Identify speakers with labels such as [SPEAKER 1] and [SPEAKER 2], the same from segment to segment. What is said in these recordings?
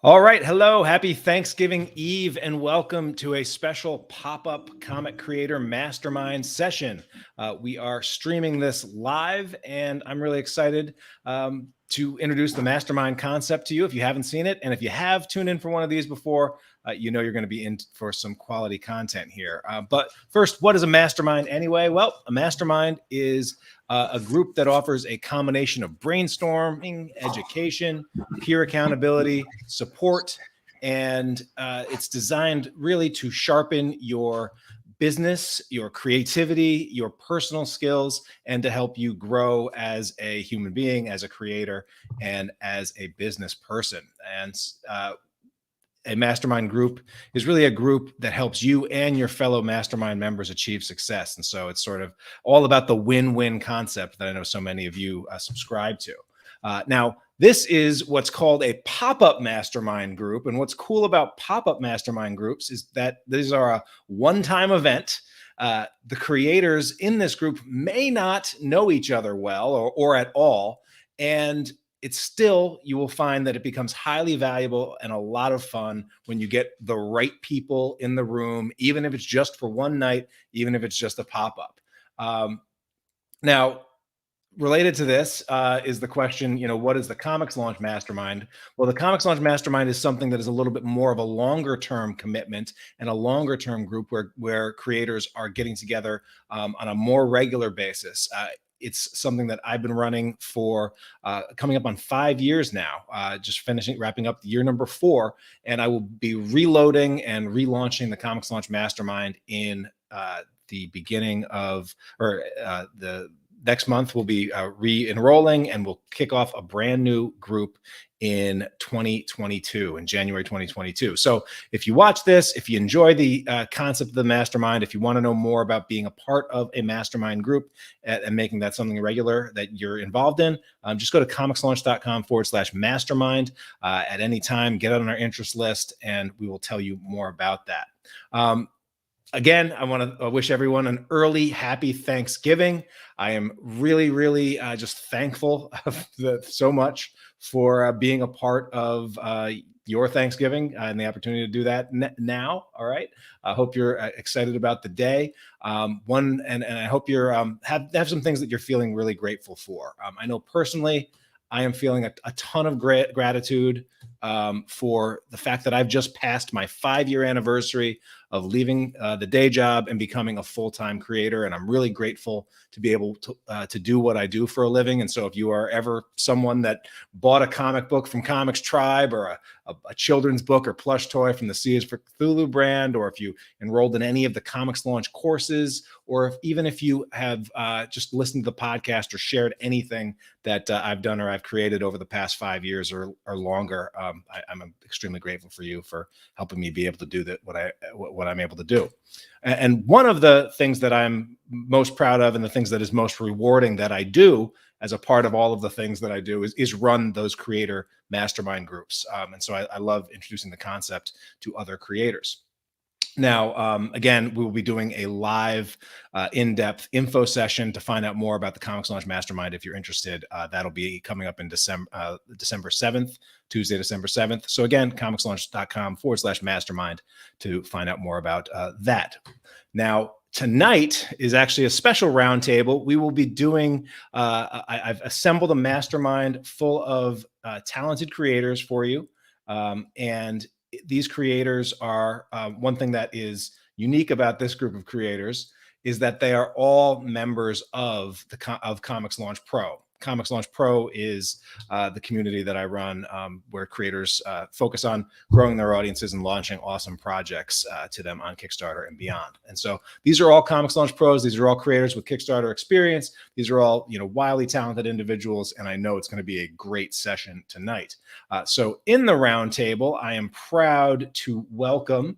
[SPEAKER 1] All right. Hello. Happy Thanksgiving Eve and welcome to a special pop-up comic creator mastermind session. We are streaming this live and I'm really excited to introduce the mastermind concept to you if you haven't seen it. And if you have tuned in for one of these before, you know you're going to be in for some quality content here. But first, what is a mastermind anyway? Well, a mastermind is a group that offers a combination of brainstorming, education, peer accountability, support, and it's designed really to sharpen your business, your creativity, your personal skills, and to help you grow as a human being, as a creator, and as a business person. And a mastermind group is really a group that helps you and your fellow mastermind members achieve success. And so it's sort of all about the win-win concept that I know so many of you subscribe to. Now, this is what's called a pop-up mastermind group. And what's cool about pop-up mastermind groups is that these are a one-time event. The creators in this group may not know each other well or at all. And it's still, you will find that it becomes highly valuable and a lot of fun when you get the right people in the room, even if it's just for one night, even if it's just a pop-up. Now, related to this is the question, what is the Comics Launch Mastermind? Well, the Comics Launch Mastermind is something that is a little bit more of a longer term commitment and a longer term group where creators are getting together on a more regular basis. It's something that I've been running for coming up on 5 years now, just wrapping up year number 4. And I will be reloading and relaunching the Comics Launch Mastermind in the beginning of, the next month. We'll be re-enrolling and we'll kick off a brand new group in 2022, in January 2022. So if you watch this, if you enjoy the concept of the mastermind, if you want to know more about being a part of a mastermind group and making that something regular that you're involved in, just go to comicslaunch.com/mastermind at any time, get on our interest list, and we will tell you more about that. Again, I want to wish everyone an early happy Thanksgiving. I am really, really just thankful so much for being a part of your Thanksgiving and the opportunity to do that now. All right. I hope you're excited about the day. And I hope you're have some things that you're feeling really grateful for. I know personally, I am feeling a ton of gratitude for the fact that I've just passed my 5-year anniversary of leaving the day job and becoming a full-time creator. And I'm really grateful to be able to do what I do for a living. And so if you are ever someone that bought a comic book from Comics Tribe or a children's book or plush toy from the Seas for Cthulhu brand, or if you enrolled in any of the Comics Launch courses, or even if you have just listened to the podcast or shared anything that I've done or I've created over the past 5 years or longer, I'm extremely grateful for you for helping me be able to do that, what I'm able to do. And one of the things that I'm most proud of and the things that is most rewarding that I do as a part of all of the things that I do is run those creator mastermind groups. And so I love introducing the concept to other creators. Now, again, we will be doing a live in-depth info session to find out more about the Comics Launch Mastermind. If you're interested, that'll be coming up in December 7th, Tuesday, December 7th. So again, comicslaunch.com/mastermind to find out more about that. Now, tonight is actually a special roundtable. We will be doing, I've assembled a mastermind full of talented creators for you. And these creators are, one thing that is unique about this group of creators is that they are all members of Comics Launch Pro. Comics Launch Pro is the community that I run, where creators focus on growing their audiences and launching awesome projects to them on Kickstarter and beyond. And so these are all Comics Launch Pros. These are all creators with Kickstarter experience. These are all, wildly talented individuals, and I know it's going to be a great session tonight. So in the roundtable, I am proud to welcome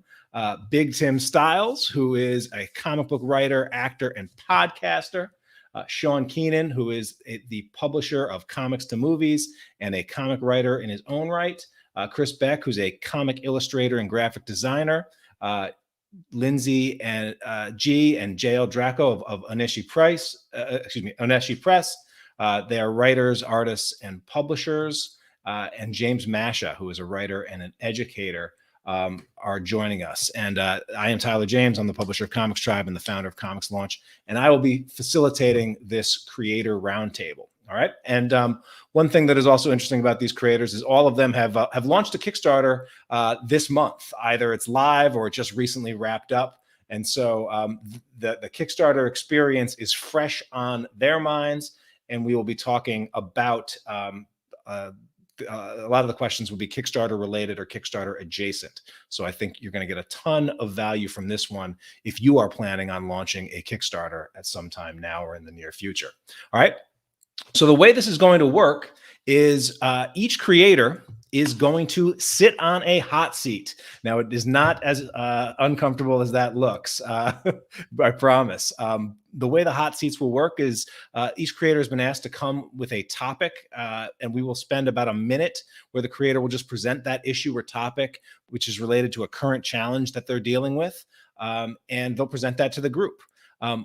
[SPEAKER 1] Big Tim Styles, who is a comic book writer, actor, and podcaster. Shaun Keenan, who is the publisher of Comics to Movies and a comic writer in his own right. Chris Beck, who's a comic illustrator and graphic designer. Lynsey and Jayel Draco of Oneshi Press. They are writers, artists, and publishers. and James Mascia, who is a writer and an educator, are joining us. And I am Tyler James. I'm the publisher of Comics Tribe and the founder of Comics Launch. And I will be facilitating this creator roundtable. All right. And one thing that is also interesting about these creators is all of them have launched a Kickstarter this month. Either it's live or it just recently wrapped up. And so the Kickstarter experience is fresh on their minds. And we will be talking about a lot of the questions will be Kickstarter related or Kickstarter adjacent. So I think you're going to get a ton of value from this one if you are planning on launching a Kickstarter at some time now or in the near future. All right. So the way this is going to work is each creator is going to sit on a hot seat. Now, it is not as uncomfortable as that looks, I promise. The way the hot seats will work is each creator has been asked to come with a topic, and we will spend about a minute where the creator will just present that issue or topic, which is related to a current challenge that they're dealing with, and they'll present that to the group.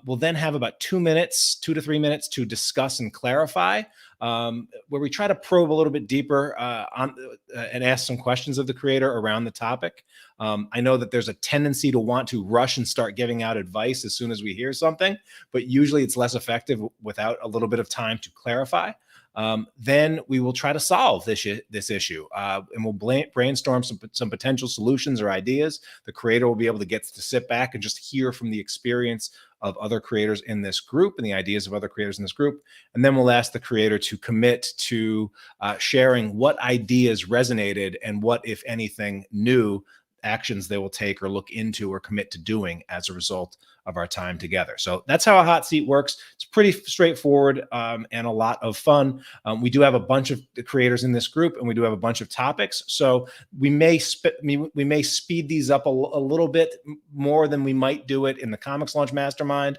[SPEAKER 1] We'll then have about 2 to 3 minutes to discuss and clarify, where we try to probe a little bit deeper and ask some questions of the creator around the topic. I know that there's a tendency to want to rush and start giving out advice as soon as we hear something, but usually it's less effective without a little bit of time to clarify. Then we will try to solve this issue, and we'll brainstorm some potential solutions or ideas. The creator will be able to get to sit back and just hear from the experience of other creators in this group and the ideas of other creators in this group. And then we'll ask the creator to commit to sharing what ideas resonated and what, if anything, new actions they will take or look into or commit to doing as a result of our time together. So that's how a hot seat works. It's pretty straightforward and a lot of fun. We do have a bunch of creators in this group, and we do have a bunch of topics. So we may speed these up a little bit more than we might do it in the Comics Launch Mastermind,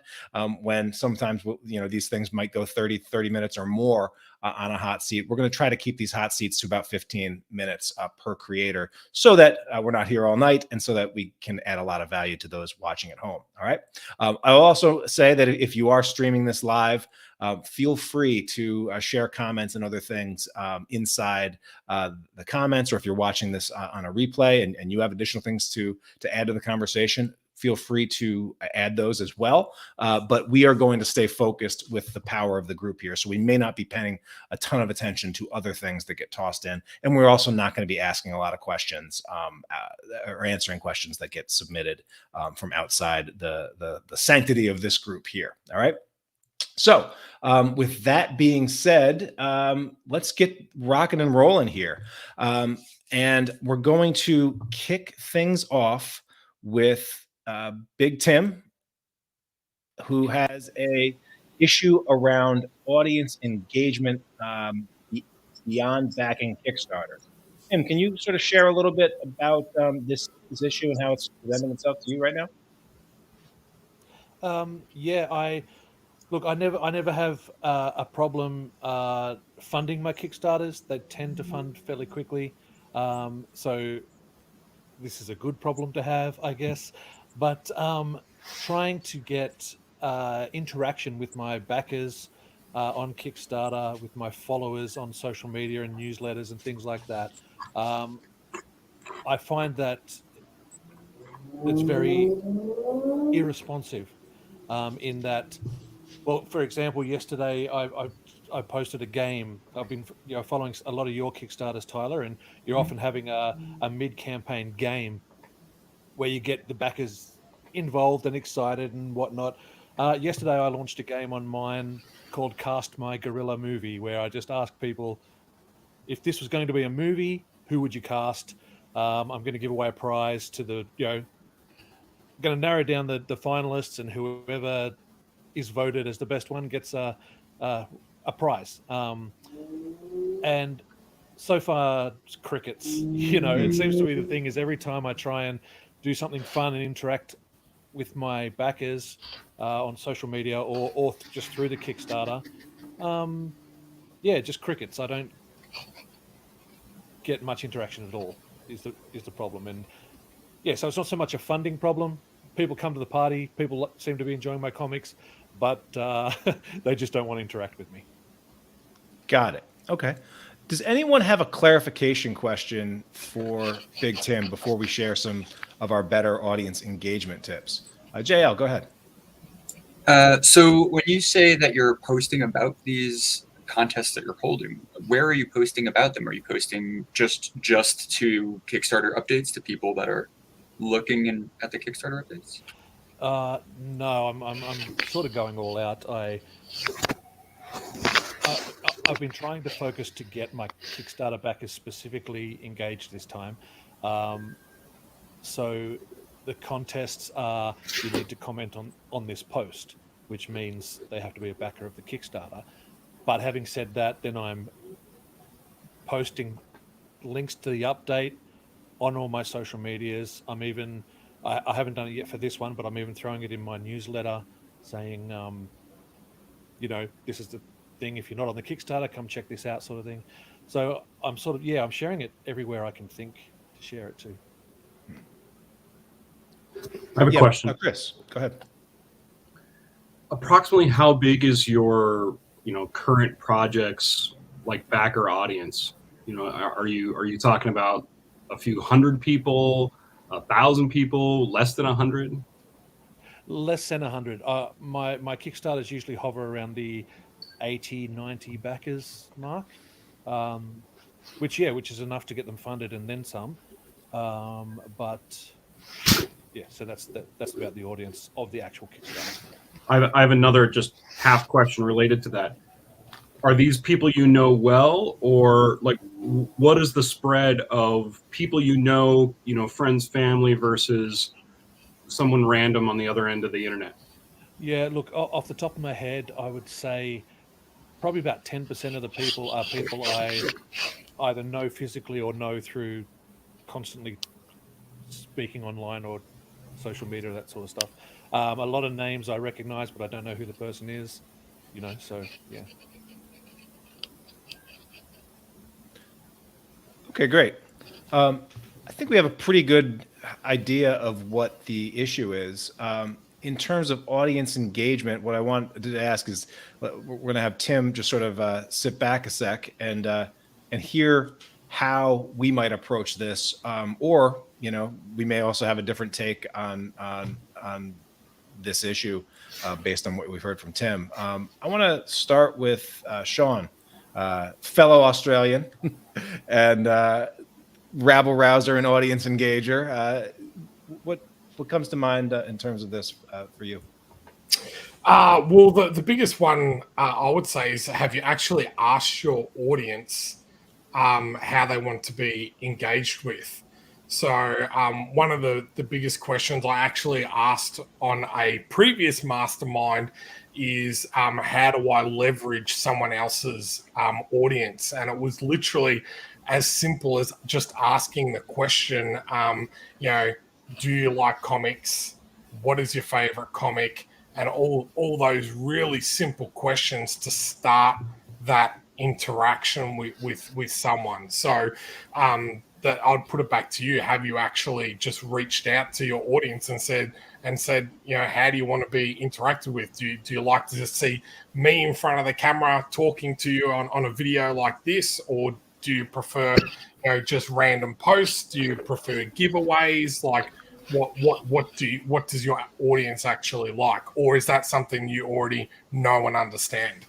[SPEAKER 1] when sometimes these things might go 30 minutes or more on a hot seat. We're going to try to keep these hot seats to about 15 minutes per creator, so that we're not here all night, and so that we can add a lot of value to those watching at home. All right. I'll also say that if you are streaming this live, feel free to share comments and other things inside the comments, or if you're watching this on a replay and you have additional things to add to the conversation, feel free to add those as well. But we are going to stay focused with the power of the group here. So we may not be paying a ton of attention to other things that get tossed in. And we're also not going to be asking a lot of questions or answering questions that get submitted from outside the sanctity of this group here. All right. So with that being said, let's get rocking and rolling here. And we're going to kick things off with Big Tim, who has a issue around audience engagement beyond backing Kickstarter. Tim, can you sort of share a little bit about this issue and how it's presenting itself to you right now?
[SPEAKER 2] Yeah, I never have a problem funding my Kickstarters. They tend to fund fairly quickly, so this is a good problem to have, I guess. But trying to get interaction with my backers on Kickstarter, with my followers on social media and newsletters and things like that, I find that it's very irresponsive. In that, well, for example, yesterday I posted a game. I've been following a lot of your Kickstarters, Tyler, and you're often having a mid-campaign game where you get the backers involved and excited and whatnot. Yesterday I launched a game on mine called Cast My Gorilla Movie, where I just asked people, if this was going to be a movie, who would you cast? I'm going to give away a prize to going to narrow down the finalists, and whoever is voted as the best one gets a prize. And so far, it's crickets. It seems to be the thing is every time I try and do something fun and interact with my backers on social media or just through the Kickstarter, just crickets. I don't get much interaction at all. Is the problem? And yeah, so it's not so much a funding problem. People come to the party. People seem to be enjoying my comics, but they just don't want to interact with me.
[SPEAKER 1] Got it. Okay. Does anyone have a clarification question for Big Tim before we share some of our better audience engagement tips? Jayel, go ahead.
[SPEAKER 3] So when you say that you're posting about these contests that you're holding, where are you posting about them? Are you posting just to Kickstarter updates, to people that are looking at the Kickstarter updates?
[SPEAKER 2] No, I'm sort of going all out. I've been trying to focus to get my Kickstarter backers specifically engaged this time. So the contests are, you need to comment on this post, which means they have to be a backer of the Kickstarter. But having said that, then I'm posting links to the update on all my social medias. I haven't done it yet for this one, but I'm even throwing it in my newsletter saying, this is the thing. If you're not on the Kickstarter, come check this out, sort of thing. So I'm I'm sharing it everywhere I can think to share it to.
[SPEAKER 4] I have a question.
[SPEAKER 1] Chris, go ahead.
[SPEAKER 4] Approximately how big is your, current projects like backer audience? Are you talking about a few hundred people, 1,000 people, less than 100?
[SPEAKER 2] Less than 100. My Kickstarters usually hover around the 80, 90 backers mark, which is enough to get them funded and then some. So that's about the audience of the actual Kickstarter.
[SPEAKER 4] I have another just half question related to that. Are these people you know well, or like what is the spread of people friends, family versus someone random on the other end of the internet?
[SPEAKER 2] Yeah, look, off the top of my head, I would say probably about 10% of the people are people I either know physically or know through constantly speaking online or social media, that sort of stuff. A lot of names I recognize, but I don't know who the person is, so yeah.
[SPEAKER 1] Okay, great. I think we have a pretty good idea of what the issue is. In terms of audience engagement, what I want to ask is, we're going to have Tim just sort of sit back a sec and hear how we might approach this, or we may also have a different take on this issue based on what we've heard from Tim. I want to start with Shaun, fellow Australian and rabble rouser and audience engager. What comes to mind in terms of this for you?
[SPEAKER 5] Well, the biggest one I would say is, have you actually asked your audience how they want to be engaged with? So one of the biggest questions I actually asked on a previous mastermind is, how do I leverage someone else's audience? And it was literally as simple as just asking the question, do you like comics? What is your favorite comic? And all those really simple questions to start that interaction with someone. So that I'd put it back to you. Have you actually just reached out to your audience and said, how do you want to be interacted with? Do you like to just see me in front of the camera talking to you on a video like this? Or do you prefer, just random posts? Do you prefer giveaways? Like, what does your audience actually like? Or is that something you already know and understand?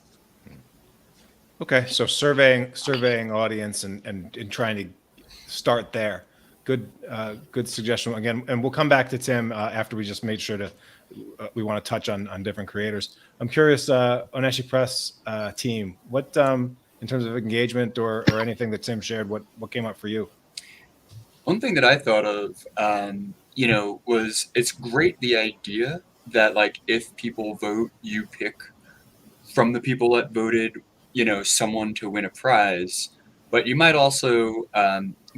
[SPEAKER 1] Okay, so surveying audience and trying to start there. Good suggestion again, and we'll come back to Tim after we just made sure to. We want to touch on different creators. I'm curious, Oneshi Press team, what in terms of engagement or anything that Tim shared, what came up for you?
[SPEAKER 3] One thing that I thought of, was it's great, the idea that, like, if people vote, you pick from the people that voted, someone to win a prize. But you might also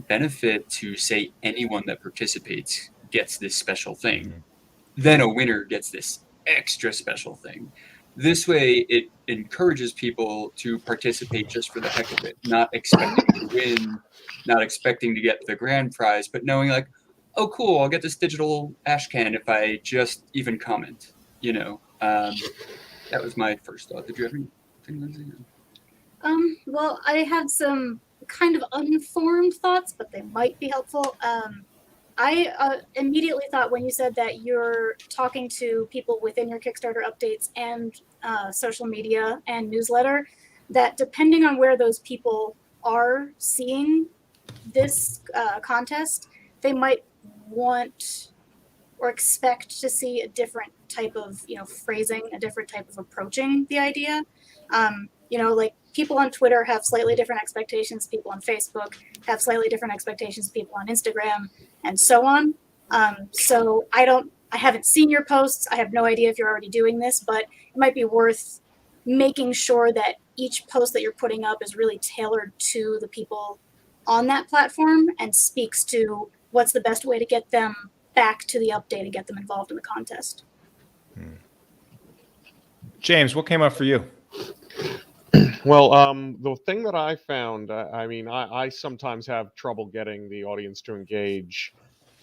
[SPEAKER 3] benefit to say anyone that participates gets this special thing. Mm-hmm. Then a winner gets this extra special thing. This way, it encourages people to participate just for the heck of it, not expecting to win, not expecting to get the grand prize, but knowing like, oh, cool, I'll get this digital ash can if I just even comment. That was my first thought. Did you have anything, Lynsey?
[SPEAKER 6] Well, I have some kind of unformed thoughts, but they might be helpful. I immediately thought when you said that you're talking to people within your Kickstarter updates and social media and newsletter, that depending on where those people are seeing this contest, they might want or expect to see a different type of, phrasing, a different type of approaching the idea. Like people on Twitter have slightly different expectations, people on Facebook have slightly different expectations, people on Instagram, and so on. So I haven't seen your posts. I have no idea if you're already doing this, but it might be worth making sure that each post that you're putting up is really tailored to the people on that platform and speaks to what's the best way to get them back to the update and get them involved in the contest.
[SPEAKER 1] James, what came up for you?
[SPEAKER 7] Well, the thing that I found, I sometimes have trouble getting the audience to engage,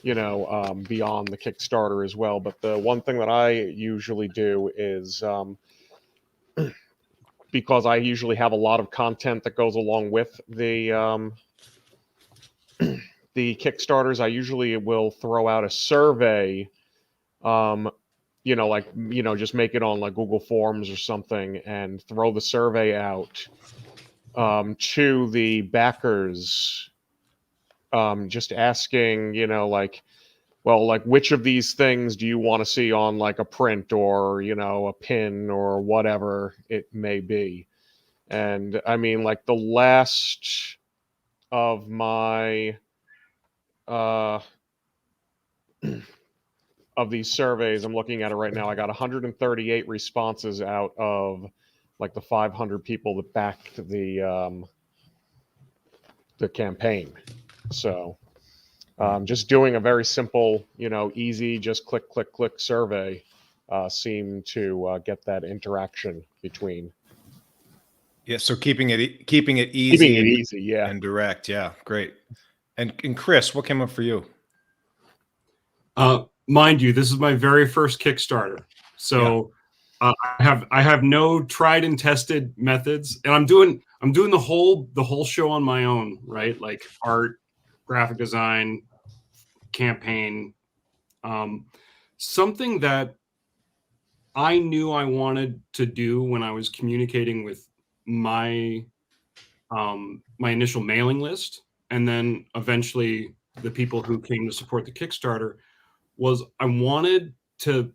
[SPEAKER 7] beyond the Kickstarter as well. But the one thing that I usually do is, because I usually have a lot of content that goes along with the the Kickstarters, I usually will throw out a survey, just make it on like Google Forms or something and throw the survey out to the backers, just asking, which of these things do you want to see on like a print or, a pin or whatever it may be. And I mean, like the last of my of these surveys, I'm looking at it right now, I got 138 responses out of like the 500 people that backed the campaign. So just doing a very simple, easy, just click, click, click survey seemed to get that interaction between.
[SPEAKER 1] Yeah, so keeping it easy,
[SPEAKER 7] yeah,
[SPEAKER 1] and direct. Yeah, great. And Chris, what came up for you?
[SPEAKER 4] Mind you, this is my very first Kickstarter, so I have no tried and tested methods, and I'm doing the whole show on my own, right? Like art, graphic design, campaign, something that I knew I wanted to do when I was communicating with my my initial mailing list, and then eventually the people who came to support the Kickstarter, was I wanted to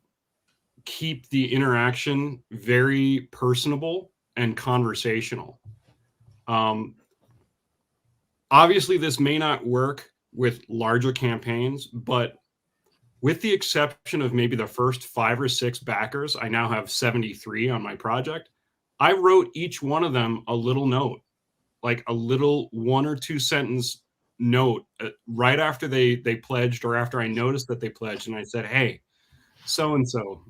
[SPEAKER 4] keep the interaction very personable and conversational. Obviously, this may not work with larger campaigns, but with the exception of maybe the first 5 or 6 backers, I now have 73 on my project. I wrote each one of them a little note, like a little 1 or 2 sentence note right after they pledged, or after I noticed that they pledged, and I said, hey, so-and-so,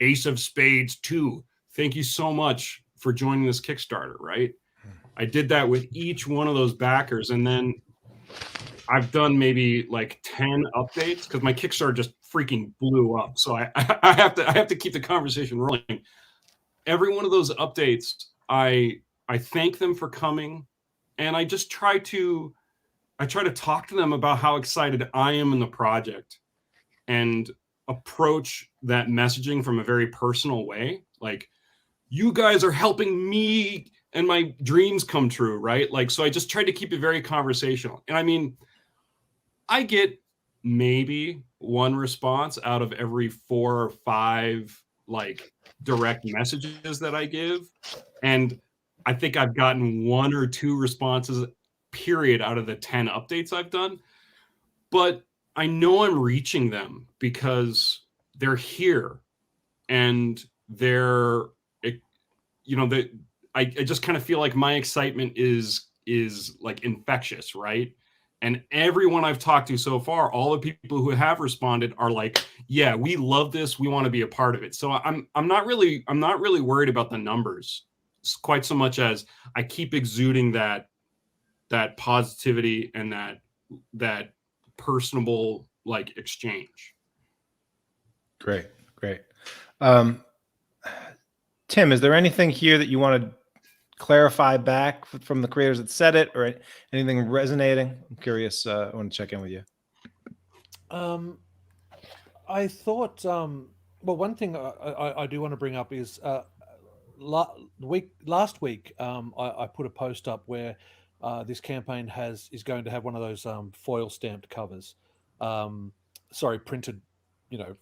[SPEAKER 4] Ace of Spades 2, thank you so much for joining this Kickstarter, right? I did that with each one of those backers, and then I've done maybe like 10 updates because my Kickstarter just freaking blew up. So I have to keep the conversation rolling. Every one of those updates, I thank them for coming, and I just try to talk to them about how excited I am in the project, and approach that messaging from a very personal way. Like, you guys are helping me and my dreams come true, right? Like, so I just tried to keep it very conversational. And I mean, I get maybe 1 response out of every 4 or 5 like direct messages that I give. And I think I've gotten 1 or 2 responses, period, out of the 10 updates I've done. But I know I'm reaching them because they're here, and they're, I just kind of feel like my excitement is like infectious, right? And everyone I've talked to so far, all the people who have responded are like, yeah, we love this, we want to be a part of it. So I'm not really worried about the numbers quite so much as I keep exuding that positivity and that personable like exchange.
[SPEAKER 1] Great. Tim, is there anything here that you want to clarify back from the creators that said it, or anything resonating? I'm curious. I want to check in with you.
[SPEAKER 2] I thought, well, one thing I do want to bring up is last week I put a post up where this campaign is going to have one of those foil stamped covers, printed,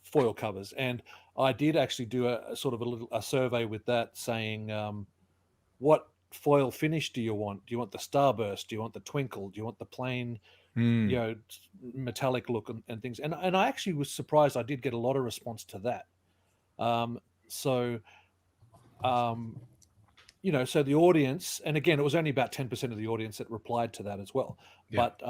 [SPEAKER 2] foil covers, and I did actually do a sort of a survey with that, saying what foil finish do you want? Do you want the starburst? Do you want the twinkle? Do you want the plain, metallic look and things? And I actually was surprised. I did get a lot of response to that. So the audience, and again, it was only about 10% of the audience that replied to that as well. Yeah. But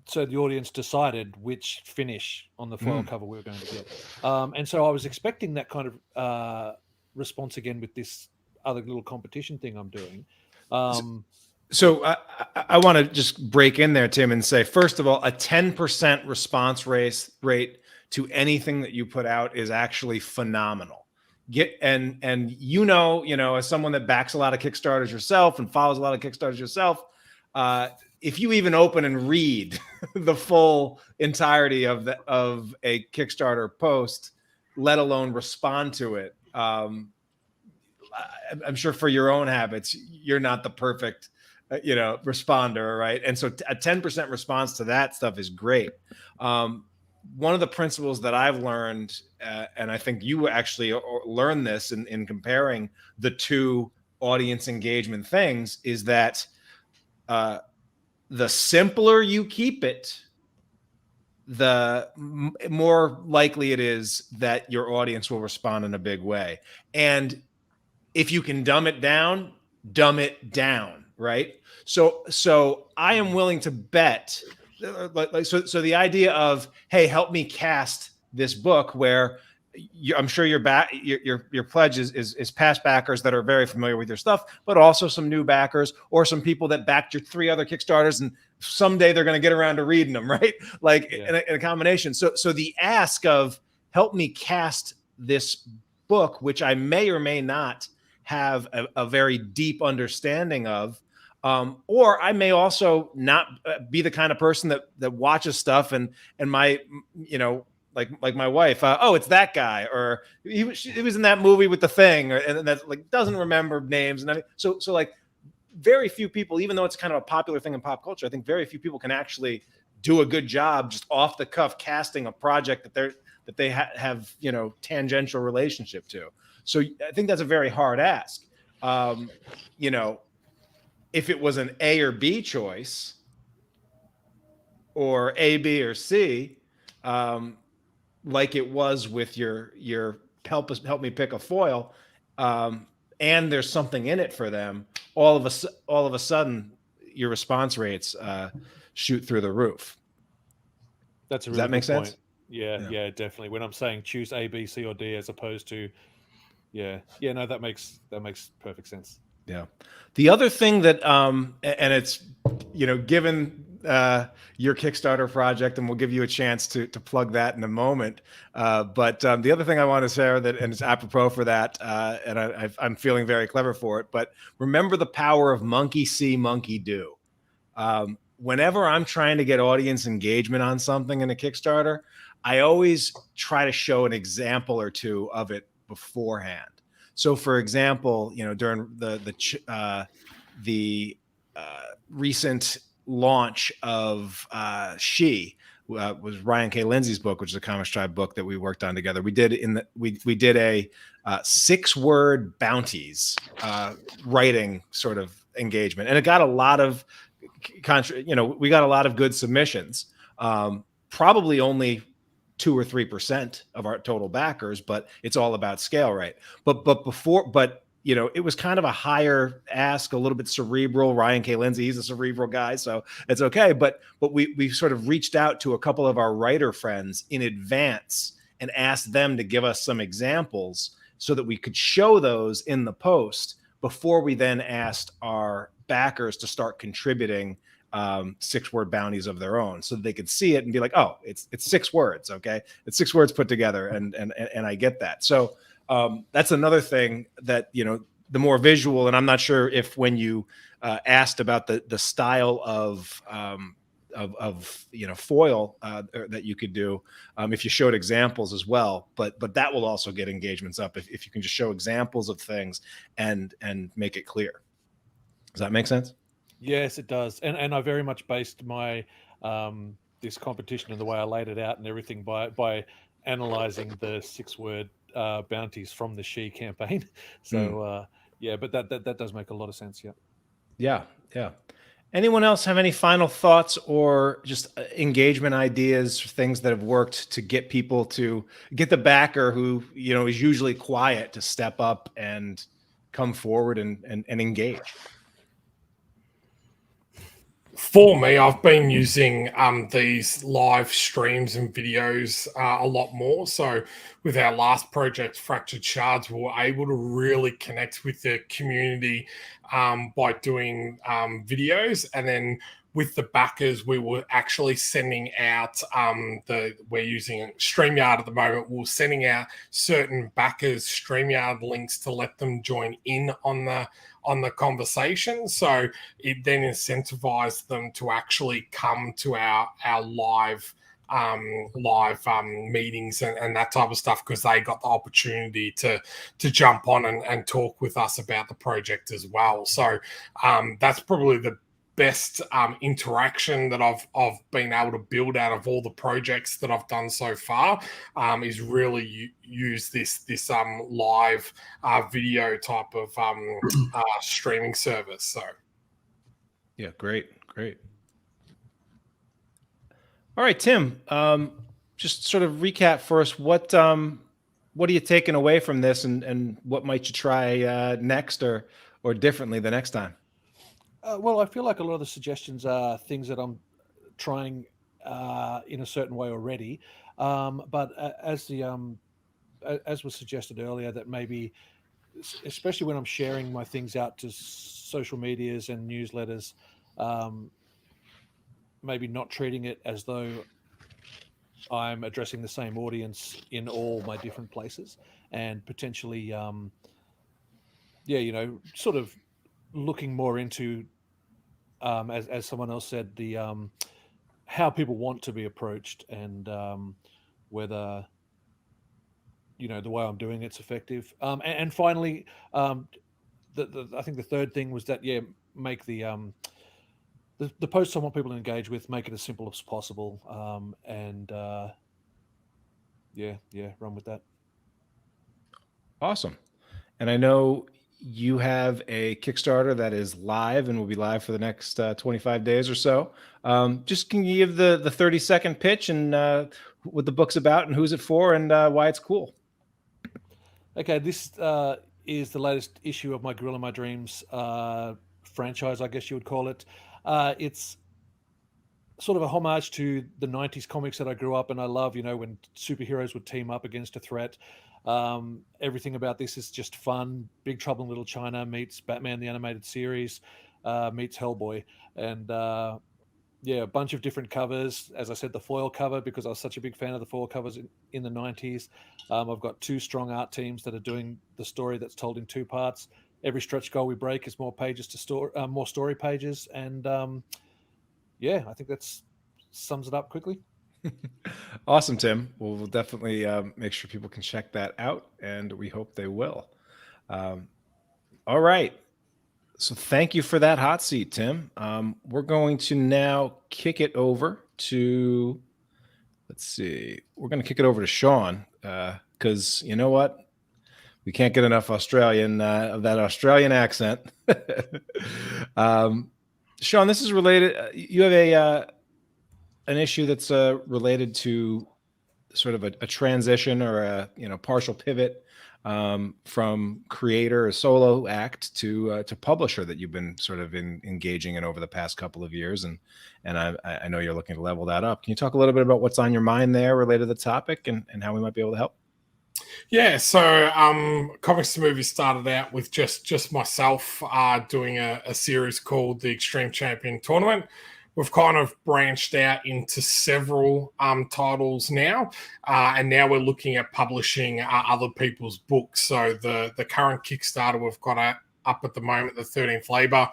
[SPEAKER 2] so the audience decided which finish on the foil cover we were going to get. And so I was expecting that kind of response again with this other little competition thing I'm doing.
[SPEAKER 1] So I want to just break in there, Tim, and say, first of all, a 10% response rate to anything that you put out is actually phenomenal. And as someone that backs a lot of Kickstarters yourself and follows a lot of Kickstarters yourself, if you even open and read the full entirety of a Kickstarter post, let alone respond to it, I'm sure for your own habits, you're not the perfect, responder, right? And so a 10% response to that stuff is great. One of the principles that I've learned, and I think you actually learned this in comparing the two audience engagement things, is that the simpler you keep it, the more likely it is that your audience will respond in a big way. And if you can dumb it down, right? So I am willing to bet, so the idea of, hey, help me cast this book, where I'm sure your pledge is past backers that are very familiar with your stuff, but also some new backers or some people that backed your 3 other Kickstarters and someday they're going to get around to reading them, right? In a combination. So the ask of help me cast this book, which I may or may not have a very deep understanding of, or I may also not be the kind of person that watches stuff and my, like my wife, it's that guy, or he was in that movie with the thing, and that doesn't remember names and everything. So like very few people, even though it's kind of a popular thing in pop culture, I think very few people can actually do a good job just off the cuff casting a project that they have tangential relationship to. So I think that's a very hard ask. If it was an A or B choice, or A, B, or C, like it was with your help me pick a foil, and there's something in it for them, all of a sudden your response rates shoot through the roof.
[SPEAKER 2] That's a really
[SPEAKER 1] Does that make sense?
[SPEAKER 2] point. Yeah, definitely. When I'm saying choose A, B, C, or D as opposed to, no, that makes perfect sense. Yeah.
[SPEAKER 1] The other thing that, and it's, given your Kickstarter project, and we'll give you a chance to plug that in a moment. But the other thing I want to share and it's apropos for that, and I'm feeling very clever for it, but remember the power of monkey see, monkey do. Whenever I'm trying to get audience engagement on something in a Kickstarter, I always try to show an example or two of it beforehand. So, for example, during the recent launch of She was Ryan K. Lynsey's book, which is a Comics Tribe book that we worked on together. We did we did a 6-word bounties writing sort of engagement, and it got a lot of we got a lot of good submissions. Probably only 2 or 3% of our total backers, but it's all about scale, right? But it was kind of a higher ask, a little bit cerebral. Ryan K. Lynsey, he's a cerebral guy, so it's okay. But we sort of reached out to a couple of our writer friends in advance and asked them to give us some examples so that we could show those in the post before we then asked our backers to start contributing 6-word bounties of their own, so that they could see it and be like, oh, it's 6 words, okay, it's 6 words put together, and I get that. So That's another thing that, the more visual, and I'm not sure if when you asked about the style of foil that you could do, if you showed examples as well, but that will also get engagements up if you can just show examples of things and make it clear. Does that make sense?
[SPEAKER 2] Yes, it does. And I very much based my this competition and the way I laid it out and everything by analyzing the 6-word bounties from the She campaign. So yeah, but that does make a lot of sense. Yeah.
[SPEAKER 1] Yeah. Anyone else have any final thoughts or just engagement ideas, things that have worked to get people to get the backer who, is usually quiet to step up and come forward and engage?
[SPEAKER 5] For me, I've been using these live streams and videos a lot more. So with our last project, Fractured Shards, we were able to really connect with the community by doing videos. And then with the backers, we were actually sending out we're using StreamYard at the moment. We're sending out certain backers StreamYard links to let them join in on the conversation. So it then incentivized them to actually come to our live meetings and that type of stuff, because they got the opportunity to jump on and talk with us about the project as well. So that's probably the best interaction that I've been able to build out of all the projects that I've done so far, is really use this live video type of streaming service. So
[SPEAKER 1] yeah, great. All right, Tim, just sort of recap for us, what are you taking away from this, and what might you try next or differently the next time?
[SPEAKER 2] Well, I feel like a lot of the suggestions are things that I'm trying in a certain way already. But as was suggested earlier, that maybe, especially when I'm sharing my things out to social medias and newsletters, maybe not treating it as though I'm addressing the same audience in all my different places, and potentially, sort of looking more into, as someone else said, the how people want to be approached, and whether the way I'm doing it's effective. And finally, I think the third thing was that make the posts I want people to engage with, make it as simple as possible, and run with that.
[SPEAKER 1] Awesome. And I know you have a Kickstarter that is live and will be live for the next 25 days or so. Just can you give the 30-second pitch and what the book's about and who's it for and why it's cool?
[SPEAKER 2] Okay, this is the latest issue of my Gorilla My Dreams franchise, I guess you would call it. It's sort of a homage to the 90s comics that I grew up and I love, when superheroes would team up against a threat. Everything about this is just fun. Big Trouble in Little China meets Batman the Animated Series, meets Hellboy, and a bunch of different covers. As I said, the foil cover, because I was such a big fan of the foil covers in the 90s. I've got 2 strong art teams that are doing the story that's told in 2 parts. Every stretch goal we break is more pages to store, more story pages, and I think that sums it up quickly.
[SPEAKER 1] Awesome, Tim. Well, we'll definitely make sure people can check that out, and we hope they will. All right. So thank you for that hot seat, Tim. We're going to now kick it over to, we're going to kick it over to Shaun, because you know what? We can't get enough Australian of that Australian accent. Shaun, this is related. You have an issue that's related to sort of a transition or a partial pivot from creator or solo act to publisher that you've been sort of engaging in over the past couple of years, and I know you're looking to level that up. Can you talk a little bit about what's on your mind there related to the topic and how we might be able to help?
[SPEAKER 5] Yeah, so Comics to Movies started out with just myself doing a series called the Extreme Champion Tournament, we've kind of branched out into several titles now, and now we're looking at publishing other people's books. So the current Kickstarter we've got up at the moment, the 13th Labor,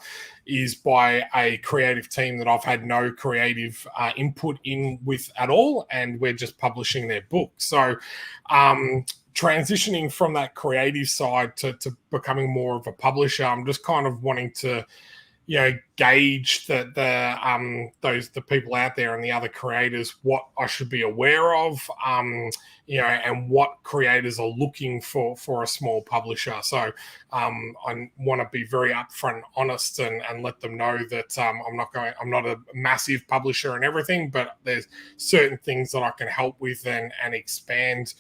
[SPEAKER 5] is by a creative team that I've had no creative input in with at all, and we're just publishing their book. So transitioning from that creative side to becoming more of a publisher, I'm just kind of wanting to, gauge the people out there and the other creators, what I should be aware of, and what creators are looking for a small publisher. So I want to be very upfront and honest and let them know that I'm not a massive publisher and everything, but there's certain things that I can help with and expand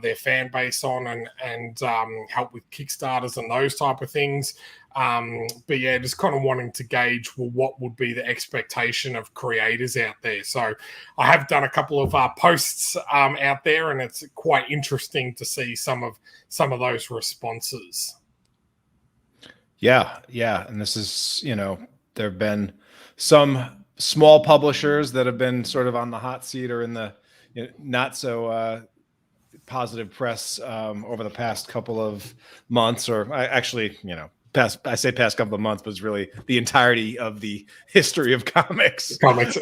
[SPEAKER 5] their fan base on and help with Kickstarters and those type of things. But yeah, just kind of wanting to gauge, well, what would be the expectation of creators out there. So I have done a couple of posts out there, and it's quite interesting to see some of those responses.
[SPEAKER 1] Yeah. And this is, there have been some small publishers that have been sort of on the hot seat or in the not so positive press over the past couple of months, or actually, I say past couple of months, but it's really the entirety of the history of comics. But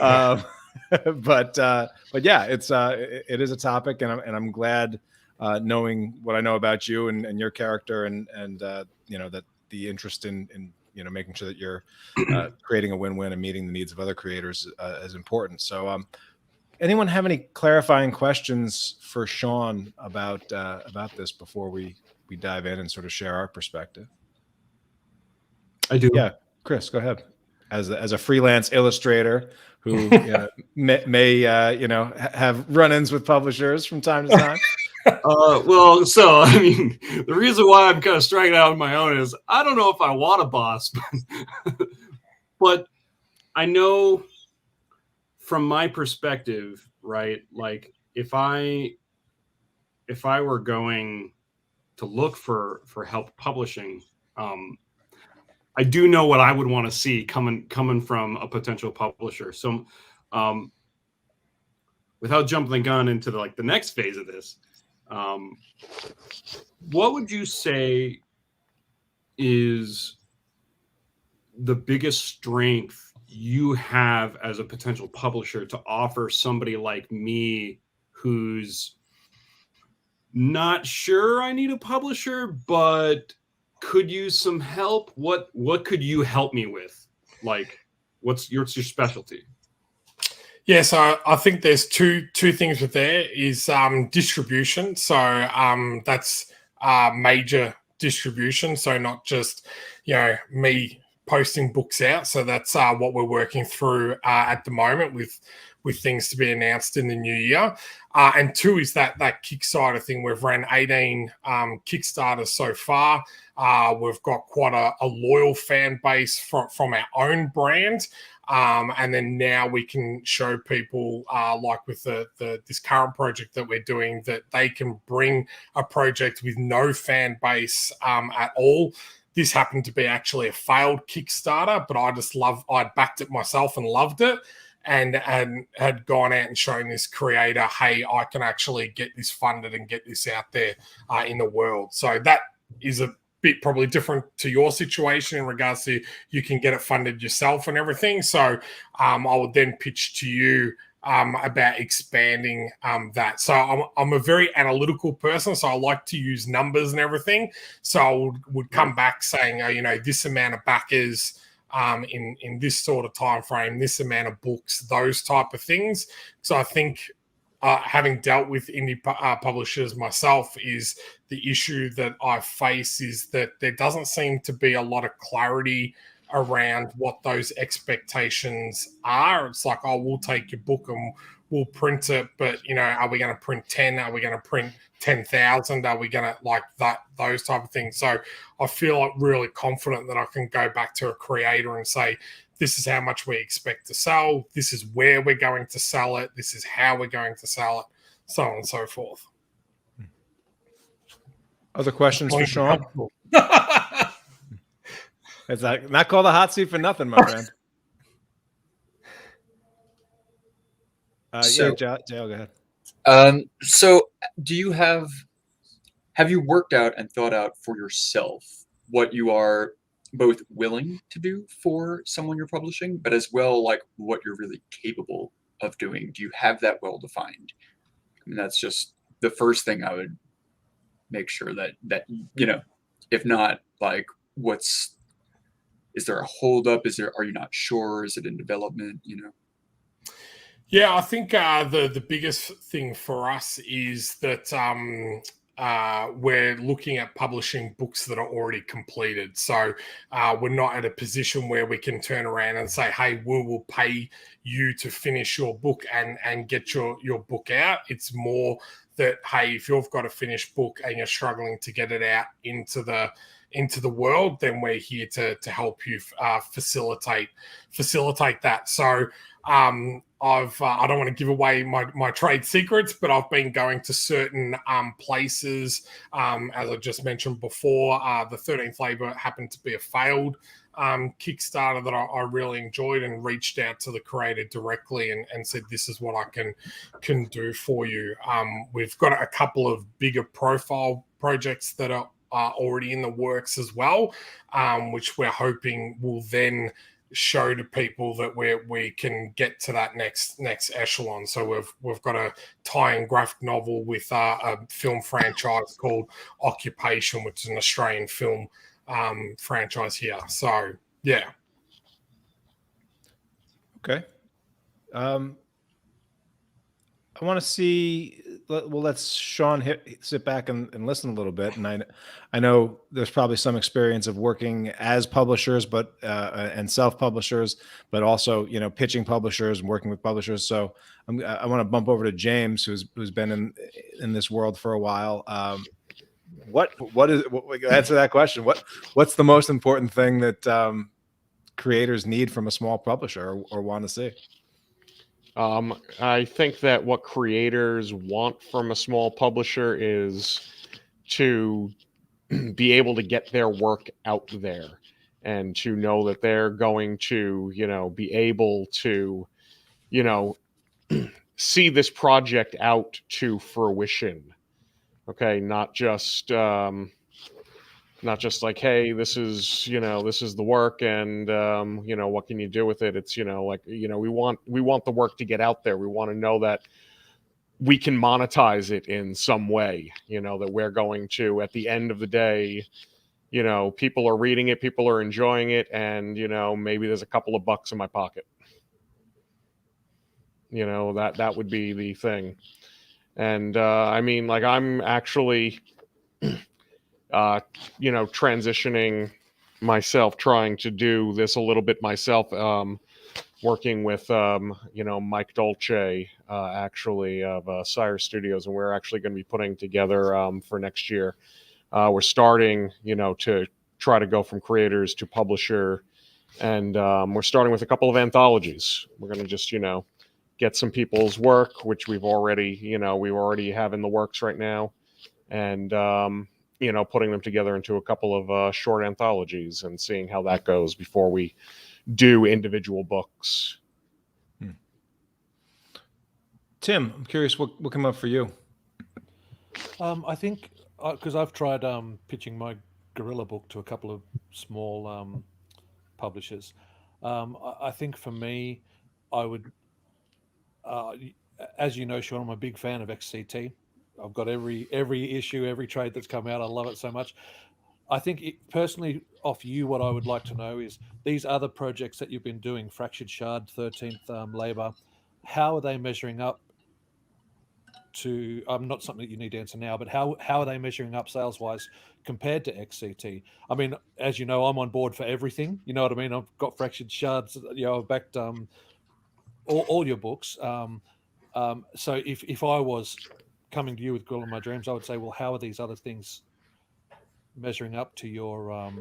[SPEAKER 1] yeah, it is a topic, and I'm glad knowing what I know about you and your character, and that the interest in making sure that you're creating a win-win and meeting the needs of other creators is important. So anyone have any clarifying questions for Shaun about this before we dive in and sort of share our perspective?
[SPEAKER 4] I do.
[SPEAKER 1] Yeah, Chris, go ahead. As a freelance illustrator who may have run-ins with publishers from time to time.
[SPEAKER 4] Well, so I mean, the reason why I'm kind of striking out on my own is I don't know if I want a boss, but I know from my perspective, right? Like if I were going to look for help publishing, I do know what I would want to see coming from a potential publisher. So, without jumping the gun into the next phase of this, what would you say is the biggest strength you have as a potential publisher to offer somebody like me who's not sure I need a publisher, but could use some help? What could you help me with? What's your specialty?
[SPEAKER 5] Yeah, so I think there's two things with there is distribution. So that's major distribution. So not just me posting books out. So that's what we're working through at the moment with things to be announced in the new year. And two is that Kickstarter thing. We've ran 18 Kickstarters so far. We've got quite a loyal fan base from our own brand. And then now we can show people, like with this current project that we're doing, that they can bring a project with no fan base at all. This happened to be actually a failed Kickstarter, but I backed it myself and loved it, and had gone out and shown this creator, hey, I can actually get this funded and get this out there in the world. So that is a bit probably different to your situation in regards to you can get it funded yourself and everything. So I would then pitch to you about expanding that. So I'm a very analytical person, so I like to use numbers and everything. So I would come back saying, this amount of backers in this sort of time frame, this amount of books, those type of things. So I think having dealt with indie publishers myself, is the issue that I face is that there doesn't seem to be a lot of clarity around what those expectations are. It's like, oh, we'll take your book and we'll print it, but are we going to print 10? Are we going to print 10,000? Are we going to like that? Those type of things. So I feel really confident that I can go back to a creator and say, this is how much we expect to sell. This is where we're going to sell it. This is how we're going to sell it, so on and so forth.
[SPEAKER 1] Other questions for Shaun? It's not called a hot seat for nothing, my friend.
[SPEAKER 3] So-
[SPEAKER 1] Jayel, go ahead.
[SPEAKER 3] So do you have you worked out and thought out for yourself what you are both willing to do for someone you're publishing, but as well like what you're really capable of doing? Do you have that well defined? I mean, that's just the first thing I would make sure that if not, like, is there a holdup? Are you not sure? Is it in development?
[SPEAKER 5] Yeah, I think the biggest thing for us is that we're looking at publishing books that are already completed. So we're not at a position where we can turn around and say, hey, we will pay you to finish your book and get your book out. It's more that, hey, if you've got a finished book and you're struggling to get it out into the world, then we're here to help you facilitate that. So I don't want to give away my trade secrets, but I've been going to certain places. As I just mentioned before, the 13th Labor happened to be a failed Kickstarter that I really enjoyed, and reached out to the creator directly and said, this is what I can do for you. We've got a couple of bigger profile projects that are already in the works as well, which we're hoping will then show to people that we can get to that next echelon. So we've got a tie-in graphic novel with a film franchise called Occupation, which is an Australian film franchise here. So yeah.
[SPEAKER 1] Okay. I want to see. Well, let's Shaun sit back and listen a little bit. And I know there's probably some experience of working as publishers, but and self-publishers, but also pitching publishers and working with publishers. So I want to bump over to James, who's been in this world for a while. Answer that question? What's the most important thing that creators need from a small publisher or want to see?
[SPEAKER 7] I think that what creators want from a small publisher is to be able to get their work out there and to know that they're going to, be able to, see this project out to fruition. Okay, not just like, hey, this is the work, and what can you do with it? It's we want the work to get out there. We want to know that we can monetize it in some way, that we're going to, at the end of the day, people are reading it, people are enjoying it, and maybe there's a couple of bucks in my pocket. That would be the thing. And I mean, like, I'm actually transitioning myself, trying to do this a little bit myself, working with Mike Dolce, actually, of Sire Studios, and we're actually going to be putting together for next year. We're starting to try to go from creators to publisher, and we're starting with a couple of anthologies. We're going to just get some people's work, which we already have in the works right now, and putting them together into a couple of short anthologies and seeing how that goes before we do individual books.
[SPEAKER 1] Tim, I'm curious what came up for you.
[SPEAKER 2] I think because I've tried pitching my Guerrilla book to a couple of small publishers. I think for me, I would, as you know, Shaun, I'm a big fan of XCT. I've got every issue, every trade that's come out. I love it so much. I think personally, off you, what I would like to know is these other projects that you've been doing, Fractured Shard, 13th Labor, how are they measuring up to, not something that you need to answer now, but how are they measuring up sales-wise compared to XCT? I mean, as you know, I'm on board for everything. You know what I mean? I've got Fractured Shards, I've backed all your books. So if I was coming to you with Girl in My Dreams, I would say, well, how are these other things measuring up to your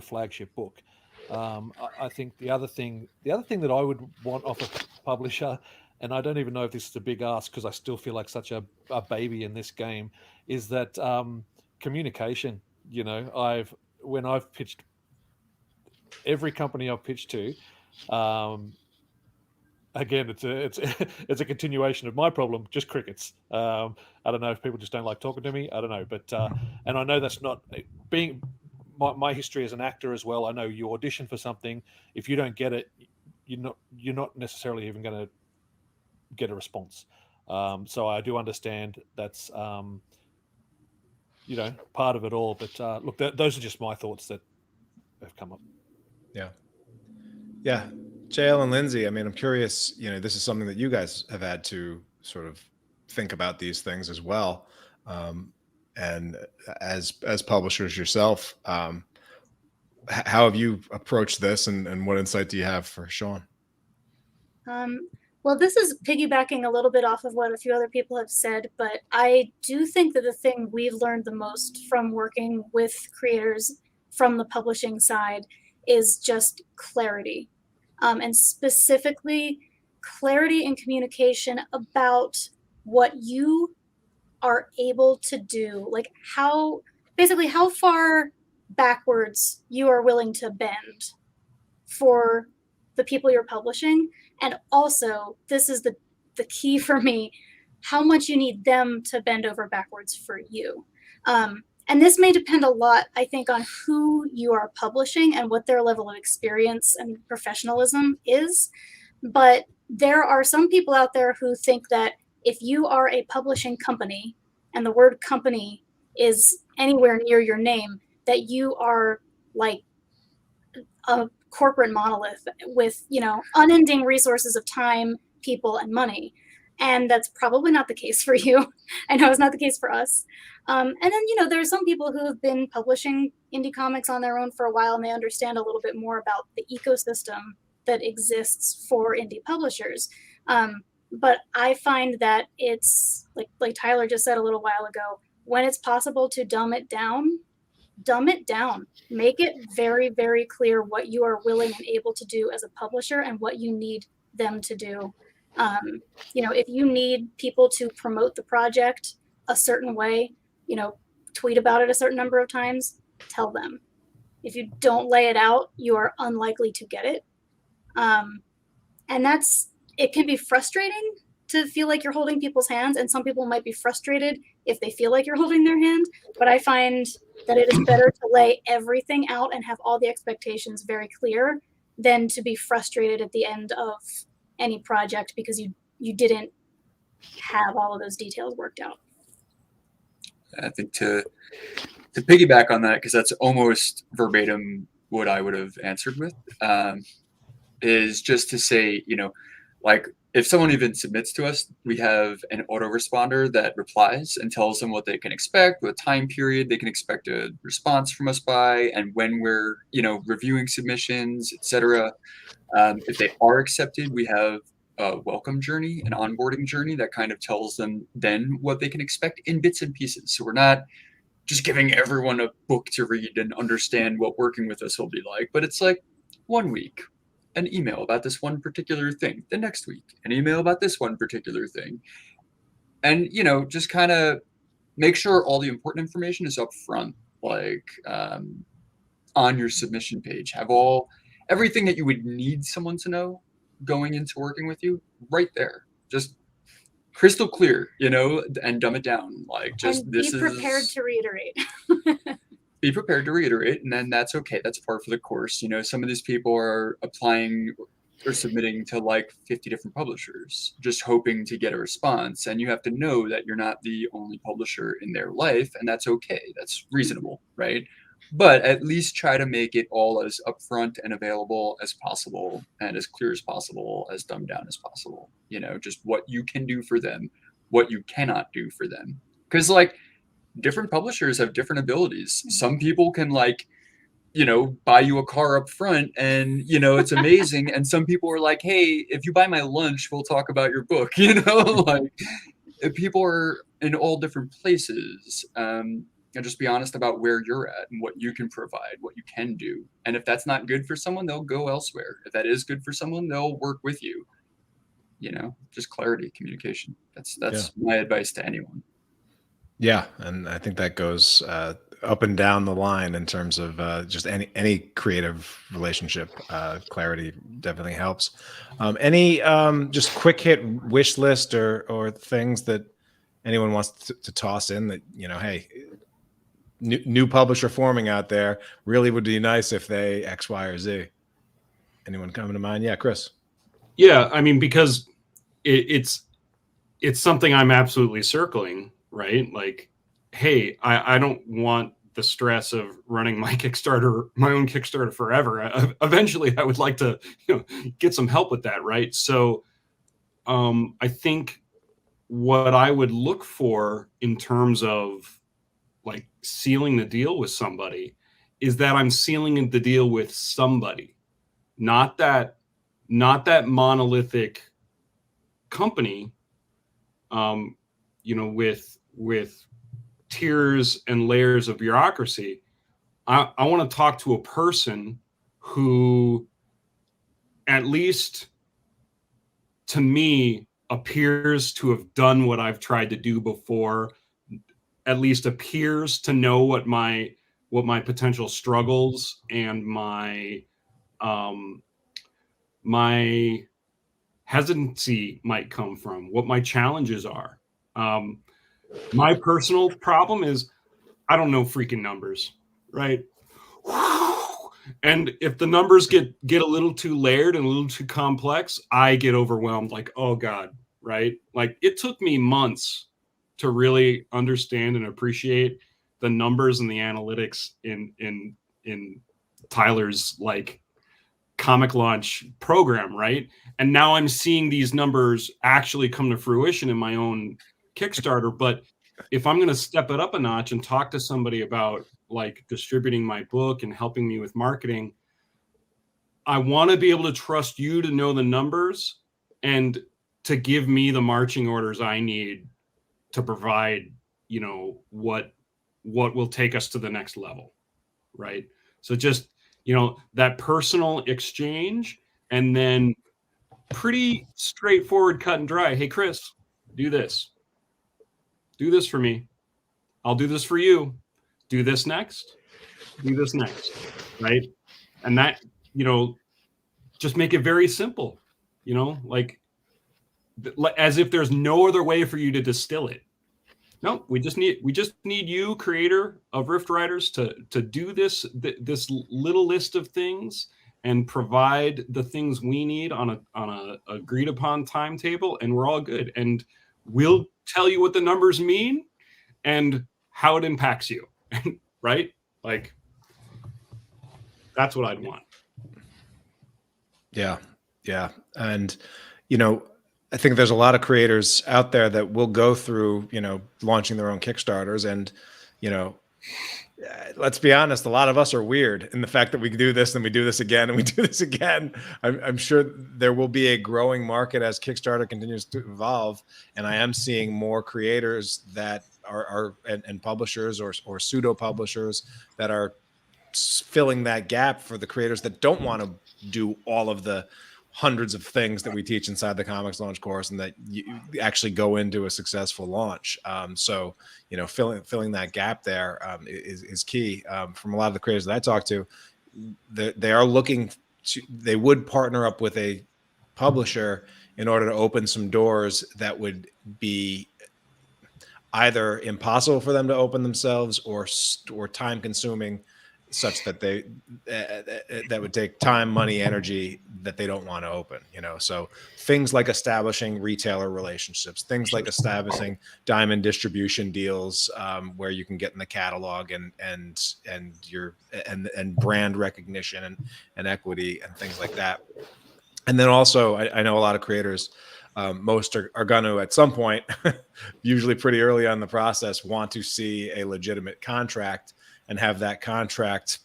[SPEAKER 2] flagship book? I think the other thing that I would want off a publisher, and I don't even know if this is a big ask because I still feel like such a baby in this game, is that communication. When I've pitched, every company I've pitched to, again, it's a continuation of my problem, just crickets. I don't know if people just don't like talking to me. I don't know, but and I know that's not being my history as an actor as well. I know you audition for something, if you don't get it, you're not necessarily even going to get a response. So I do understand that's part of it all. But look, those are just my thoughts that have come up.
[SPEAKER 1] Yeah. Jayel and Lynsey, I mean, I'm curious, this is something that you guys have had to sort of think about these things as well. And as publishers yourself, how have you approached this, and what insight do you have for Shaun?
[SPEAKER 6] Well, this is piggybacking a little bit off of what a few other people have said, but I do think that the thing we've learned the most from working with creators from the publishing side is just clarity. And specifically clarity in communication about what you are able to do, like how far backwards you are willing to bend for the people you're publishing. And also, this is the key for me, how much you need them to bend over backwards for you. And this may depend a lot, I think, on who you are publishing and what their level of experience and professionalism is. But there are some people out there who think that if you are a publishing company and the word company is anywhere near your name, that you are like a corporate monolith with, unending resources of time, people, and money. And that's probably not the case for you. I know it's not the case for us. And then, there's some people who have been publishing indie comics on their own for a while, and they understand a little bit more about the ecosystem that exists for indie publishers. But I find that it's, like Tyler just said a little while ago, when it's possible to dumb it down. Make it very, very clear what you are willing and able to do as a publisher and what you need them to do. If you need people to promote the project a certain way, tweet about it a certain number of times, tell them. If you don't lay it out, you are unlikely to get it. And it can be frustrating to feel like you're holding people's hands, and some people might be frustrated if they feel like you're holding their hand, but I find that it is better to lay everything out and have all the expectations very clear than to be frustrated at the end of any project because you didn't have all of those details worked out.
[SPEAKER 3] I think to piggyback on that, because that's almost verbatim what I would have answered with, is just to say, like if someone even submits to us, we have an autoresponder that replies and tells them what they can expect, what time period they can expect a response from us by, and when we're, reviewing submissions, etc. If they are accepted, we have a welcome journey, an onboarding journey that kind of tells them then what they can expect in bits and pieces. So we're not just giving everyone a book to read and understand what working with us will be like, but it's like 1 week, an email about this one particular thing. The next week, an email about this one particular thing. And, just kind of make sure all the important information is up front, like on your submission page. Have everything that you would need someone to know going into working with you right there. Just crystal clear, and dumb it down. Like, just
[SPEAKER 6] and be prepared to reiterate.
[SPEAKER 3] Be prepared to reiterate, and then that's okay. That's par for the course. Some of these people are applying or submitting to like 50 different publishers, just hoping to get a response. And you have to know that you're not the only publisher in their life, and that's okay. That's reasonable, right? But at least try to make it all as upfront and available as possible, and as clear as possible, as dumbed down as possible. Just what you can do for them, what you cannot do for them. Because different publishers have different abilities. Some people can buy you a car up front and, it's amazing. And some people are like, hey, if you buy my lunch, we'll talk about your book. People are in all different places. And just be honest about where you're at and what you can provide, what you can do. And if that's not good for someone, they'll go elsewhere. If that is good for someone, they'll work with you. Just clarity, communication. That's my advice to anyone.
[SPEAKER 1] Yeah, and I think that goes up and down the line in terms of just any creative relationship. Clarity definitely helps. Any just quick hit wish list or things that anyone wants to toss in that, hey, new publisher forming out there, really would be nice if they X, Y, or Z. Anyone coming to mind? Yeah, Chris.
[SPEAKER 4] Yeah, I mean, because it's something I'm absolutely circling, right? Like, hey, I don't want the stress of running my own Kickstarter forever. Eventually, I would like to, get some help with that, right? So, I think what I would look for in terms of like sealing the deal with somebody is that I'm sealing the deal with somebody, not that monolithic company, with tiers and layers of bureaucracy. I want to talk to a person who, at least to me, appears to have done what I've tried to do before, at least appears to know what my potential struggles and my hesitancy might come from, what my challenges are. My personal problem is I don't know freaking numbers, right? And if the numbers get a little too layered and a little too complex, I get overwhelmed. Like, oh God, right? Like, it took me months to really understand and appreciate the numbers and the analytics in Tyler's like comic launch program, right? And now I'm seeing these numbers actually come to fruition in my own Kickstarter. But if I'm going to step it up a notch and talk to somebody about like distributing my book and helping me with marketing, I want to be able to trust you to know the numbers and to give me the marching orders I need to provide, what will take us to the next level, right? So just, that personal exchange, and then pretty straightforward, cut and dry. Hey, Chris, do this for me. I'll do this for you. Do this next. Do this next, right? And that, just make it very simple, like as if there's no other way for you to distill it. No, we just need you, creator of Rift Riders, to do this little list of things and provide the things we need on a agreed upon timetable, and we're all good. And we'll tell you what the numbers mean and how it impacts you, right? Like, that's what I'd want.
[SPEAKER 1] Yeah. And, I think there's a lot of creators out there that will go through, launching their own Kickstarters. And, let's be honest, a lot of us are weird in the fact that we do this and we do this again and we do this again. I'm sure there will be a growing market as Kickstarter continues to evolve. And I am seeing more creators that are and publishers or pseudo publishers that are filling that gap for the creators that don't want to do all of the hundreds of things that we teach inside the comics launch course, and that you actually go into a successful launch. So, filling that gap there is key. From a lot of the creators that I talk to, they are looking to, they would partner up with a publisher in order to open some doors that would be either impossible for them to open themselves or time consuming, such that that would take time, money, energy that they don't want to open, so things like establishing retailer relationships, things like establishing diamond distribution deals, where you can get in the catalog and brand recognition and equity and things like that. And then also I know a lot of creators, most are going to at some point, usually pretty early on in the process, want to see a legitimate contract and have that contract,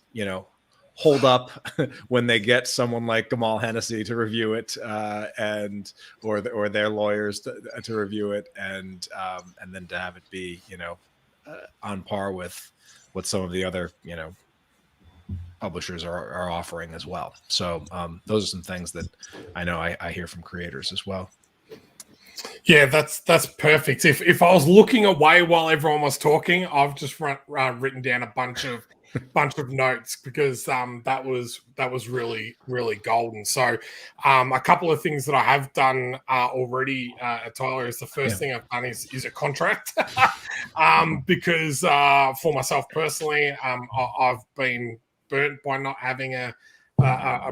[SPEAKER 1] hold up when they get someone like Gamal Hennessy to review it, or their lawyers to review it, and then to have it be, on par with what some of the other, publishers are offering as well. So those are some things that I know I hear from creators as well.
[SPEAKER 5] Yeah, that's perfect. If I was looking away while everyone was talking, I've just written down a bunch of notes because that was really golden. So a couple of things that I have done already, Tyler, is the first thing I've done is a contract because for myself personally, I've been burnt by not having a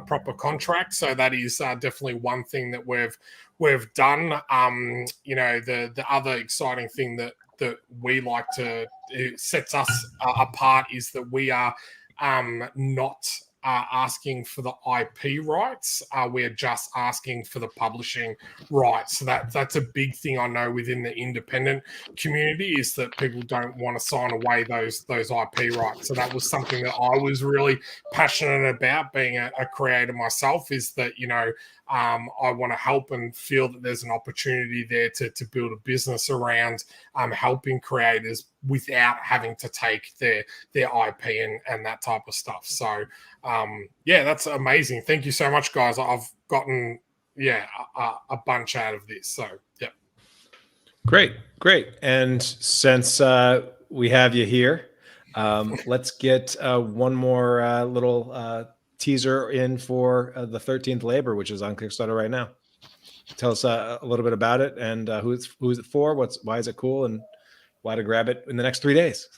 [SPEAKER 5] proper contract. So that is definitely one thing that we've done. The other exciting thing that we like to, it sets us apart, is that we are not asking for the IP rights. We're just asking for the publishing rights. So that's a big thing I know within the independent community, is that people don't want to sign away those IP rights. So that was something that I was really passionate about, being a creator myself, is that, I want to help and feel that there's an opportunity there to build a business around helping creators without having to take their IP and that type of stuff. So that's amazing. Thank you so much, guys. I've gotten a bunch out of this. So yeah.
[SPEAKER 1] Great. And since we have you here, let's get one more little teaser in for the 13th Labor, which is on Kickstarter right now. Tell us a little bit about it and who is it for, why is it cool, and why to grab it in the next 3 days.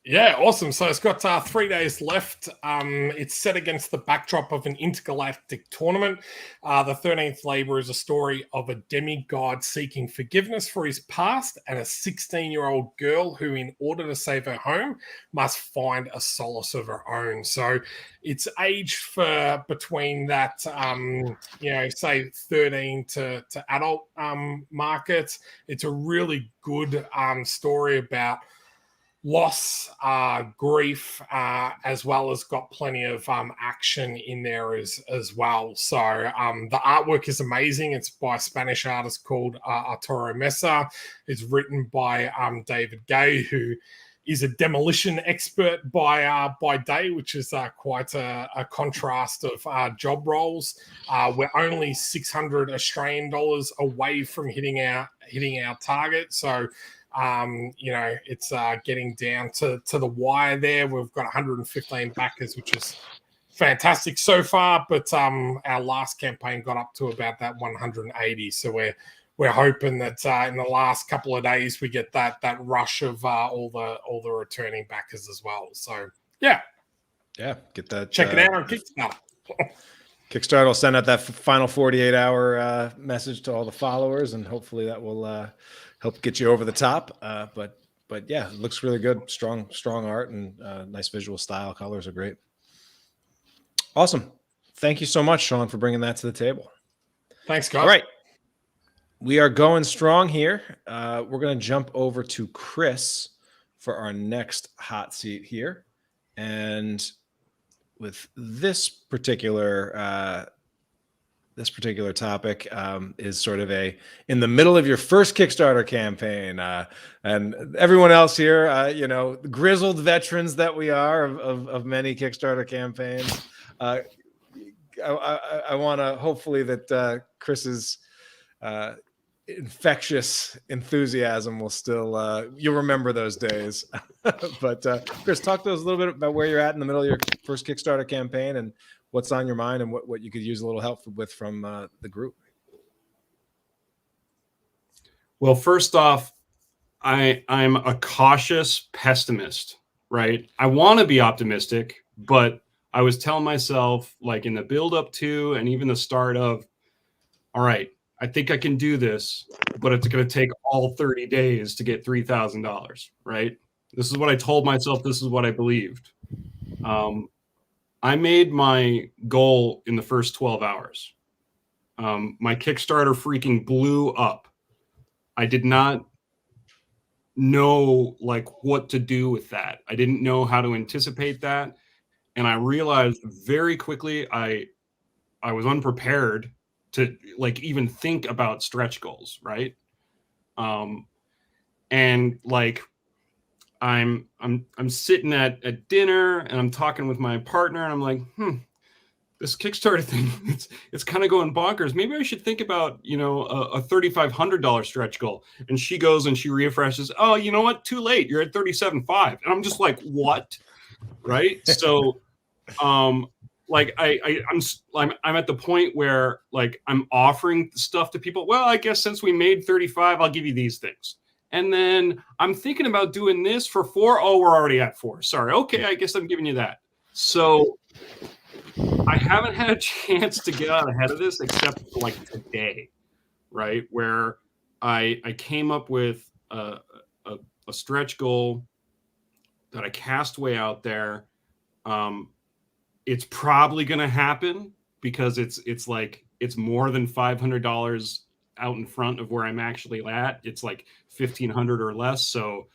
[SPEAKER 5] Yeah, awesome. So it's got 3 days left. It's set against the backdrop of an intergalactic tournament. The 13th Labor is a story of a demigod seeking forgiveness for his past and a 16-year-old girl who, in order to save her home, must find a solace of her own. So it's aged for between that, say 13 to adult markets. It's a really good story about loss, grief, as well as got plenty of action in there as well. So the artwork is amazing. It's by a Spanish artist called Arturo Mesa. It's written by David Gay, who is a demolition expert by day, which is quite a contrast of job roles. We're only 600 Australian dollars away from hitting our target. So it's getting down to the wire there. We've got 115 backers, which is fantastic so far, but our last campaign got up to about that 180. So we're hoping that in the last couple of days we get that rush of all the returning backers as well. So yeah,
[SPEAKER 1] get that.
[SPEAKER 5] Check it out on Kickstarter.
[SPEAKER 1] Kickstarter will send out that final 48-hour message to all the followers, and hopefully that will help get you over the top. But yeah, it looks really good. Strong art and nice visual style. Colors are great. Awesome. Thank you so much, Shaun, for bringing that to the table.
[SPEAKER 5] Thanks, guys.
[SPEAKER 1] All right. We are going strong here. We're going to jump over to Chris for our next hot seat here. And with this particular topic is sort of in the middle of your first Kickstarter campaign, and everyone else here, grizzled veterans that we are of many Kickstarter campaigns. I want to hopefully that Chris's infectious enthusiasm will still you'll remember those days. But Chris, talk to us a little bit about where you're at in the middle of your first Kickstarter campaign and what's on your mind and what you could use a little help with from the group.
[SPEAKER 4] Well, first off, I'm a cautious pessimist, right? I want to be optimistic, but I was telling myself, like in the build up to and even the start of, all right, I think I can do this, but it's going to take all 30 days to get $3,000, right? This is what I told myself. This is what I believed. I made my goal in the first 12 hours. My Kickstarter freaking blew up. I did not know what to do with that. I didn't know how to anticipate that. And I realized very quickly I was unprepared to even think about stretch goals, right? And I'm sitting at dinner and I'm talking with my partner and I'm like, this Kickstarter thing, it's kind of going bonkers. Maybe I should think about, a $3,500 stretch goal. And she goes and she refreshes. Oh, you know what? Too late. You're at 37.5. And I'm just like, what? Right. So, like I'm at the point where like I'm offering stuff to people. Well, I guess since we made 35, I'll give you these things. And then I'm thinking about doing this for 4. Oh, we're already at 4. Sorry. Okay, I guess I'm giving you that. So I haven't had a chance to get out ahead of this except for like today, right? Where I came up with a stretch goal that I cast way out there. It's probably going to happen because it's more than $500 out in front of where I'm actually at. It's like 1,500 or less. So,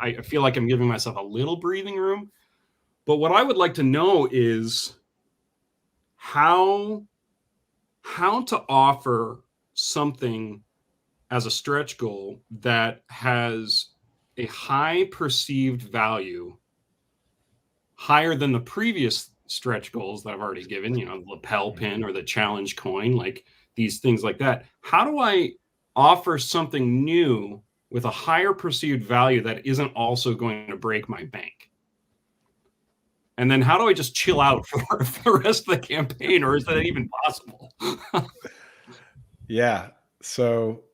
[SPEAKER 4] I feel like I'm giving myself a little breathing room. But what I would like to know is how to offer something as a stretch goal that has a high perceived value, higher than the previous stretch goals that I've already given, the lapel pin or the challenge coin, like these things like that. How do I offer something new with a higher perceived value that isn't also going to break my bank? And then how do I just chill out for the rest of the campaign, or is that even possible?
[SPEAKER 1] Yeah. So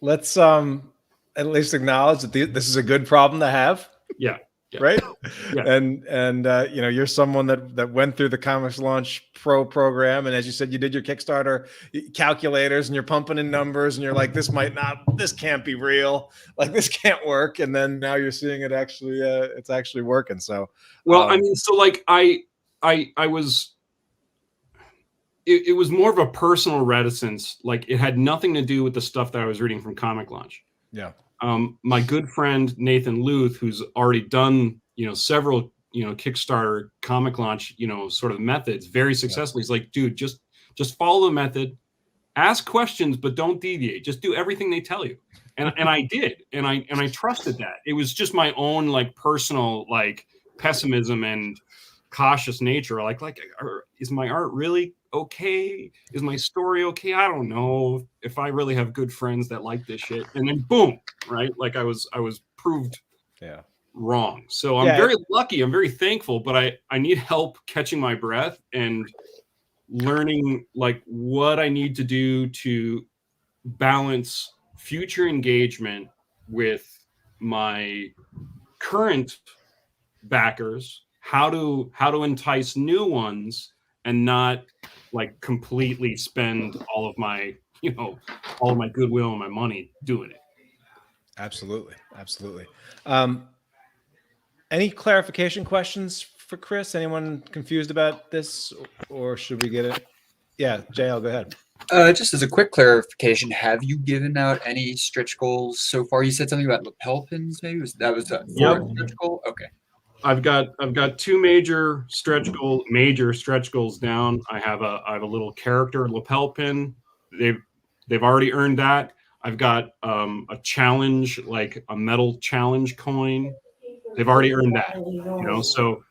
[SPEAKER 1] let's at least acknowledge that this is a good problem to have.
[SPEAKER 4] Yeah.
[SPEAKER 1] Right.
[SPEAKER 4] Yeah.
[SPEAKER 1] And you're someone that went through the Comics Launch Pro program. And as you said, you did your Kickstarter calculators and you're pumping in numbers and you're like, this can't be real. Like this can't work. And then now you're seeing it actually, it's actually working. So,
[SPEAKER 4] well, so like it was more of a personal reticence. Like it had nothing to do with the stuff that I was reading from Comic Launch.
[SPEAKER 1] Yeah.
[SPEAKER 4] My good friend Nathan Luth, who's already done several Kickstarter Comic Launch sort of methods very successfully. He's like, dude, just follow the method, ask questions, but don't deviate. Just do everything they tell you. And I did, and I trusted that. It was just my own like personal like pessimism and cautious nature. Like is my art really okay? Is my story okay? I don't know if I really have good friends that like this shit. And then boom, right? Like I was proved wrong. So I'm very lucky. I'm very thankful, but I need help catching my breath and learning like what I need to do to balance future engagement with my current backers, how to entice new ones and not like completely spend all of my goodwill and my money doing it.
[SPEAKER 1] Absolutely. Any clarification questions for Chris? Anyone confused about this, or should we get it? Yeah, Jayel, go ahead.
[SPEAKER 3] Just as a quick clarification, have you given out any stretch goals so far? You said something about lapel pins, maybe that was a stretch goal. Okay.
[SPEAKER 4] I've got 2 major stretch goals down. I have a little character lapel pin. They've already earned that. I've got a challenge, like a metal challenge coin. They've already earned that. So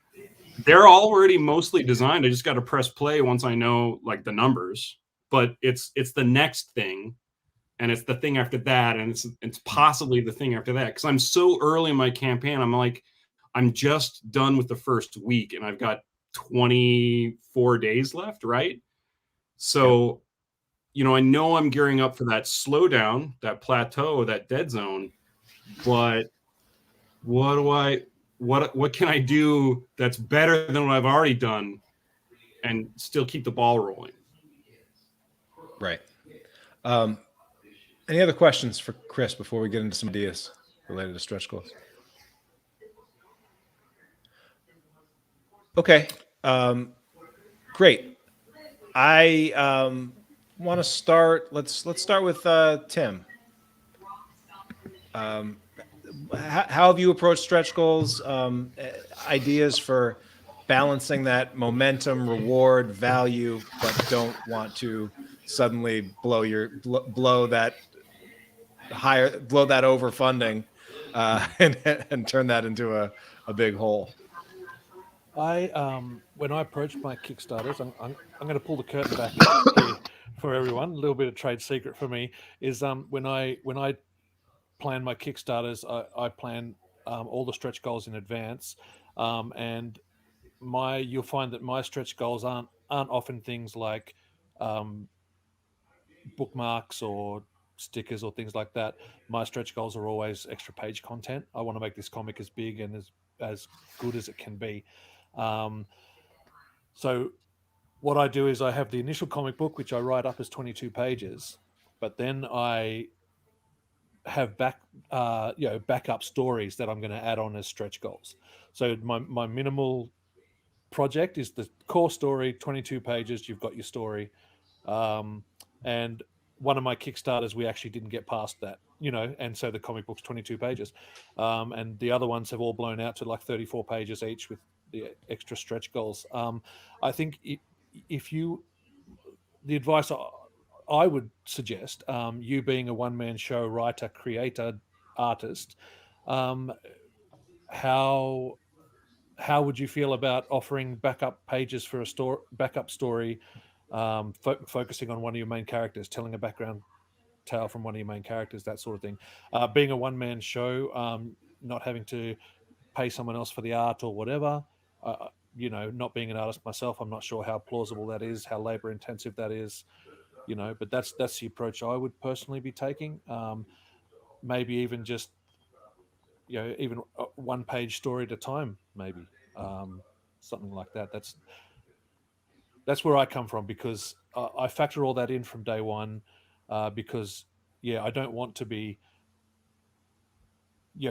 [SPEAKER 4] they're already mostly designed. I just got to press play once I know like the numbers. But it's the next thing, and it's the thing after that, and it's possibly the thing after that. Because I'm so early in my campaign, I'm just done with the first week, and I've got 24 days left, right? So, I know I'm gearing up for that slowdown, that plateau, that dead zone. But what can I do that's better than what I've already done, and still keep the ball rolling?
[SPEAKER 1] Right. Any other questions for Chris before we get into some ideas related to stretch goals? Okay. Great. I want to start. Let's start with Tim. How have you approached stretch goals? Ideas for balancing that momentum, reward, value, but don't want to suddenly blow that overfunding and turn that into a big hole.
[SPEAKER 2] When I approached my Kickstarters, I'm going to pull the curtain back here for everyone. A little bit of trade secret for me is when I plan my Kickstarters, I plan all the stretch goals in advance, and you'll find that my stretch goals aren't often things like bookmarks or stickers or things like that. My stretch goals are always extra page content. I want to make this comic as big and as good as it can be. So what I do is I have the initial comic book, which I write up as 22 pages, but then I have backup stories that I'm going to add on as stretch goals. So my minimal project is the core story, 22 pages. You've got your story, and one of my Kickstarters we actually didn't get past that, and so the comic book's 22 pages, and the other ones have all blown out to like 34 pages each with the extra stretch goals. I think the advice I would suggest, you being a one-man show writer, creator, artist, how would you feel about offering backup pages for a backup story, focusing on one of your main characters, telling a background tale from one of your main characters, that sort of thing? Being a one-man show, not having to pay someone else for the art or whatever. Not being an artist myself, I'm not sure how plausible that is, how labor-intensive that is. But that's the approach I would personally be taking. Maybe even just even a one-page story at a time, maybe something like that. That's where I come from, because I factor all that in from day one, because I don't want to be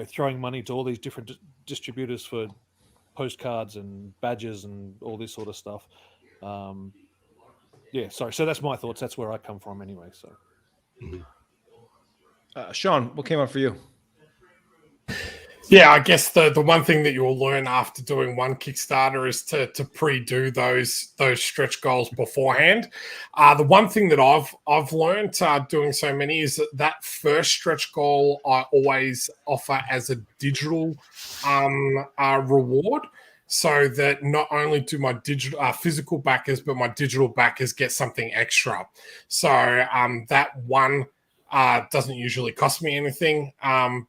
[SPEAKER 2] throwing money to all these different distributors for postcards and badges and all this sort of stuff. Sorry. So that's my thoughts. That's where I come from anyway. So,
[SPEAKER 1] Shaun, what came up for you?
[SPEAKER 5] Yeah, I guess the one thing that you'll learn after doing one Kickstarter is to pre-do those stretch goals beforehand. The one thing that I've learned doing so many is that first stretch goal I always offer as a digital reward, so that not only do my digital physical backers, but my digital backers get something extra. So that one doesn't usually cost me anything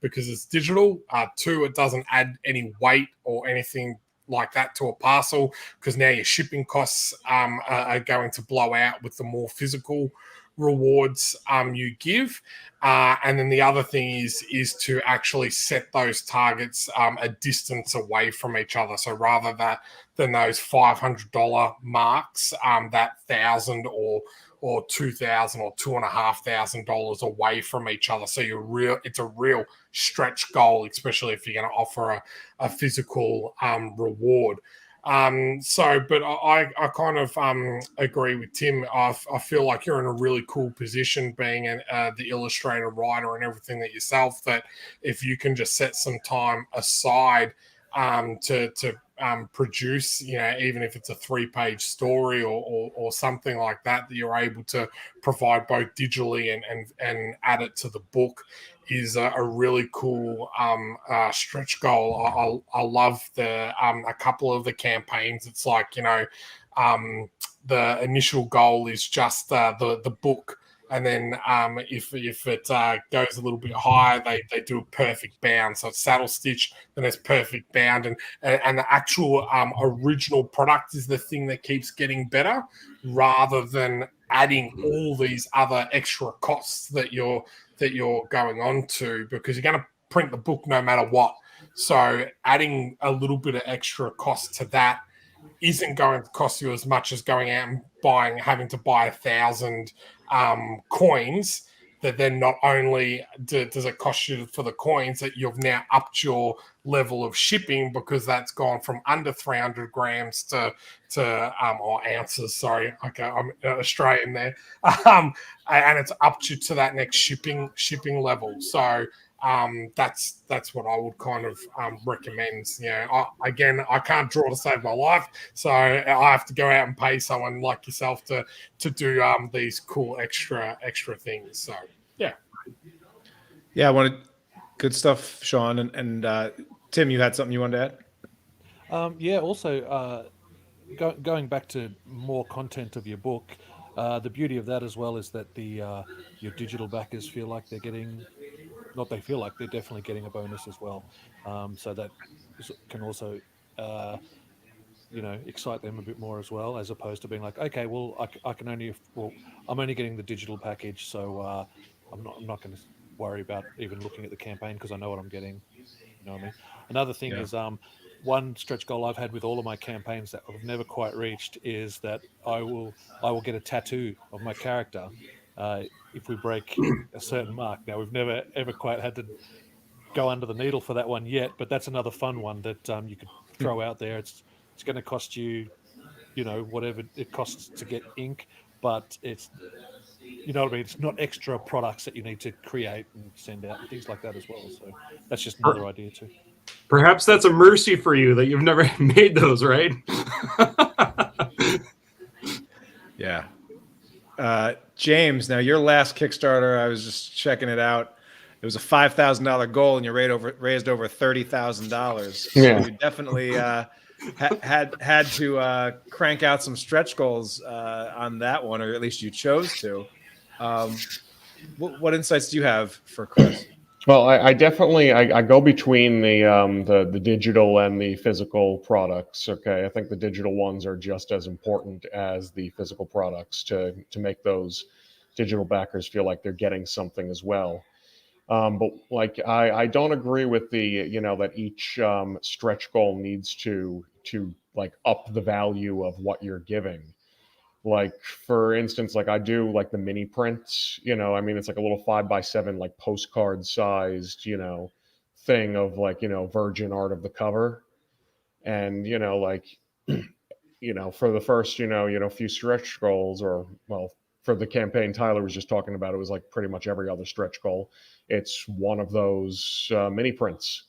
[SPEAKER 5] because it's digital. Two, it doesn't add any weight or anything like that to a parcel, because now your shipping costs are going to blow out with the more physical rewards you give. And then the other thing is to actually set those targets a distance away from each other. So rather than those $500 marks, that $1,000 or $2,000 or $2,500 away from each other. So it's a real stretch goal, especially if you're going to offer a physical reward. But I kind of agree with Tim. I feel like you're in a really cool position being the illustrator, writer, and everything that yourself, that if you can just set some time aside to produce, even if it's a 3-page story or something like that you're able to provide both digitally and add it to the book, is a really cool stretch goal. I love a couple of the campaigns. It's like, the initial goal is just the book. And then if it goes a little bit higher, they do a perfect bound. So it's saddle stitch, then it's perfect bound, and the actual original product is the thing that keeps getting better, rather than adding all these other extra costs that you're going on to, because you're going to print the book no matter what. So adding a little bit of extra cost to that isn't going to cost you as much as going out and having to buy 1,000 coins. That then not only does it cost you for the coins, that you've now upped your level of shipping, because that's gone from under 300 grams to or ounces. Sorry, okay, I'm Australian there, and it's upped you to that next shipping level. So that's what I would kind of recommend. I can't draw to save my life, so I have to go out and pay someone like yourself to do these cool extra things. So
[SPEAKER 1] I wanted good stuff, Shaun, and Tim, you had something you wanted to
[SPEAKER 2] Yeah. Also, going back to more content of your book, the beauty of that as well is that your digital backers feel like they're getting, not they feel like they're definitely getting a bonus as well. So that can also, excite them a bit more as well, as opposed to being like, okay, well, I can only, well, I'm only getting the digital package, so I'm not going to worry about even looking at the campaign because I know what I'm getting. You know what I mean? Another thing
[SPEAKER 1] Yeah.
[SPEAKER 2] is one stretch goal I've had with all of my campaigns that I've never quite reached is that I will get a tattoo of my character if we break a certain mark. Now we've never ever quite had to go under the needle for that one yet, but that's another fun one that you could throw out there. It's going to cost you, whatever it costs to get ink, but it's, you know what I mean? It's not extra products that you need to create and send out and things like that as well. So that's just another idea too.
[SPEAKER 4] Perhaps that's a mercy for you that you've never made those, right?
[SPEAKER 1] Yeah. James, now your last Kickstarter, I was just checking it out. It was a $5,000 goal, and you raised over $30,000. So
[SPEAKER 7] Yeah.
[SPEAKER 1] you definitely had to crank out some stretch goals on that one, or at least you chose to. What insights do you have for Chris?
[SPEAKER 7] Well, I definitely I go between the digital and the physical products. Okay, I think the digital ones are just as important as the physical products to make those digital backers feel like they're getting something as well. But like I don't agree with the that each stretch goal needs to like up the value of what you're giving. Like for instance, like I do like the mini prints, I mean it's like a little 5x7 like postcard sized, thing of like, virgin art of the cover. And like, for the first, few stretch goals, or well, for the campaign Tyler was just talking about, it was like pretty much every other stretch goal. It's one of those mini prints.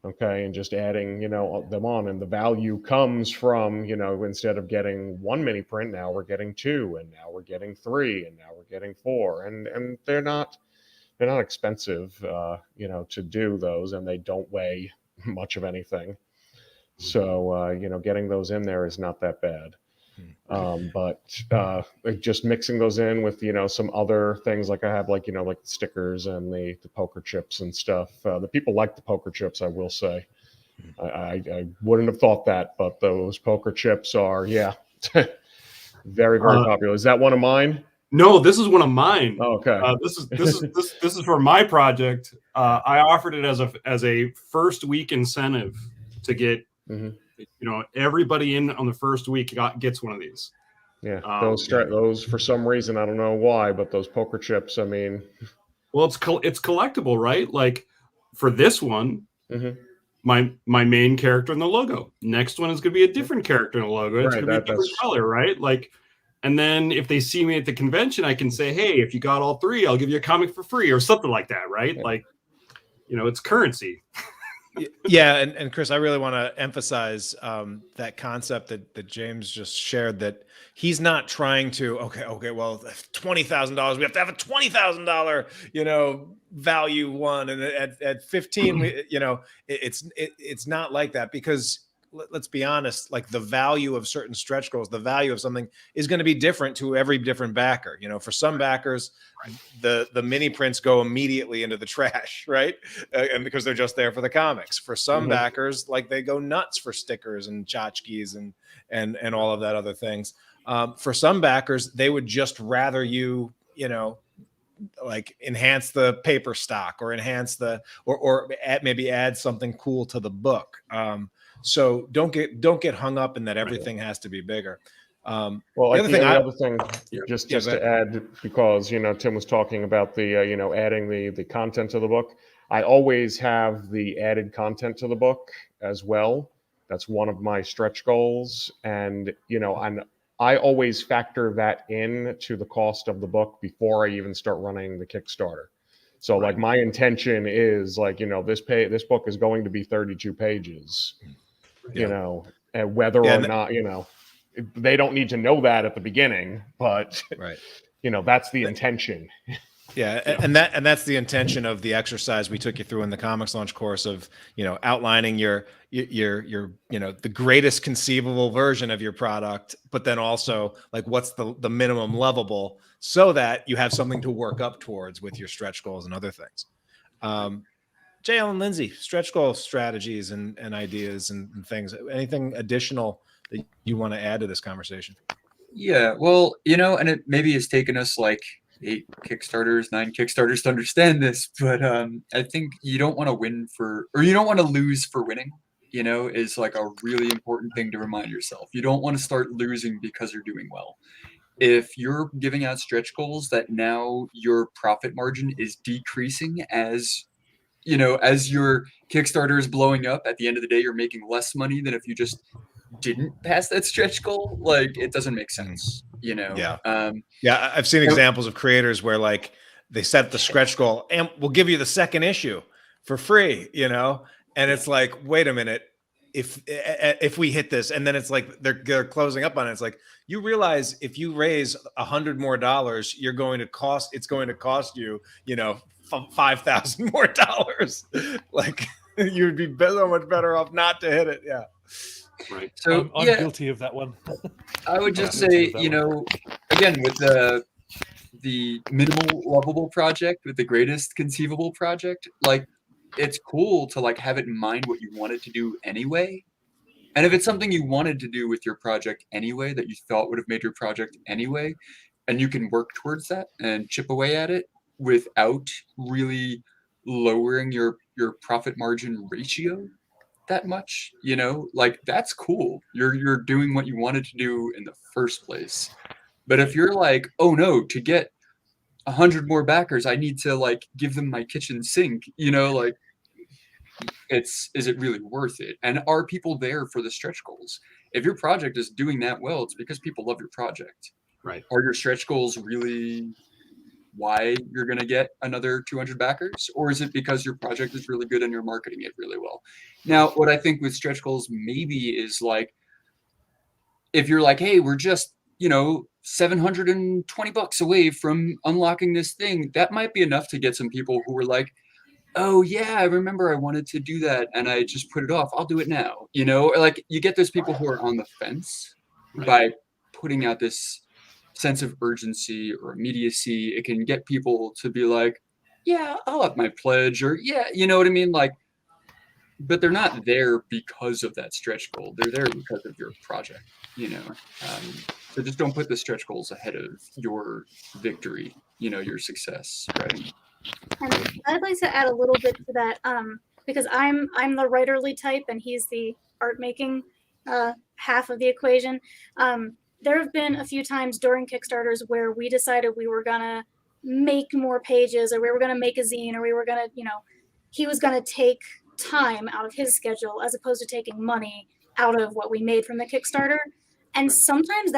[SPEAKER 7] Okay, and just adding them on, and the value comes from instead of getting one mini print, now we're getting two, and now we're getting three, and now we're getting four, and they're not expensive to do those, and they don't weigh much of anything, so getting those in there is not that bad. But like just mixing those in with some other things, like I have like like stickers and the poker chips and stuff. The people like the poker chips, I will say. I wouldn't have thought that, but those poker chips are very popular. Is that one of mine?
[SPEAKER 4] No, this is one of mine.
[SPEAKER 7] Oh, okay.
[SPEAKER 4] This is for my project. I offered it as a first week incentive to get everybody in on the first week gets one of these.
[SPEAKER 7] Yeah, those for some reason, I don't know why, but those poker chips, I mean,
[SPEAKER 4] well, it's collectible, right? Like for this one, my main character in the logo. Next one is going to be a different character in the logo. It's going to be a different color, right? Like, and then if they see me at the convention, I can say, hey, if you got all three, I'll give you a comic for free or something like that, right? Yeah. Like, it's currency.
[SPEAKER 1] Yeah, and Chris, I really want to emphasize that concept that James just shared, that he's not trying to, okay, well, $20,000, we have to have a $20,000, value one, and at 15, it's not like that, because let's be honest, like the value of certain stretch goals, the value of something is going to be different to every different backer. For some backers, the mini prints go immediately into the trash, right? And because they're just there for the comics. For some backers, like they go nuts for stickers and tchotchkes and all of that other things. For some backers, they would just rather you, like enhance the paper stock, or enhance or maybe add something cool to the book. So don't get hung up in that everything has to be bigger.
[SPEAKER 7] Well, the other thing, just to add, because Tim was talking about the adding the content to the book. I always have the added content to the book as well. That's one of my stretch goals, and I always factor that in to the cost of the book before I even start running the Kickstarter. So like my intention is like this book is going to be 32 pages. And whether or not they don't need to know that at the beginning, but that's the intention.
[SPEAKER 1] Yeah,
[SPEAKER 4] Yeah.
[SPEAKER 1] and that's the intention of the exercise we took you through in the comics launch course of, outlining your the greatest conceivable version of your product, but then also like what's the minimum lovable so that you have something to work up towards with your stretch goals and other things. Jayel and Lynsey, stretch goal strategies and ideas and things. Anything additional that you want to add to this conversation?
[SPEAKER 3] Yeah, well, and it maybe has taken us like 9 Kickstarters to understand this, but I think you don't want to you don't want to lose for winning, is like a really important thing to remind yourself. You don't want to start losing because you're doing well. If you're giving out stretch goals that now your profit margin is decreasing as your Kickstarter is blowing up, at the end of the day, you're making less money than if you just didn't pass that stretch goal. Like, it doesn't make sense,
[SPEAKER 1] Yeah.
[SPEAKER 3] Um,
[SPEAKER 1] Yeah, I've seen examples of creators where like they set the stretch goal and we'll give you the second issue for free, and it's like, wait a minute, if we hit this, and then it's like they're closing up on it. It's like, you realize if you raise $100 more, it's going to cost you, $5,000 more. Like, you'd be so much better off not to hit it. Yeah.
[SPEAKER 4] Right.
[SPEAKER 3] so
[SPEAKER 2] I'm
[SPEAKER 3] yeah,
[SPEAKER 2] guilty of that one.
[SPEAKER 3] I would just
[SPEAKER 2] Yeah.
[SPEAKER 3] say,
[SPEAKER 2] That
[SPEAKER 3] again, with the minimal lovable project with the greatest conceivable project, like, it's cool to like have it in mind what you wanted to do anyway. And if it's something you wanted to do with your project anyway, that you thought would have made your project anyway, and you can work towards that and chip away at it without really lowering your profit margin ratio that much, like, that's cool. You're doing what you wanted to do in the first place. But if you're like, oh no, to get 100 more backers, I need to like give them my kitchen sink, like, is it really worth it? And are people there for the stretch goals? If your project is doing that well, it's because people love your project.
[SPEAKER 4] Right.
[SPEAKER 3] Are your stretch goals really why you're going to get another 200 backers? Or is it because your project is really good and you're marketing it really well? Now, what I think with stretch goals maybe is like, if you're like, hey, we're just, $720 away from unlocking this thing, that might be enough to get some people who were like, oh yeah, I remember I wanted to do that and I just put it off. I'll do it now. Or like, you get those people who are on the fence by putting out this sense of urgency or immediacy. It can get people to be like, yeah, I'll up my pledge, or yeah, you know what I mean? Like, but they're not there because of that stretch goal. They're there because of your project, so just don't put the stretch goals ahead of your victory, your success, right?
[SPEAKER 6] And I'd like to add a little bit to that, because I'm the writerly type and he's the art making half of the equation. There have been a few times during Kickstarters where we decided we were gonna make more pages, or we were gonna make a zine, or we were gonna, he was gonna take time out of his schedule as opposed to taking money out of what we made from the Kickstarter. And sometimes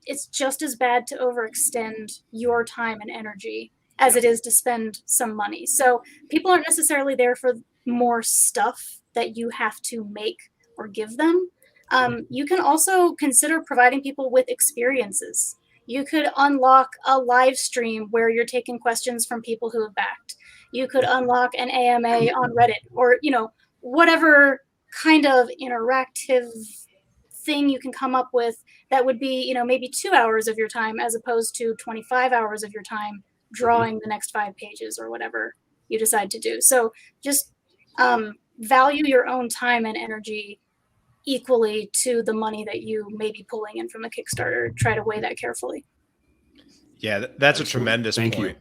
[SPEAKER 6] it's just as bad to overextend your time and energy as it is to spend some money. So people aren't necessarily there for more stuff that you have to make or give them. You can also consider providing people with experiences. You could unlock a live stream where you're taking questions from people who have backed. You could unlock an AMA on Reddit, or, whatever kind of interactive thing you can come up with that would be, maybe 2 hours of your time as opposed to 25 hours of your time drawing the next 5 pages or whatever you decide to do. So just value your own time and energy equally to the money that you may be pulling in from a Kickstarter. Try to weigh that carefully.
[SPEAKER 1] Yeah, that's
[SPEAKER 4] Absolutely.
[SPEAKER 1] a tremendous
[SPEAKER 4] Thank
[SPEAKER 1] point.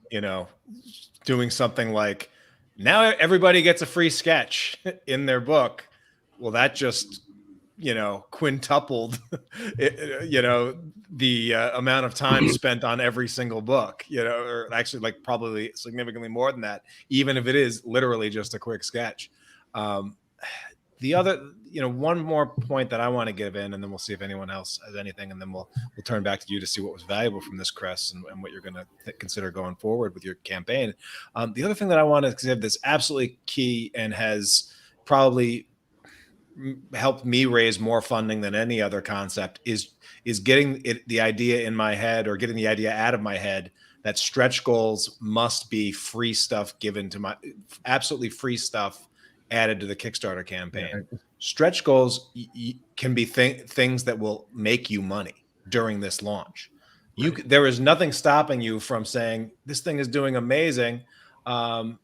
[SPEAKER 1] Doing something like, now everybody gets a free sketch in their book. Well, that just, quintupled, the amount of time spent on every single book, or actually like probably significantly more than that, even if it is literally just a quick sketch. The other, one more point that I want to give in, and then we'll see if anyone else has anything, and then we'll turn back to you to see what was valuable from this, Chris, and what you're going to consider going forward with your campaign. The other thing that I want to give that's absolutely key and has probably helped me raise more funding than any other concept is getting the idea in my head, or getting the idea out of my head that stretch goals must be free stuff given to absolutely free stuff added to the Kickstarter campaign.
[SPEAKER 7] Yeah.
[SPEAKER 1] Stretch goals can be things that will make you money during this launch. There is nothing stopping you from saying this thing is doing amazing, and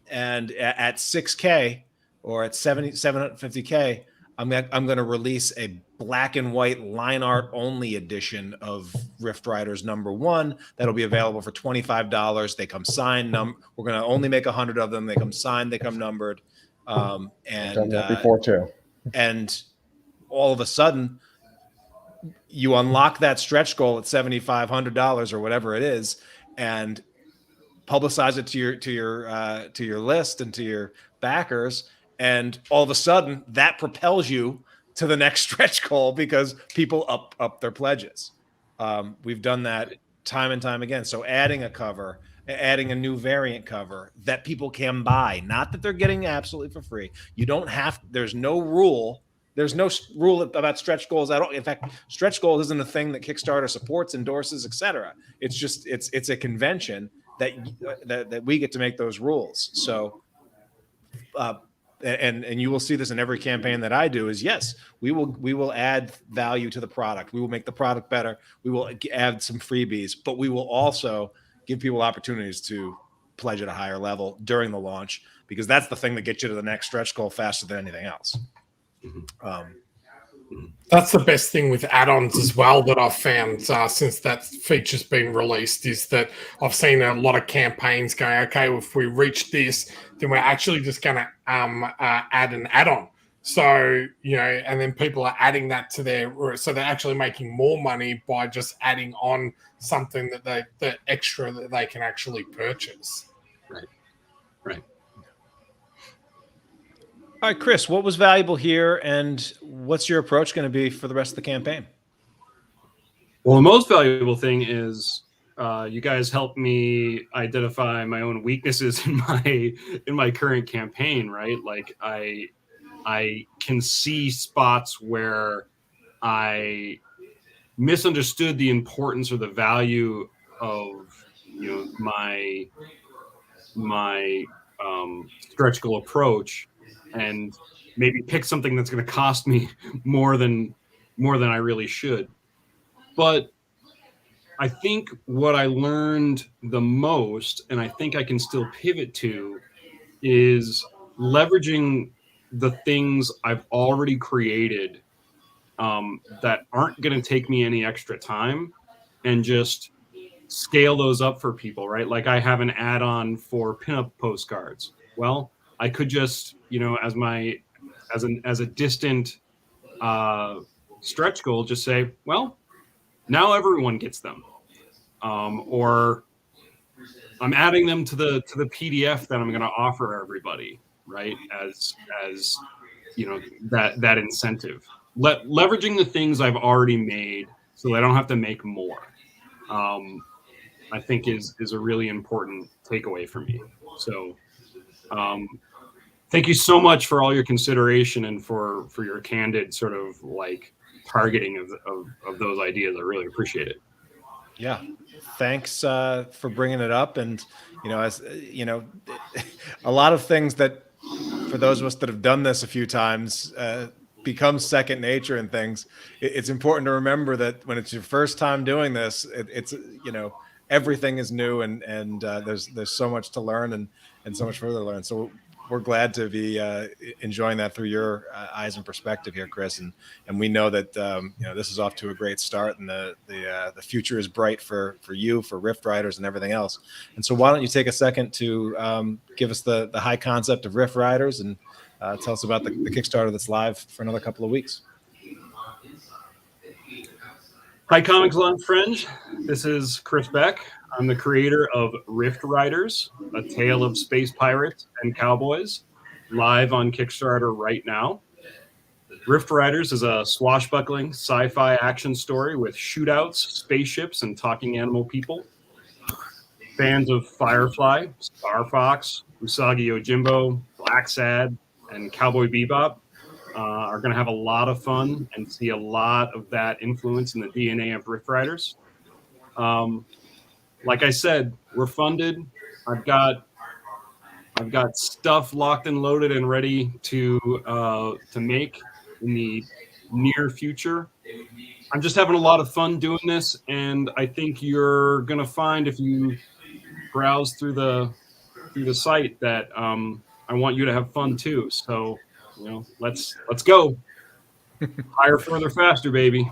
[SPEAKER 1] at 6K or at 750K, I'm going to release a black and white line art only edition of Rift Riders #1 that'll be available for $25. They come signed. We're going to only make 100 of them. They come signed. They come numbered.
[SPEAKER 7] I've done that before too.
[SPEAKER 1] And all of a sudden, you unlock that stretch goal at $7,500 or whatever it is, and publicize it to your list and to your backers, and all of a sudden that propels you to the next stretch goal because people up their pledges. We've done that time and time again. So adding a cover, adding a new variant cover that people can buy, not that they're getting absolutely for free. You don't have, there's no rule about stretch goals at all. In fact, stretch goals isn't a thing that Kickstarter supports, endorses, etc. It's just it's a convention that we get to make those rules. So and you will see this in every campaign that I do, is yes, we will add value to the product. We will make the product better. We will add some freebies, but we will also give people opportunities to pledge at a higher level during the launch, because that's the thing that gets you to the next stretch goal faster than anything else.
[SPEAKER 5] That's the best thing with add-ons as well that I've found since that feature's been released, is that I've seen a lot of campaigns going, okay, well, if we reach this, then we're actually just going to add an add-on. So, and then people are adding that to so they're actually making more money by just adding on something the extra that they can actually purchase.
[SPEAKER 4] Right.
[SPEAKER 1] All right, Chris, what was valuable here, and what's your approach going to be for the rest of the campaign?
[SPEAKER 4] Well, the most valuable thing is you guys helped me identify my own weaknesses in my current campaign, right? Like I can see spots where I misunderstood the importance or the value of my stretch goal approach, and maybe pick something that's going to cost me more than I really should. But I think what I learned the most, and I think I can still pivot to, is leveraging the things I've already created that aren't going to take me any extra time, and just scale those up for people, right? Like I have an add-on for pinup postcards. Well, I could just, as a distant stretch goal, just say, well, now everyone gets them, or I'm adding them to the PDF that I'm going to offer everybody, right? As that incentive, leveraging the things I've already made so I don't have to make more. I think is a really important takeaway for me. So. Thank you so much for all your consideration and for your candid sort of like targeting of those ideas. I really appreciate it.
[SPEAKER 1] Yeah, thanks for bringing it up. And as a lot of things that, for those of us that have done this a few times, become second nature and things. It's important to remember that when it's your first time doing this, it's everything is new, and there's so much to learn and so much further to learn. So we're glad to be enjoying that through your eyes and perspective here, Chris. And we know that this is off to a great start, and the future is bright for you, for Rift Riders, and everything else. And so why don't you take a second to give us the high concept of Rift Riders, and tell us about the Kickstarter that's live for another couple of weeks.
[SPEAKER 4] Hi, Comics Launch Fringe. This is Chris Beck. I'm the creator of Rift Riders, a tale of space pirates and cowboys, live on Kickstarter right now. Rift Riders is a swashbuckling sci-fi action story with shootouts, spaceships, and talking animal people. Fans of Firefly, Star Fox, Usagi Yojimbo, Black Sad, and Cowboy Bebop are going to have a lot of fun and see a lot of that influence in the DNA of Rift Riders. like I said, we're funded. I've got stuff locked and loaded and ready to make in the near future. I'm just having a lot of fun doing this, and I think you're gonna find if you browse through the site that I want you to have fun too. So, let's go. Higher, further, faster, baby.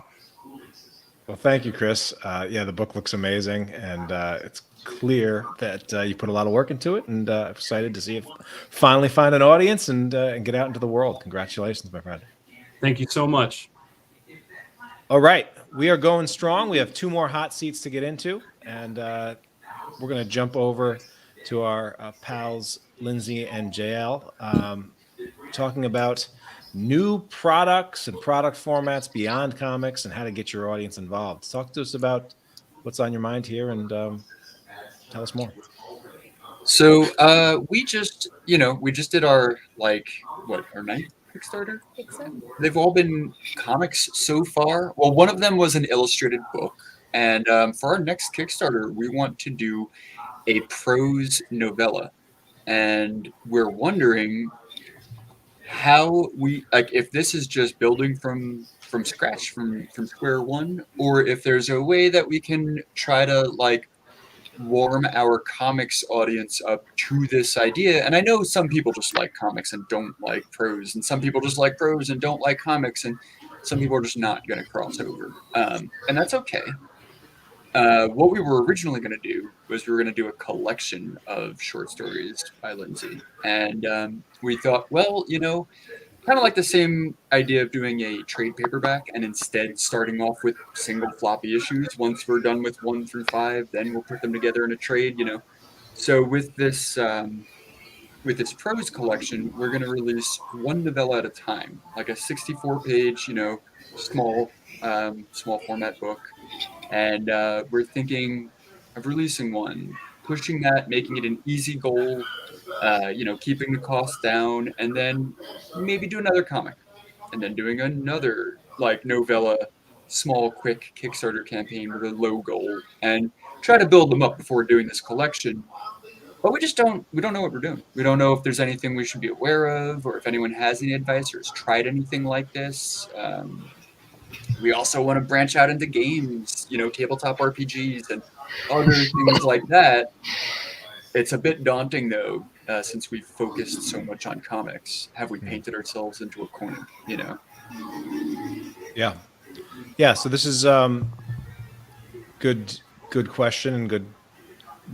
[SPEAKER 1] Well, thank you, Chris. Yeah, the book looks amazing, and it's clear that you put a lot of work into it, and I'm excited to see it finally find an audience and get out into the world. Congratulations, my friend.
[SPEAKER 4] Thank you so much.
[SPEAKER 1] All right, we are going strong. We have 2 more hot seats to get into, and we're going to jump over to our pals Lynsey and Jayel, talking about new products and product formats beyond comics and how to get your audience involved. Talk to us about what's on your mind here, and tell us more.
[SPEAKER 3] So we just did our our 9th Kickstarter.
[SPEAKER 6] I think so.
[SPEAKER 3] They've all been comics so far. Well, one of them was an illustrated book, and for our next Kickstarter, we want to do a prose novella, and we're wondering how we if this is just building from scratch, from square one, or if there's a way that we can try to warm our comics audience up to this idea. And I know some people just like comics and don't like prose, and some people just like prose and don't like comics, and some people are just not going to cross over, and that's okay. What we were originally going to do was we were going to do a collection of short stories by Lynsey, and we thought, well, kind of like the same idea of doing a trade paperback, and instead starting off with single floppy issues. Once we're done with 1 through 5, then we'll put them together in a trade. So with this prose collection, we're going to release 1 novella at a time, like a 64-page, small format book. And we're thinking of releasing one, pushing that, making it an easy goal, keeping the cost down, and then maybe do another comic, and then doing another novella, small, quick Kickstarter campaign with a low goal, and try to build them up before doing this collection. But we don't know what we're doing. We don't know if there's anything we should be aware of, or if anyone has any advice or has tried anything like this. We also want to branch out into games, tabletop RPGs and other things like that. It's a bit daunting, though, since we've focused so much on comics. Have we painted ourselves into a corner,
[SPEAKER 1] Yeah. So this is good question and good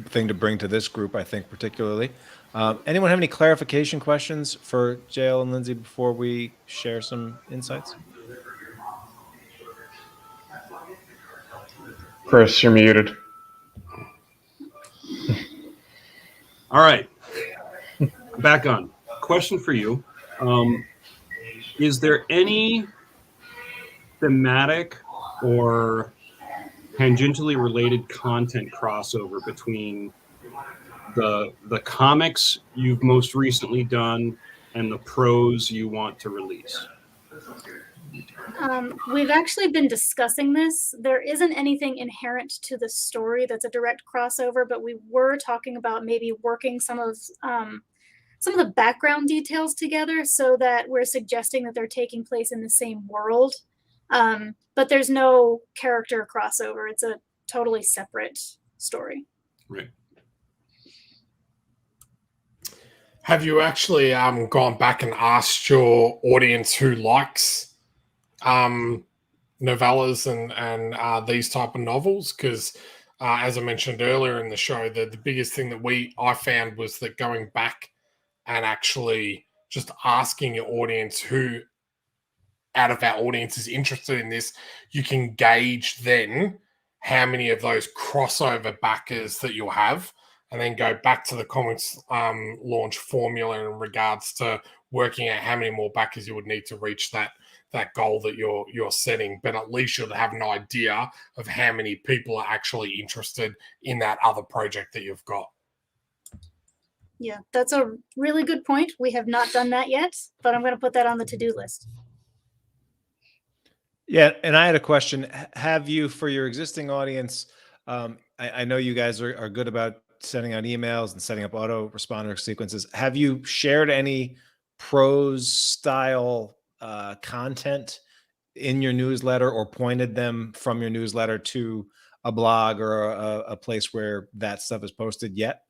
[SPEAKER 1] thing to bring to this group, I think, particularly. Anyone have any clarification questions for Jayel and Lynsey before we share some insights?
[SPEAKER 7] Chris, you're muted.
[SPEAKER 4] All right. Back on. Question for you. Is there any thematic or tangentially related content crossover between the comics you've most recently done and the prose you want to release?
[SPEAKER 6] We've actually been discussing this. There isn't anything inherent to the story that's a direct crossover, but we were talking about maybe working some of the background details together, so that we're suggesting that they're taking place in the same world. But there's no character crossover. It's a totally separate story.
[SPEAKER 4] Right.
[SPEAKER 5] Have you actually gone back and asked your audience who likes novellas and these type of novels? Because as I mentioned earlier in the show, the biggest thing that I found was that going back and actually just asking your audience who out of our audience is interested in this, you can gauge then how many of those crossover backers that you'll have, and then go back to the comics launch formula in regards to working out how many more backers you would need to reach that goal that you're setting. But at least you'll have an idea of how many people are actually interested in that other project that you've got.
[SPEAKER 6] Yeah, that's a really good point. We have not done that yet, but I'm going to put that on the to-do list.
[SPEAKER 1] Yeah, and I had a question. Have you, for your existing audience, I know you guys are good about sending out emails and setting up autoresponder sequences. Have you shared any prose style content in your newsletter, or pointed them from your newsletter to a blog or a place where that stuff is posted yet?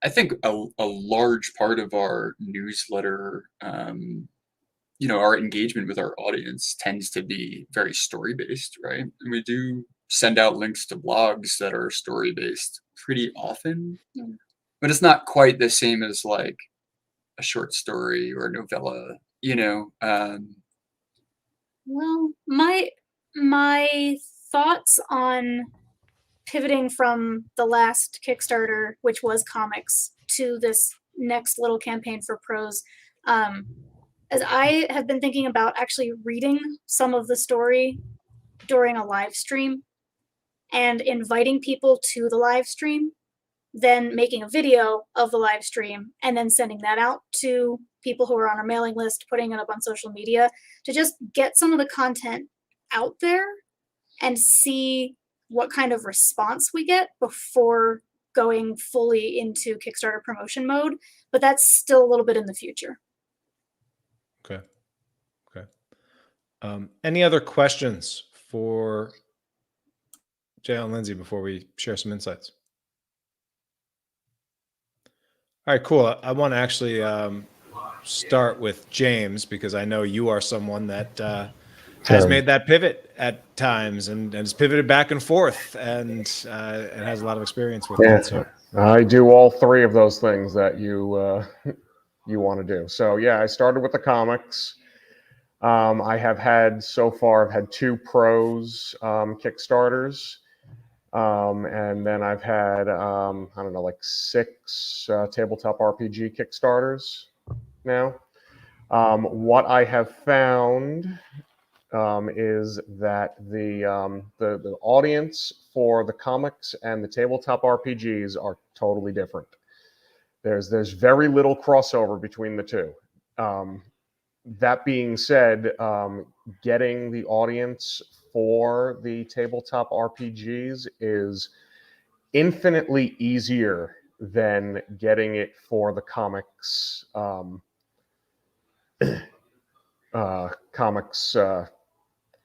[SPEAKER 3] I think a large part of our newsletter, our engagement with our audience tends to be very story-based, right? And we do send out links to blogs that are story-based pretty often, but it's not quite the same as like a short story or a novella,
[SPEAKER 6] Well, my thoughts on pivoting from the last Kickstarter, which was comics, to this next little campaign for prose, as I have been thinking about actually reading some of the story during a live stream and inviting people to the live stream, then making a video of the live stream and then sending that out to people who are on our mailing list, putting it up on social media to just get some of the content out there and see what kind of response we get before going fully into Kickstarter promotion mode. But that's still a little bit in the future.
[SPEAKER 1] Okay. Any other questions for Jayel and Lynsey before we share some insights? All right, cool. I want to actually start with James, because I know you are someone that has made that pivot at times and has pivoted back and forth and has a lot of experience with that. So
[SPEAKER 7] I do all three of those things that you you want to do. So yeah, I started with the comics. I have had so far, I've had 2 prose Kickstarters. And then I've had, I don't know, like 6 tabletop RPG Kickstarters now. What I have found is that the audience for the comics and the tabletop RPGs are totally different. There's very little crossover between the two. That being said, getting the audience for the tabletop RPGs is infinitely easier than getting it for the comics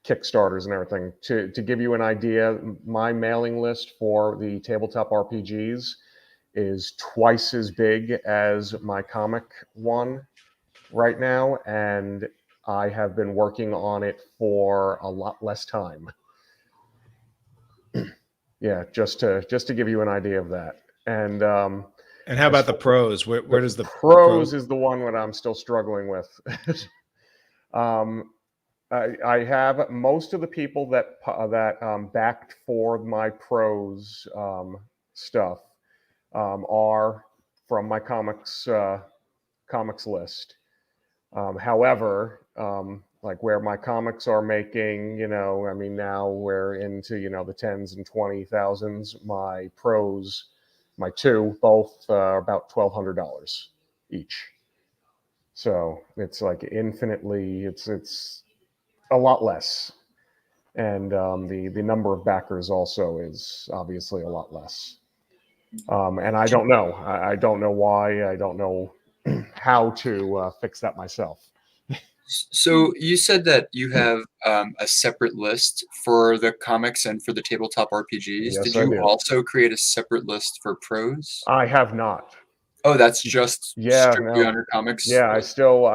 [SPEAKER 7] Kickstarters and everything. To give you an idea, my mailing list for the tabletop RPGs is twice as big as my comic one right now, and I have been working on it for a lot less time. Yeah, just to give you an idea of that. And
[SPEAKER 1] how about the prose? Where does the
[SPEAKER 7] prose is the one that I'm still struggling with. I have most of the people that backed for my prose stuff are from my comics list. However, like where my comics are making, I mean, now we're into, the tens and 20,000s. My prose, my 2, both are about $1,200 each. So it's like infinitely, it's a lot less. And the number of backers also is obviously a lot less. And I don't know. I don't know why. I don't know how to fix that myself.
[SPEAKER 3] So you said that you have a separate list for the comics and for the tabletop RPGs.
[SPEAKER 7] Yes,
[SPEAKER 3] Did
[SPEAKER 7] I
[SPEAKER 3] you
[SPEAKER 7] do.
[SPEAKER 3] also create a separate list for prose?
[SPEAKER 7] I have not.
[SPEAKER 3] Oh, that's just strictly on your comics?
[SPEAKER 7] Yeah, it's still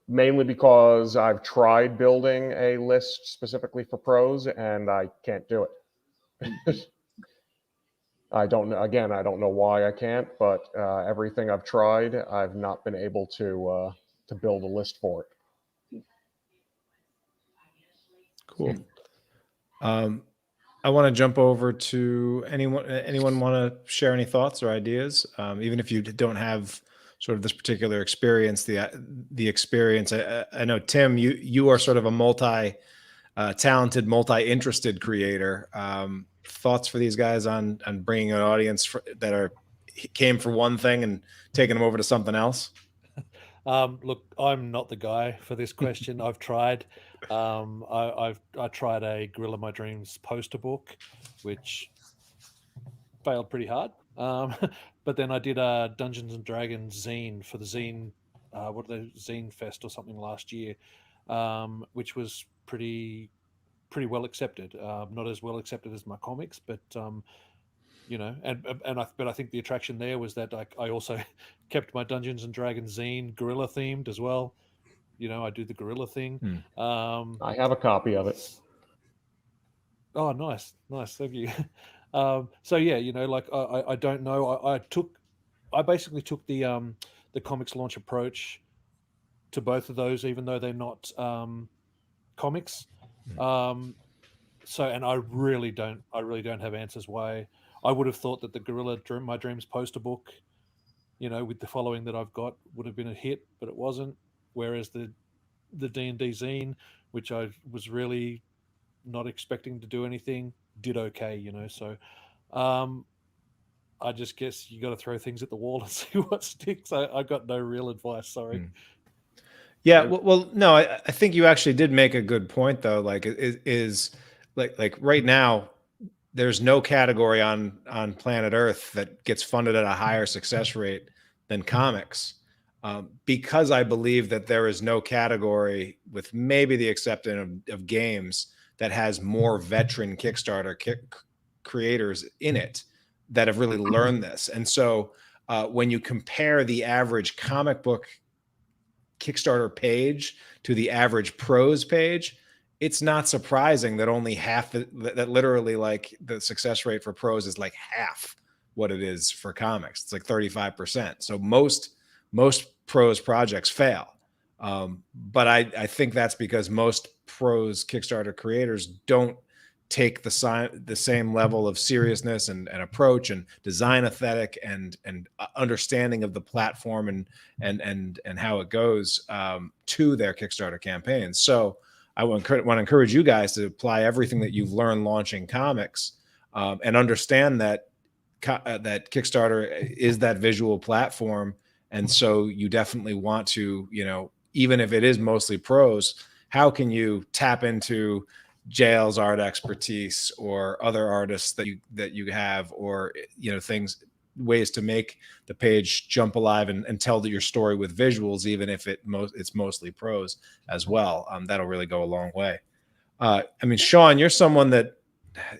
[SPEAKER 7] mainly because I've tried building a list specifically for prose and I can't do it. I don't know. Again, I don't know why I can't, but everything I've tried, I've not been able to build a list for it.
[SPEAKER 1] Cool. I want to jump over to anyone want to share any thoughts or ideas, even if you don't have sort of this particular experience. The experience. I know, Tim, you are sort of a multi-talented, multi-interested creator. Thoughts for these guys on bringing an audience that came for one thing and taking them over to something else?
[SPEAKER 2] Look, I'm not the guy for this question. I've tried. I tried a Gorilla My Dreams poster book, which failed pretty hard. But then I did a Dungeons and Dragons zine for the zine, Zine Fest or something last year, which was pretty well accepted. Not as well accepted as my comics, but but I think the attraction there was that I also kept my Dungeons and Dragons zine gorilla themed as well. I do the gorilla thing.
[SPEAKER 7] I have a copy of it.
[SPEAKER 2] Oh, nice, thank you. So yeah, I don't know. I basically took the comics launch approach to both of those, even though they're not comics. And I really don't have answers why. I would have thought that the Gorilla My Dreams poster book, with the following that I've got, would have been a hit, but it wasn't. Whereas the D&D zine, which I was really not expecting to do anything, did okay. So I just guess you got to throw things at the wall and see what sticks. I got no real advice. Sorry.
[SPEAKER 1] Yeah, well, no, I think you actually did make a good point though. Like, is like right now, there's no category on planet Earth that gets funded at a higher success rate than comics, because I believe that there is no category, with maybe the exception of games, that has more veteran Kickstarter creators in it that have really learned this. And so when you compare the average comic book Kickstarter page to the average prose page, it's not surprising that only half that literally, like, the success rate for prose is like half what it is for comics. It's like 35%. So most prose projects fail. But I think that's because most prose Kickstarter creators don't take the same level of seriousness and approach and design aesthetic and understanding of the platform and how it goes to their Kickstarter campaigns. So I want to encourage you guys to apply everything that you've learned launching comics, and understand that Kickstarter is that visual platform. And so you definitely want to, even if it is mostly prose, how can you tap into Jayel's art expertise or other artists that you have, or ways to make the page jump alive and tell your story with visuals, even if it's mostly prose as well. That'll really go a long way. I mean, Shaun, you're someone that,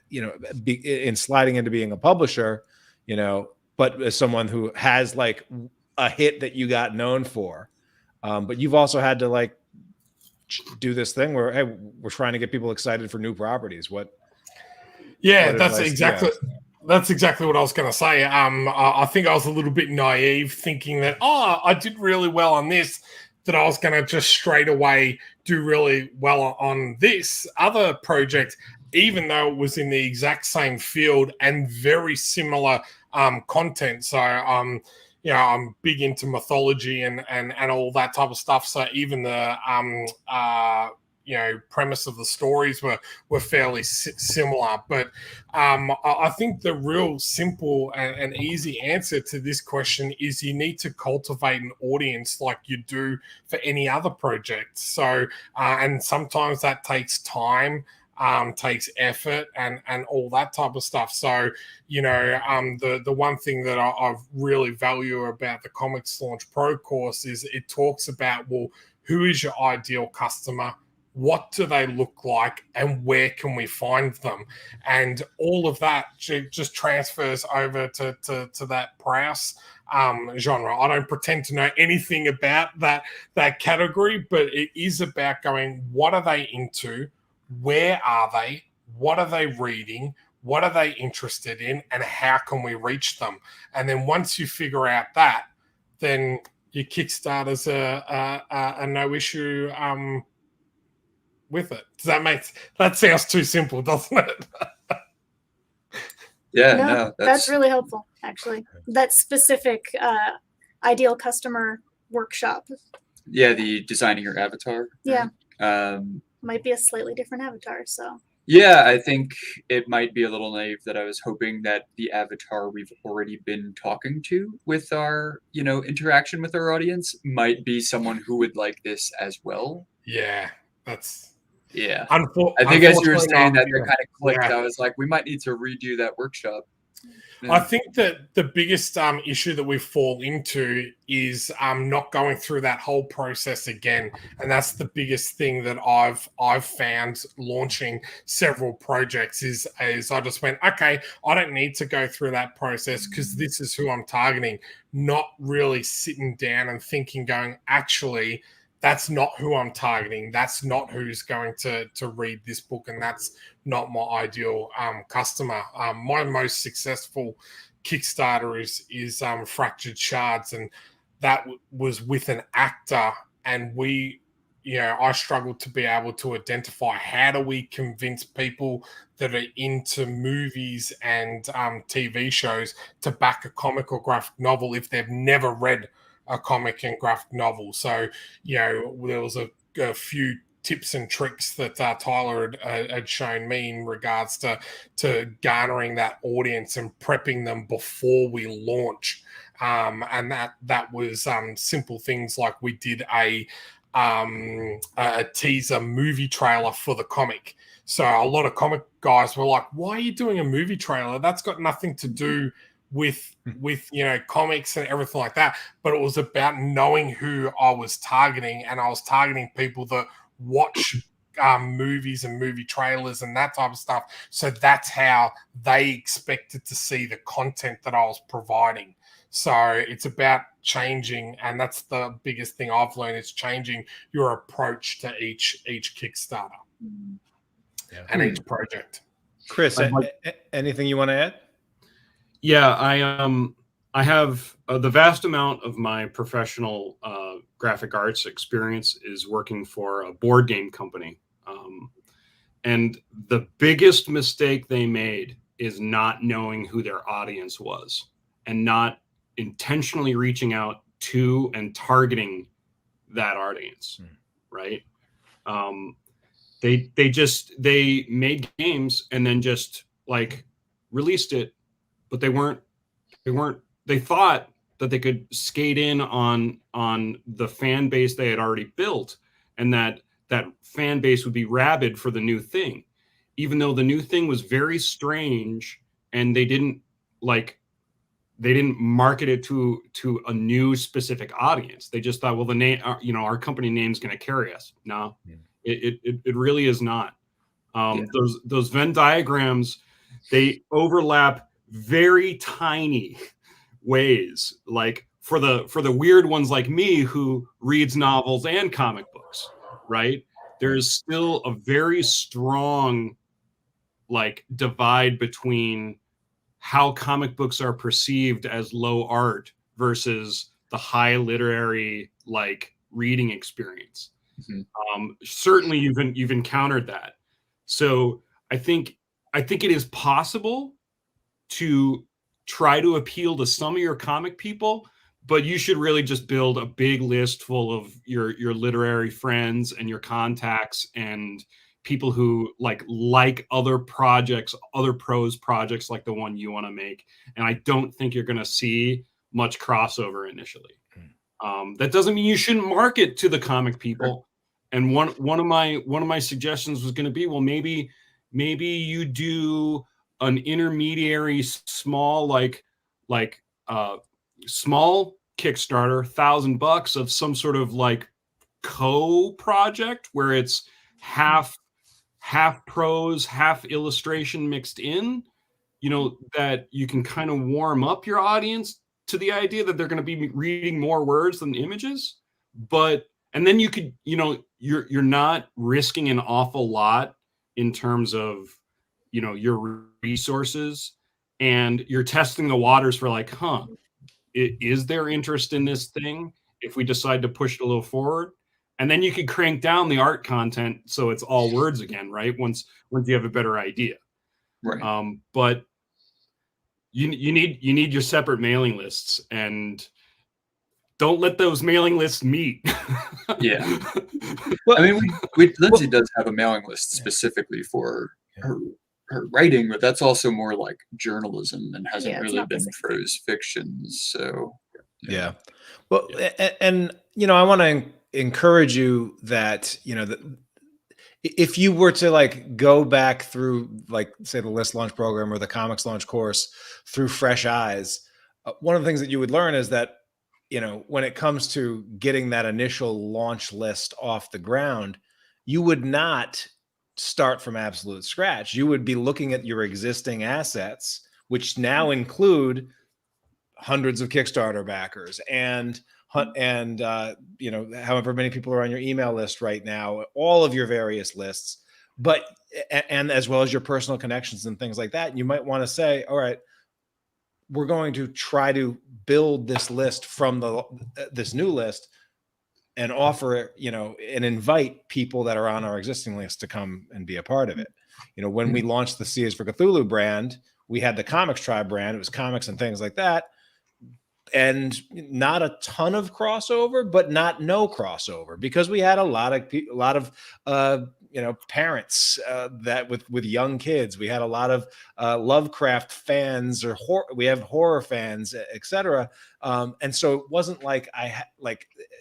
[SPEAKER 1] in sliding into being a publisher, but as someone who has like a hit that you got known for, but you've also had to like do this thing where, hey, we're trying to get people excited for new properties.
[SPEAKER 5] That's exactly what I was going to say. I think I was a little bit naive, thinking that I did really well on this, that I was going to just straight away do really well on this other project, even though it was in the exact same field and very similar content. So I'm big into mythology and all that type of stuff. So even the premise of the stories were fairly similar. But I think the real simple and easy answer to this question is you need to cultivate an audience like you do for any other project. So and sometimes that takes time. Takes effort and all that type of stuff. So, the one thing that I really value about the Comics Launch Pro course is it talks about, well, who is your ideal customer? What do they look like? And where can we find them? And all of that just transfers over to that Prowse genre. I don't pretend to know anything about that category, but it is about going, what are they into? Where are they? What are they reading? What are they interested in? And how can we reach them? And then once you figure out that, then your Kickstarter's a no issue with it. That sounds too simple, doesn't it?
[SPEAKER 3] Yeah,
[SPEAKER 6] no, that's really helpful, actually. That specific ideal customer workshop.
[SPEAKER 3] Yeah, the designing your avatar.
[SPEAKER 6] Yeah.
[SPEAKER 3] Might
[SPEAKER 6] be a slightly different avatar, so.
[SPEAKER 3] Yeah, I think it might be a little naive that I was hoping that the avatar we've already been talking to with our, interaction with our audience might be someone who would like this as well.
[SPEAKER 5] Yeah, that's
[SPEAKER 3] Yeah. I think as you were
[SPEAKER 5] Unfortunately
[SPEAKER 3] saying
[SPEAKER 5] not.
[SPEAKER 3] that, kind of clicked.
[SPEAKER 5] Yeah.
[SPEAKER 3] I was like, we might need to redo that workshop.
[SPEAKER 5] I think that the biggest issue that we fall into is not going through that whole process again, and that's the biggest thing that I've found launching several projects is I just went, okay, I don't need to go through that process because this is who I'm targeting. Not really sitting down and thinking, going, actually, that's not who I'm targeting. That's not who's going to read this book, and that's not my ideal customer. My most successful Kickstarter is Fractured Shards, and that was with an actor, and I struggled to be able to identify how do we convince people that are into movies and TV shows to back a comic or graphic novel if they've never read a comic and graphic novel. So, there was a few tips and tricks that Tyler had shown me in regards to garnering that audience and prepping them before we launch. And that was simple things like we did a teaser movie trailer for the comic. So a lot of comic guys were like, why are you doing a movie trailer? That's got nothing to do with comics and everything like that. But it was about knowing who I was targeting, and I was targeting people that watch movies and movie trailers and that type of stuff. So that's how they expected to see the content that I was providing. So it's about changing, and that's the biggest thing I've learned, is changing your approach to each Kickstarter and each project.
[SPEAKER 1] Chris, anything you want to add?
[SPEAKER 4] Yeah, I have the vast amount of my professional graphic arts experience is working for a board game company. And the biggest mistake they made is not knowing who their audience was and not intentionally reaching out to and targeting that audience, right? They made games and then just like released it, but they thought that they could skate in on the fan base they had already built, and that fan base would be rabid for the new thing, even though the new thing was very strange and they didn't market it to a new specific audience. They just thought, well, the name, our company name is going to carry us. No, it really is not. Those Venn diagrams, they overlap very tiny ways. Like for the weird ones like me who reads novels and comic books, right? There's still a very strong divide between how comic books are perceived as low art versus the high literary reading experience. Certainly you've encountered that. So I think it is possible to try to appeal to some of your comic people, but you should really just build a big list full of your literary friends and your contacts and people who like other projects, other prose projects like the one you want to make. And I don't think you're going to see much crossover initially. That doesn't mean you shouldn't market to the comic people. And one of my suggestions was going to be, well, maybe you do an intermediary small small Kickstarter, $1,000 of some sort of co-project where it's half prose, half illustration mixed in, that you can kind of warm up your audience to the idea that they're going to be reading more words than images. And then you could, you're not risking an awful lot in terms of, your resources, and you're testing the waters for is there interest in this thing if we decide to push it a little forward? And then you could crank down the art content so it's all words again, right? Once you have a better idea.
[SPEAKER 3] Right.
[SPEAKER 4] But you need your separate mailing lists, and don't let those mailing lists meet.
[SPEAKER 3] Yeah. Well, I mean, Lynsey does have a mailing list specifically for her writing, but that's also more like journalism and hasn't really been prose fiction. So
[SPEAKER 1] yeah. Well, and I want to encourage you that if you were to like go back through, like, say, the list launch program or the comics launch course through fresh eyes, one of the things that you would learn is that, when it comes to getting that initial launch list off the ground, you would not start from absolute scratch. You would be looking at your existing assets, which now include hundreds of Kickstarter backers and however many people are on your email list right now, all of your various lists, but and as well as your personal connections and things like that. You might want to say, all right, we're going to try to build this list from this new list and offer, and invite people that are on our existing list to come and be a part of it. When we launched the C is for Cthulhu brand, we had the Comics Tribe brand. It was comics and things like that. And not a ton of crossover, but not no crossover, because we had a lot of parents that with young kids. We had a lot of Lovecraft fans, or we have horror fans, etc. And so it wasn't like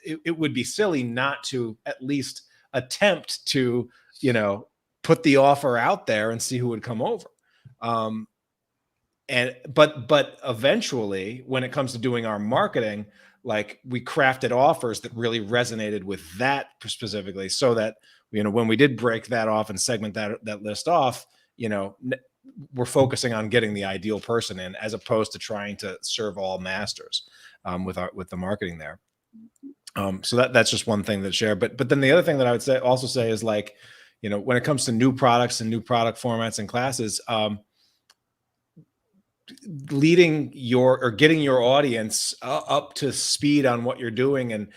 [SPEAKER 1] it would be silly not to at least attempt to put the offer out there and see who would come over. But eventually, when it comes to doing our marketing, like, we crafted offers that really resonated with that specifically, so that when we did break that off and segment that list off, we're focusing on getting the ideal person in, as opposed to trying to serve all masters with the marketing there. So that's just one thing to share. But then the other thing that I would also say is, like, when it comes to new products and new product formats and classes, getting your audience up to speed on what you're doing and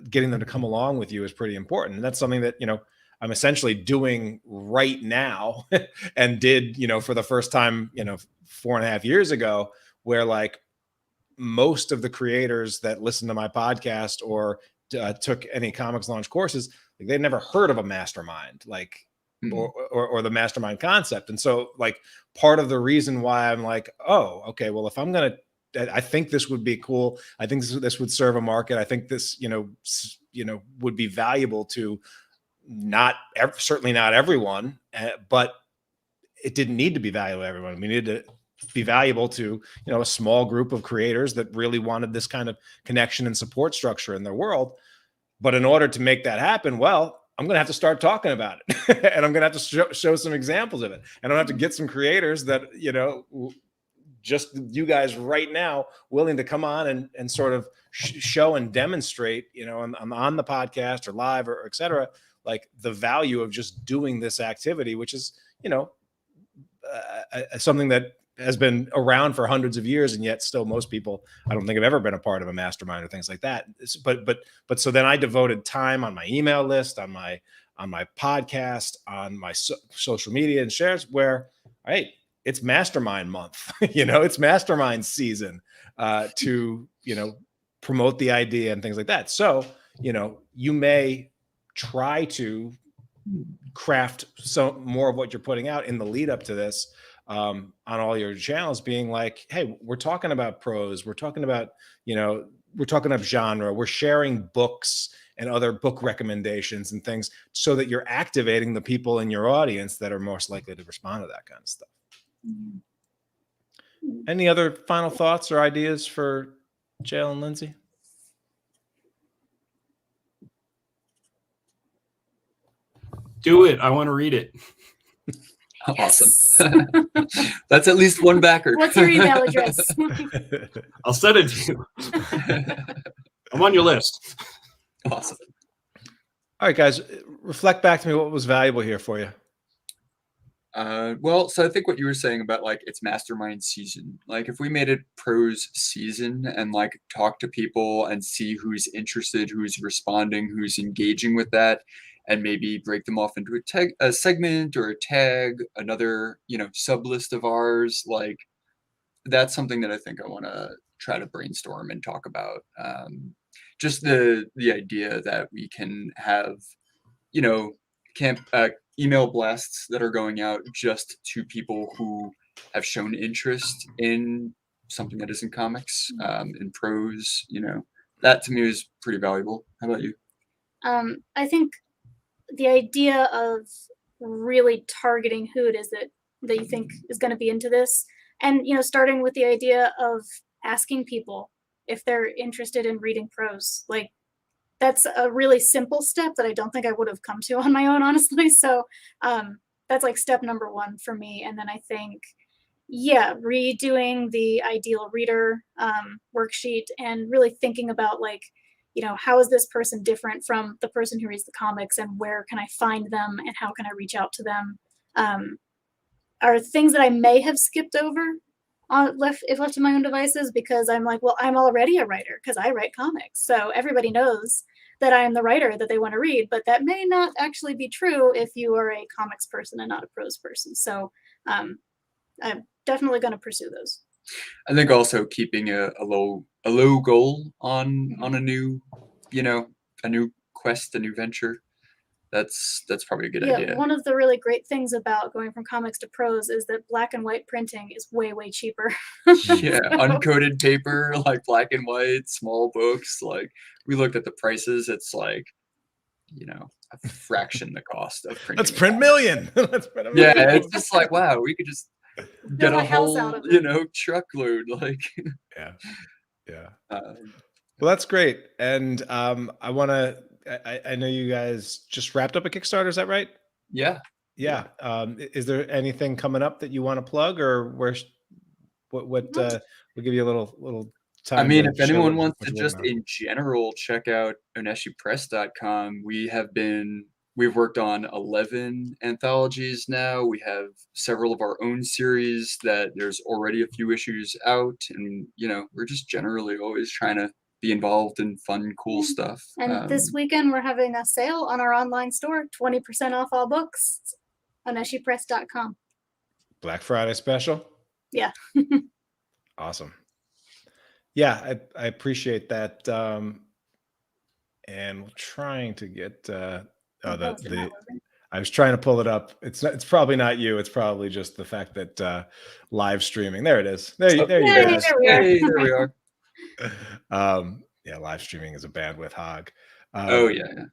[SPEAKER 1] getting them to come along with you is pretty important. And that's something that, I'm essentially doing right now and did, for the first time, 4.5 years ago, where, like, most of the creators that listen to my podcast or took any comics launch courses, like, they'd never heard of a mastermind, like, or the mastermind concept. And so, like, part of the reason why I'm like, oh, okay, well, if I think this would be cool. I think this would serve a market. I think this, would be valuable to certainly not everyone, but it didn't need to be valuable to everyone. We needed to be valuable to, a small group of creators that really wanted this kind of connection and support structure in their world. But in order to make that happen, well, I'm going to have to start talking about it and I'm going to have to show some examples of it. And I'm going to have to get some creators that, just you guys right now, willing to come on and sort of show and demonstrate, on the podcast or live or et cetera, like, the value of just doing this activity, which is, something that has been around for hundreds of years, and yet still most people, I don't think, have ever been a part of a mastermind or things like that. But so then I devoted time on my email list, on my podcast, on my social media and shares, where, all right, it's mastermind month, it's mastermind season, to, promote the idea and things like that. So, you may try to craft some more of what you're putting out in the lead up to this, on all your channels, being like, hey, we're talking about prose, we're talking about, we're talking about genre, we're sharing books and other book recommendations and things, so that you're activating the people in your audience that are most likely to respond to that kind of stuff. Any other final thoughts or ideas for Jayel and Lynsey?
[SPEAKER 4] Do it. I want to read it.
[SPEAKER 3] Awesome. That's at least one backer.
[SPEAKER 6] What's your email address?
[SPEAKER 4] I'll send it to you. I'm on your list.
[SPEAKER 3] Awesome.
[SPEAKER 1] All right, guys, reflect back to me what was valuable here for you.
[SPEAKER 3] Well, so I think what you were saying about, like, it's mastermind season, like, if we made it prose season and, like, talk to people and see who's interested, who's responding, who's engaging with that, and maybe break them off into a segment or a tag, another, sub list of ours, like, that's something that I think I want to try to brainstorm and talk about. Just the idea that we can have, email blasts that are going out just to people who have shown interest in something that isn't comics, in prose, that to me is pretty valuable. How about you?
[SPEAKER 6] I think the idea of really targeting who it is that you think is going to be into this, and starting with the idea of asking people if they're interested in reading prose. Like, that's a really simple step that I don't think I would have come to on my own, honestly. So that's like step number one for me. And then I think, yeah, redoing the ideal reader worksheet and really thinking about, like, how is this person different from the person who reads the comics, and where can I find them, and how can I reach out to them, are things that I may have skipped over if left to my own devices, because I'm like, well, I'm already a writer because I write comics. So everybody knows that I am the writer that they want to read, but that may not actually be true if you are a comics person and not a prose person. So I'm definitely going to pursue those.
[SPEAKER 3] I think also keeping a low goal on a new, a new quest, a new venture. That's probably a good idea.
[SPEAKER 6] One of the really great things about going from comics to prose is that black and white printing is way, way cheaper.
[SPEAKER 3] Yeah, uncoated paper, like black and white, small books. Like, we looked at the prices. It's like, a fraction the cost of printing.
[SPEAKER 1] Let's print million. Let's print a
[SPEAKER 3] Yeah,
[SPEAKER 1] million.
[SPEAKER 3] it's just like, wow, we could just get a whole, truckload. Like,
[SPEAKER 1] yeah. Well, that's great. And I want to. I know you guys just wrapped up a Kickstarter. Is that right?
[SPEAKER 3] Yeah.
[SPEAKER 1] Is there anything coming up that you want to plug, or what? We'll give you a little time.
[SPEAKER 3] I mean, if anyone wants to just in general check out OneshiPress.com, we've worked on 11 anthologies now. We have several of our own series that there's already a few issues out, and we're just generally always trying to be involved in fun, cool stuff.
[SPEAKER 6] And this weekend we're having a sale on our online store, 20% off all books, OneshiPress.com.
[SPEAKER 1] Black Friday special.
[SPEAKER 6] Yeah.
[SPEAKER 1] Awesome. Yeah, I appreciate that. And we're trying to get I was trying to pull it up. It's probably not you. It's probably just the fact that live streaming. There it is. There you guys.
[SPEAKER 3] There we are.
[SPEAKER 1] Live streaming is a bandwidth hog.
[SPEAKER 3] Yeah.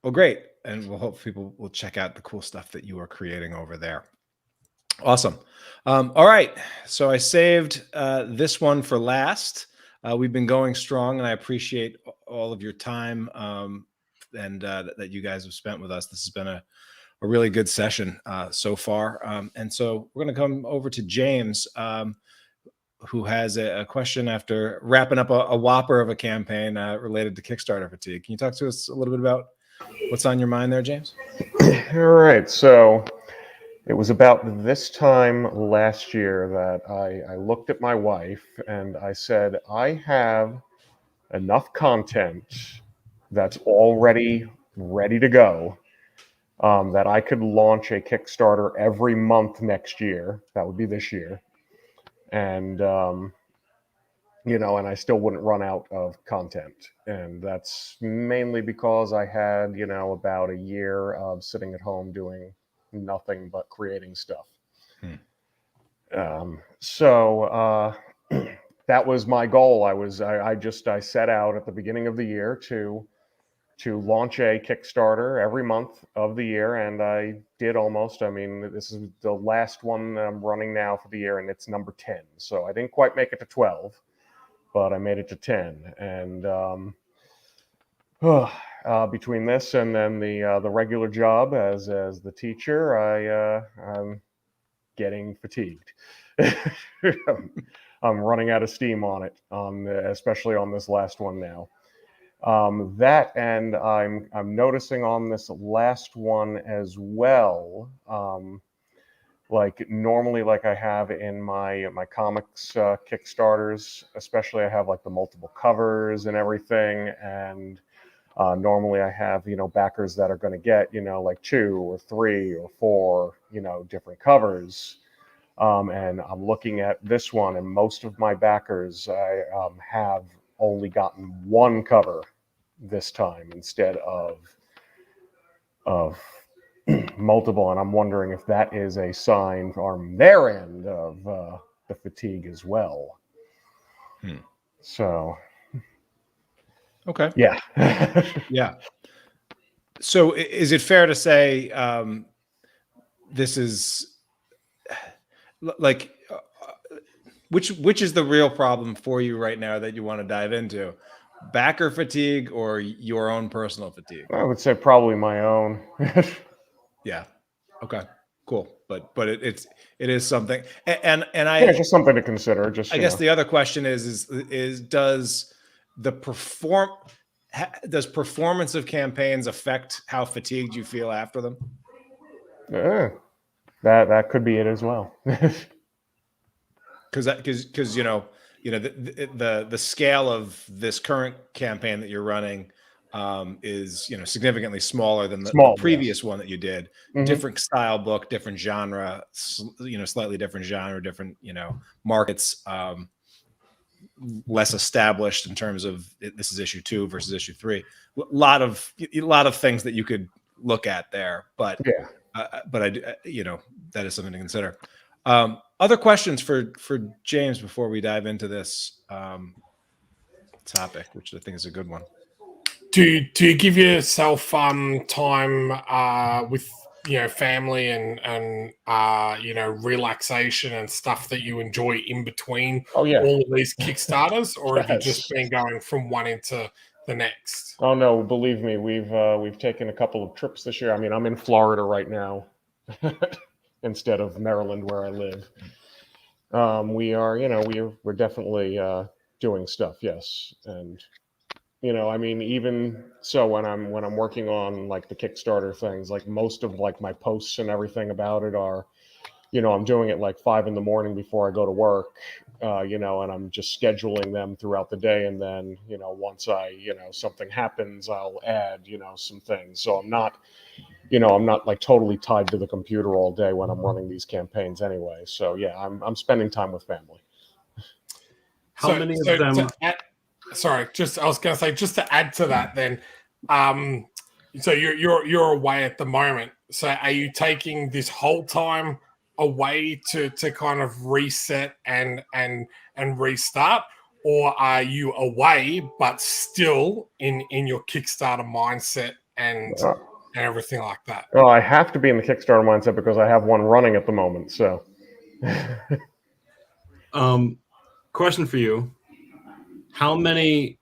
[SPEAKER 1] Well, great. And we'll hope people will check out the cool stuff that you are creating over there. Awesome. All right. So I saved this one for last. We've been going strong, and I appreciate all of your time and that you guys have spent with us. This has been a really good session so far. And so we're going to come over to James, who has a question after wrapping up a whopper of a campaign related to Kickstarter fatigue. Can you talk to us a little bit about what's on your mind there, James?
[SPEAKER 7] All right. So it was about this time last year that I looked at my wife and I said, I have enough content that's already ready to go that I could launch a Kickstarter every month next year. That would be this year. And, and I still wouldn't run out of content. And that's mainly because I had, about a year of sitting at home doing nothing but creating stuff. So that was my goal. I set out at the beginning of the year to launch a Kickstarter every month of the year, and I did almost. I mean, this is the last one that I'm running now for the year, and it's number 10. So I didn't quite make it to 12, but I made it to 10. And between this and then the regular job as the teacher, I'm getting fatigued. I'm running out of steam on it, especially on this last one now. That, and I'm noticing on this last one as well, like normally, like I have in my comics Kickstarters, especially I have like the multiple covers and everything, and normally I have backers that are going to get like 2 or 3 or 4 different covers, and I'm looking at this one, and most of my backers I have only gotten 1 cover this time instead of multiple, and I'm wondering if that is a sign from their end of the fatigue as well. So
[SPEAKER 1] okay.
[SPEAKER 7] Yeah.
[SPEAKER 1] Yeah. So is it fair to say this is like which is the real problem for you right now that you want to dive into? Backer fatigue or your own personal fatigue?
[SPEAKER 7] I would say probably my own.
[SPEAKER 1] Yeah. Okay. Cool. But it is something. And
[SPEAKER 7] Yeah,
[SPEAKER 1] I
[SPEAKER 7] it's just something to consider. Just
[SPEAKER 1] I guess the other question is does does performance of campaigns affect how fatigued you feel after them?
[SPEAKER 7] That could be it as well.
[SPEAKER 1] Because the scale of this current campaign that you're running is significantly smaller than the previous one that you did.
[SPEAKER 7] Mhm.
[SPEAKER 1] Different style book, different genre, slightly different genre, different markets, less established in terms of this is issue 2 versus issue 3. A lot of things that you could look at there, but
[SPEAKER 7] Yeah.
[SPEAKER 1] that is something to consider. Other questions for James before we dive into this topic, which I think is a good one.
[SPEAKER 5] Do you give yourself time with family and relaxation and stuff that you enjoy in between
[SPEAKER 7] Oh yeah.
[SPEAKER 5] all of these Kickstarters, or have you
[SPEAKER 7] Yes.
[SPEAKER 5] just been going from one into the next?
[SPEAKER 7] Oh no, believe me, we've taken a couple of trips this year. I mean, I'm in Florida right now instead of Maryland where I live. We're definitely doing stuff, yes. And I mean, even so, when I'm working on like the Kickstarter things, like most of like my posts and everything about it are, I'm doing it like 5 a.m. before I go to work, and I'm just scheduling them throughout the day. And then, once something happens, I'll add, some things. So I'm not like totally tied to the computer all day when I'm running these campaigns anyway. So yeah, I'm spending time with family.
[SPEAKER 4] How many of them?
[SPEAKER 5] I was going to say, just to add to that, then, so you're away at the moment. So are you taking this whole time away to kind of reset and restart, or are you away but still in your Kickstarter mindset and everything like that?
[SPEAKER 7] Well, I have to be in the Kickstarter mindset because I have one running at the moment. So,
[SPEAKER 4] question for you: how many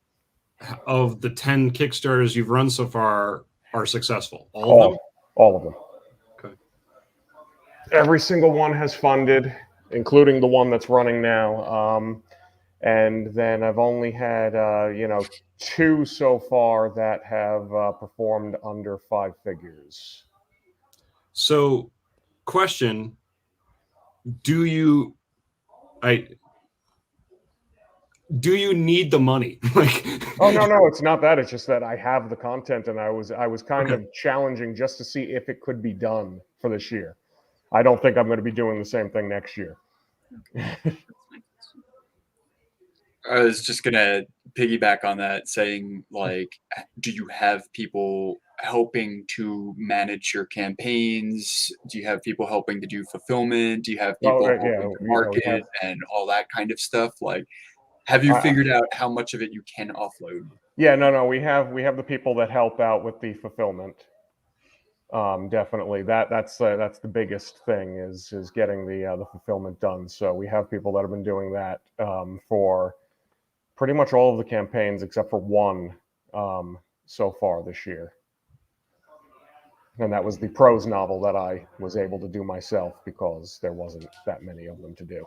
[SPEAKER 4] of the 10 Kickstarters you've run so far are successful? All of them?
[SPEAKER 7] All of them.
[SPEAKER 4] Okay.
[SPEAKER 7] Every single one has funded, including the one that's running now. And then I've only had 2 so far that have performed under 5 figures.
[SPEAKER 4] So, question: do you need the money?
[SPEAKER 7] Oh no, it's not that. It's just that I have the content, and I was kind of challenging just to see if it could be done for this year. I don't think I'm going to be doing the same thing next year.
[SPEAKER 3] I was just gonna piggyback on that, saying like, do you have people helping to manage your campaigns? Do you have people helping to do fulfillment? Do you have people helping to market and all that kind of stuff? Like, have you figured out how much of it you can offload?
[SPEAKER 7] Yeah, no, we have the people that help out with the fulfillment. Definitely, that's the biggest thing is getting the fulfillment done. So we have people that have been doing that for pretty much all of the campaigns except for one so far this year. And that was the prose novel that I was able to do myself because there wasn't that many of them to do.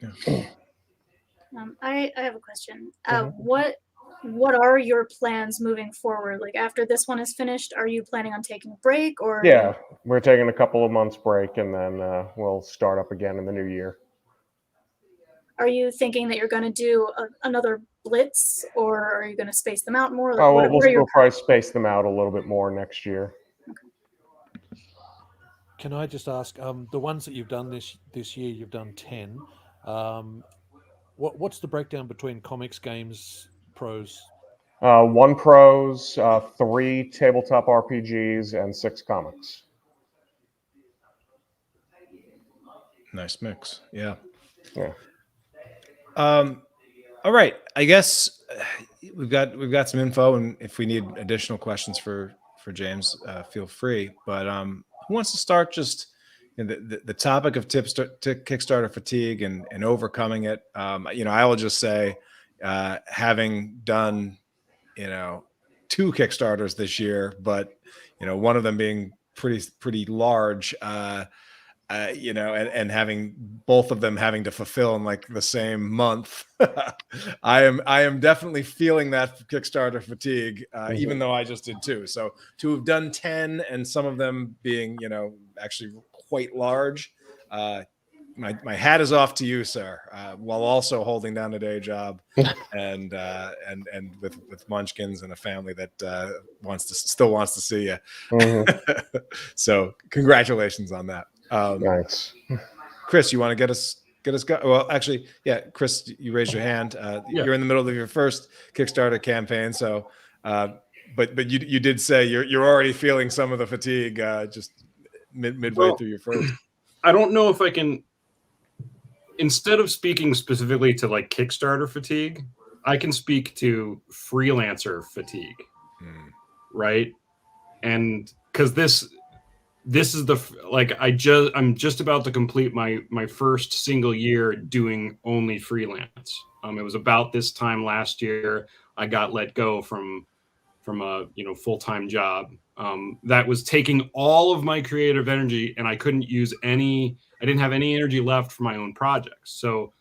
[SPEAKER 1] Yeah.
[SPEAKER 6] I have a question. What are your plans moving forward? Like after this one is finished, are you planning on taking a break or?
[SPEAKER 7] Yeah, we're taking a couple of months break and then we'll start up again in the new year.
[SPEAKER 6] Are you thinking that you're going to do another blitz, or are you going to space them out more? Like,
[SPEAKER 7] we'll probably space them out a little bit more next year.
[SPEAKER 6] Okay.
[SPEAKER 2] Can I just ask, the ones that you've done this year, you've done 10. What's the breakdown between comics, games, prose?
[SPEAKER 7] 1 prose, 3 tabletop RPGs, and 6 comics.
[SPEAKER 1] Nice mix. Yeah.
[SPEAKER 7] Yeah.
[SPEAKER 1] All right. I guess we've got some info, and if we need additional questions for for James, feel free. But who wants to start? Just the topic of Kickstarter fatigue and overcoming it. I will just say, having done 2 Kickstarters this year, but one of them being pretty large, and having both of them having to fulfill in like the same month. I am definitely feeling that Kickstarter fatigue, even though I just did 2. So to have done 10 and some of them being, actually quite large, my hat is off to you, sir, while also holding down a day job and with munchkins and a family that still wants to see you.
[SPEAKER 7] Mhm.
[SPEAKER 1] So congratulations on that.
[SPEAKER 7] Thanks.
[SPEAKER 1] Chris, you want to get us go? Well, actually, yeah, Chris, you raised your hand. You're in the middle of your first Kickstarter campaign, so but you did say you're already feeling some of the fatigue just midway through your first.
[SPEAKER 4] I don't know if I can, instead of speaking specifically to like Kickstarter fatigue, I can speak to freelancer fatigue, right? And because this is I'm just about to complete my first single year doing only freelance. It was about this time last year I got let go from a full-time job that was taking all of my creative energy, and I couldn't use any. I didn't have any energy left for my own projects. So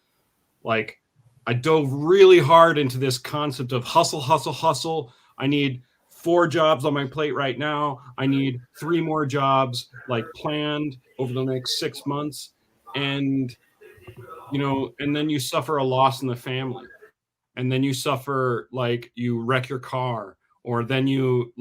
[SPEAKER 4] like I dove really hard into this concept of hustle, hustle, hustle. I need 4 jobs on my plate right now. I need 3 more jobs like planned over the next 6 months. And, and then you suffer a loss in the family. And then you suffer, like you wreck your car, or then you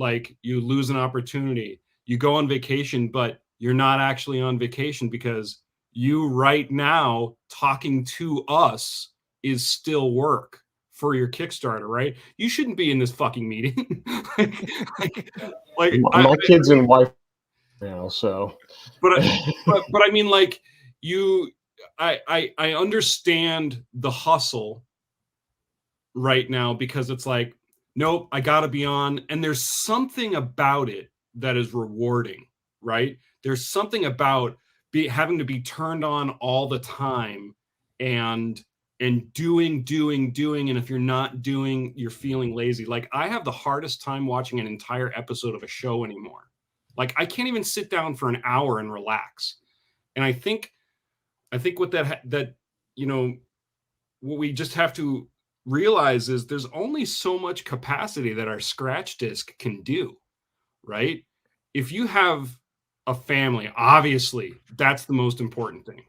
[SPEAKER 4] lose an opportunity. You go on vacation, but you're not actually on vacation because you right now talking to us is still work for your Kickstarter, right? You shouldn't be in this fucking meeting.
[SPEAKER 7] My kids and wife now, so.
[SPEAKER 4] But I mean, like I understand the hustle right now because it's like, nope, I gotta be on, and there's something about it that is rewarding, right? There's something about having to be turned on all the time and doing, and if you're not doing, you're feeling lazy. Like I have the hardest time watching an entire episode of a show anymore. Like I can't even sit down for an hour and relax. And I think what what we just have to realize is there's only so much capacity that our scratch disk can do, right? If you have a family, obviously that's the most important thing,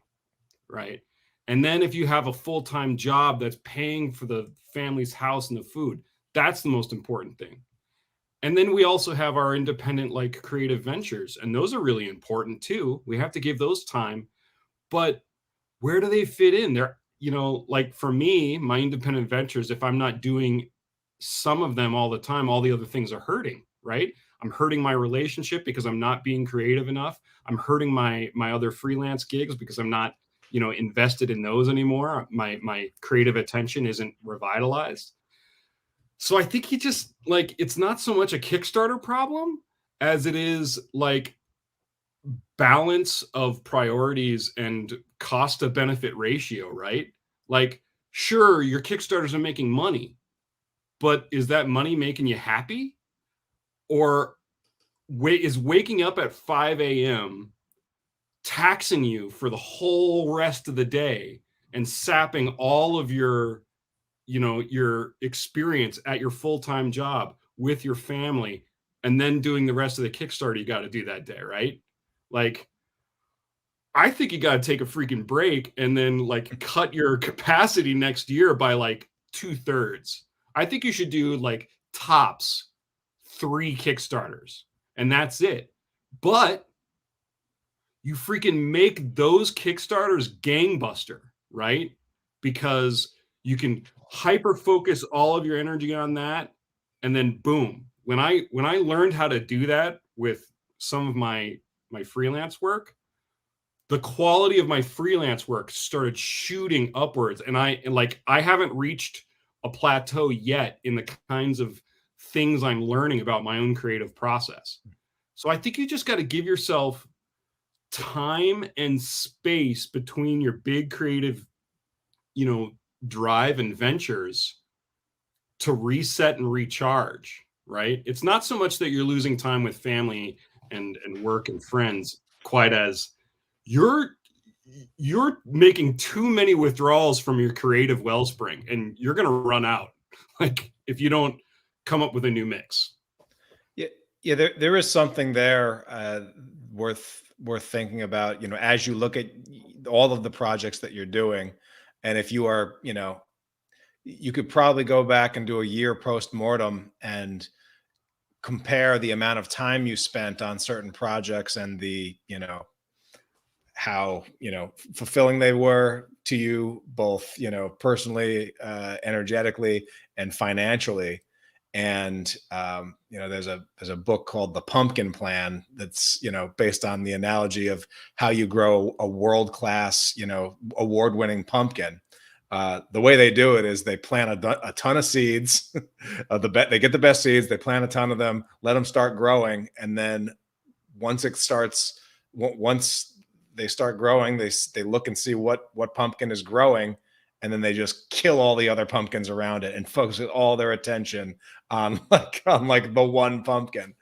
[SPEAKER 4] right? And then if you have a full-time job that's paying for the family's house and the food, that's the most important thing. And then we also have our independent, like creative ventures, and those are really important too. We have to give those time, but where do they fit in? They're, like for me, my independent ventures, if I'm not doing some of them all the time, all the other things are hurting, right? I'm hurting my relationship because I'm not being creative enough. I'm hurting my other freelance gigs because I'm not, invested in those anymore. My creative attention isn't revitalized. So I think it's not so much a Kickstarter problem as it is like balance of priorities and cost to benefit ratio, right? Like, sure, your Kickstarters are making money, but is that money making you happy? Or is waking up at 5 a.m. taxing you for the whole rest of the day and sapping all of your, your experience at your full-time job with your family, and then doing the rest of the Kickstarter you got to do that day, right? Like, I think you got to take a freaking break and then like cut your capacity next year by like 2/3. I think you should do like tops 3 Kickstarters and that's it. But you freaking make those Kickstarters gangbuster, right? Because you can hyper focus all of your energy on that, and then boom. When I learned how to do that with some of my freelance work, the quality of my freelance work started shooting upwards, and I haven't reached a plateau yet in the kinds of things I'm learning about my own creative process. So I think you just got to give yourself time and space between your big creative, drive and ventures to reset and recharge, right? It's not so much that you're losing time with family and work and friends, quite as you're making too many withdrawals from your creative wellspring, and you're going to run out like if you don't come up with a new mix.
[SPEAKER 1] Yeah, there is something there worth thinking about, as you look at all of the projects that you're doing. And if you are, you could probably go back and do a year post-mortem and compare the amount of time you spent on certain projects and the, how, fulfilling they were to you both, personally, energetically, and financially. And there's a book called The Pumpkin Plan that's based on the analogy of how you grow a world-class award-winning pumpkin. The way they do it is they plant a ton of seeds. They get the best seeds, they plant a ton of them, let them start growing, and then once they start growing, they look and see what pumpkin is growing, and then they just kill all the other pumpkins around it and focus all their attention on the one pumpkin.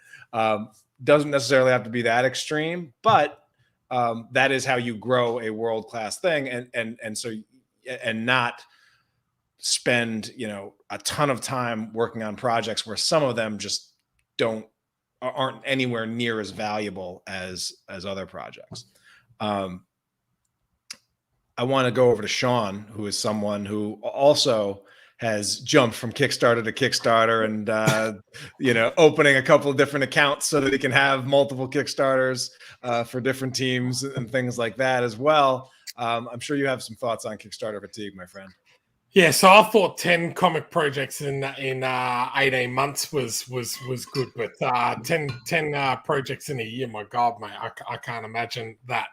[SPEAKER 1] Doesn't necessarily have to be that extreme, but that is how you grow a world-class thing, and not spend a ton of time working on projects where some of them just aren't anywhere near as valuable as other projects. I want to go over to Shaun, who is someone who also has jumped from Kickstarter to Kickstarter and, opening a couple of different accounts so that he can have multiple Kickstarters for different teams and things like that as well. I'm sure you have some thoughts on Kickstarter fatigue, my friend.
[SPEAKER 5] Yeah, so I thought 10 comic projects in 18 months was good, but 10 projects in a year, my God, mate, I can't imagine that.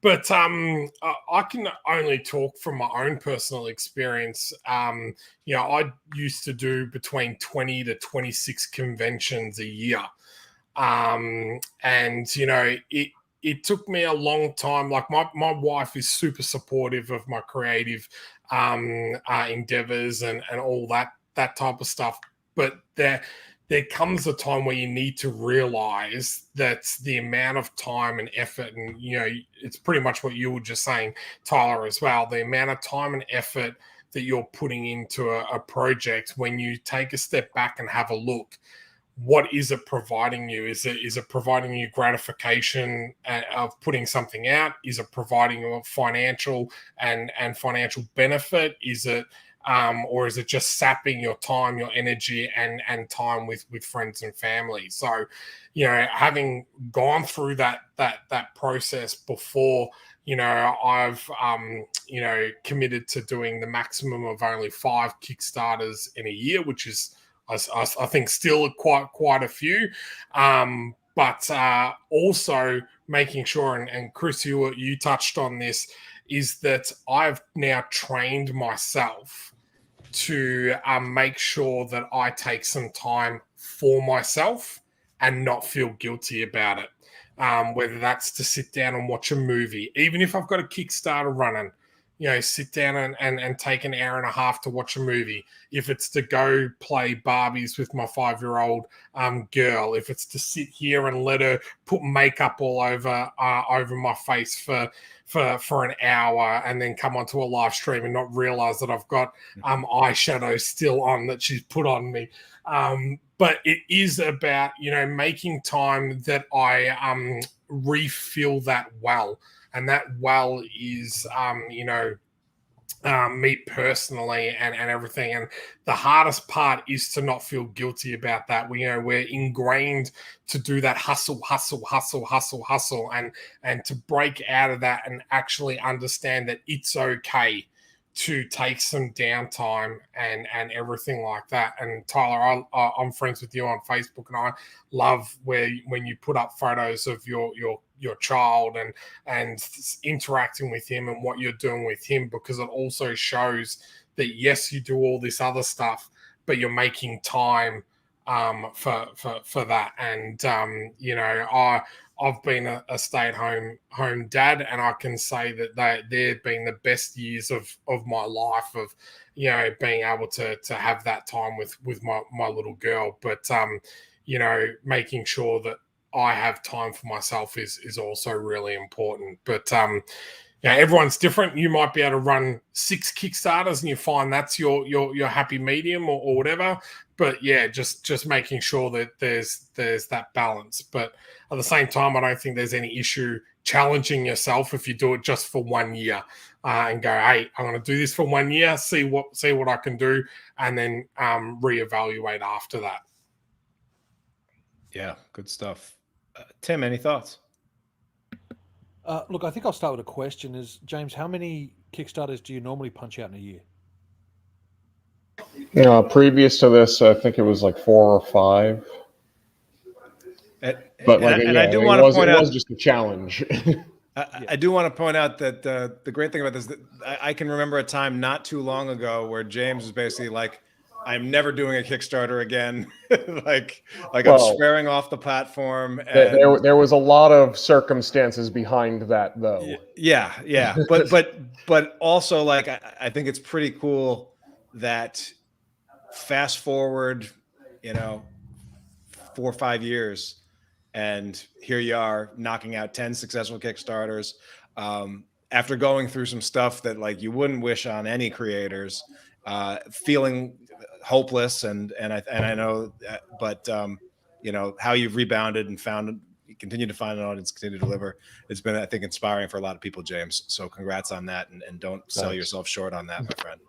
[SPEAKER 5] But I can only talk from my own personal experience. I used to do between 20 to 26 conventions a year. And, it took me a long time. Like my wife is super supportive of my creative endeavors and all that type of stuff. But there comes a time where you need to realize that the amount of time and effort, and it's pretty much what you were just saying, Tyler, as well, the amount of time and effort that you're putting into a project, when you take a step back and have a look, what is it providing you? Is it providing you gratification of putting something out? Is it providing you a financial and financial benefit? Is it or is it just sapping your time, your energy, and time with friends and family? So, having gone through that process before, I've committed to doing the maximum of only 5 Kickstarters in a year, which is I think still quite a few, but also making sure, and Chris, you touched on this, is that I've now trained myself to make sure that I take some time for myself and not feel guilty about it. Whether that's to sit down and watch a movie, even if I've got a Kickstarter running, sit down and take an hour and a half to watch a movie. If it's to go play Barbies with my 5-year-old girl, if it's to sit here and let her put makeup all over my face for an hour and then come onto a live stream and not realize that I've got eyeshadow still on that she's put on me. But it is about, making time that I refill that well. And that well is, me personally and everything. And the hardest part is to not feel guilty about that. We're ingrained to do that hustle, and to break out of that and actually understand that it's okay to take some downtime and everything like that. And Tyler, I'm friends with you on Facebook, and I love when you put up photos of your child and interacting with him and what you're doing with him, because it also shows that yes, you do all this other stuff, but you're making time for that. And I've been a stay-at-home dad, and I can say that they've been the best years of my life, of being able to have that time with my little girl. But making sure that I have time for myself is also really important. But everyone's different. You might be able to run 6 Kickstarters and you find that's your happy medium or whatever. But yeah, just making sure that there's that balance. But at the same time, I don't think there's any issue challenging yourself if you do it just for 1 year and go, hey, I'm going to do this for 1 year, see what I can do, and then reevaluate after that.
[SPEAKER 1] Yeah, good stuff. Tim, any thoughts?
[SPEAKER 2] Look, I think I'll start with a question. Is James, how many Kickstarters do you normally punch out in a year?
[SPEAKER 7] Previous to this, I think it was like 4 or 5. But
[SPEAKER 1] I do want to point out,
[SPEAKER 7] it was just a challenge.
[SPEAKER 1] I do want to point out that the great thing about this, that I can remember a time not too long ago where James was basically like, I'm never doing a Kickstarter again. like I'm swearing off the platform. And
[SPEAKER 7] there was a lot of circumstances behind that, though.
[SPEAKER 1] Yeah. But also, like, I think it's pretty cool that fast forward, 4 or 5 years, and here you are knocking out 10 successful Kickstarters after going through some stuff that like you wouldn't wish on any creators, feeling hopeless and I know that, but how you've rebounded and continue to find an audience, continue to deliver. It's been, I think, inspiring for a lot of people, James. So congrats on that, and don't sell yourself short on that, my friend.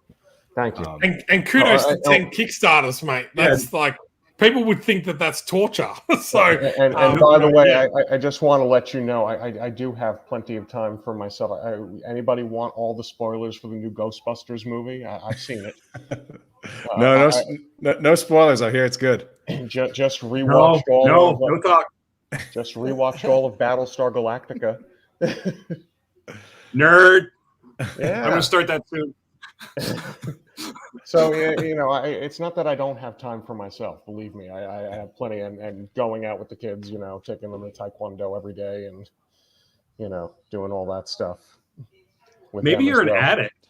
[SPEAKER 7] Thank you.
[SPEAKER 5] And kudos to 10 Kickstarters, mate. That's like, people would think that that's torture. So,
[SPEAKER 7] and by the way, I just want to let you know, I do have plenty of time for myself. Anybody want all the spoilers for the new Ghostbusters movie? I've seen it.
[SPEAKER 1] No spoilers. I hear it's good.
[SPEAKER 7] Just rewatched
[SPEAKER 4] no talk.
[SPEAKER 7] Just rewatched all of Battlestar Galactica.
[SPEAKER 4] Nerd.
[SPEAKER 7] Yeah,
[SPEAKER 4] I'm gonna start that soon.
[SPEAKER 7] So it's not that I don't have time for myself. Believe me, I have plenty, and going out with the kids, taking them to Taekwondo every day, and doing all that stuff.
[SPEAKER 4] Maybe you're an addict.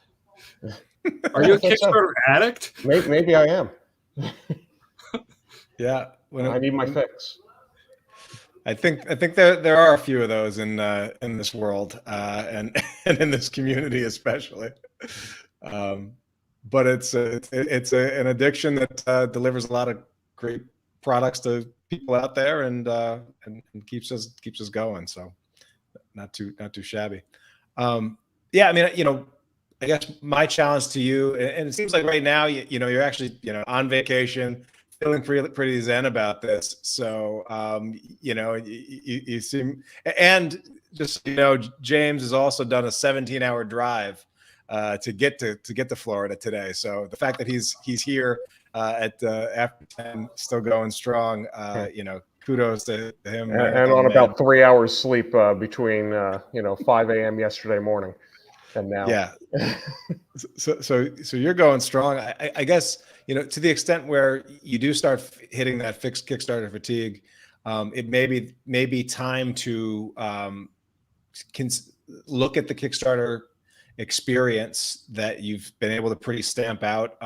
[SPEAKER 4] Are you a Kickstarter addict?
[SPEAKER 7] Maybe I am.
[SPEAKER 1] Yeah,
[SPEAKER 7] I need my fix.
[SPEAKER 1] I think there are a few of those in this world and in this community especially. But it's an addiction that delivers a lot of great products to people out there and keeps us going. So not too shabby. Yeah, I mean, I guess my challenge to you, and it seems like right now, you're actually, on vacation, feeling pretty zen about this. So, you seem, and just, James has also done a 17-hour drive to get to Florida today. So the fact that he's here at after 10, still going strong, kudos to him.
[SPEAKER 7] And on about 3 hours sleep between 5 a.m. yesterday morning and now.
[SPEAKER 1] Yeah. So you're going strong. I guess, to the extent where you do start hitting that fixed Kickstarter fatigue, it may be time to look at the Kickstarter experience that you've been able to pretty stamp out,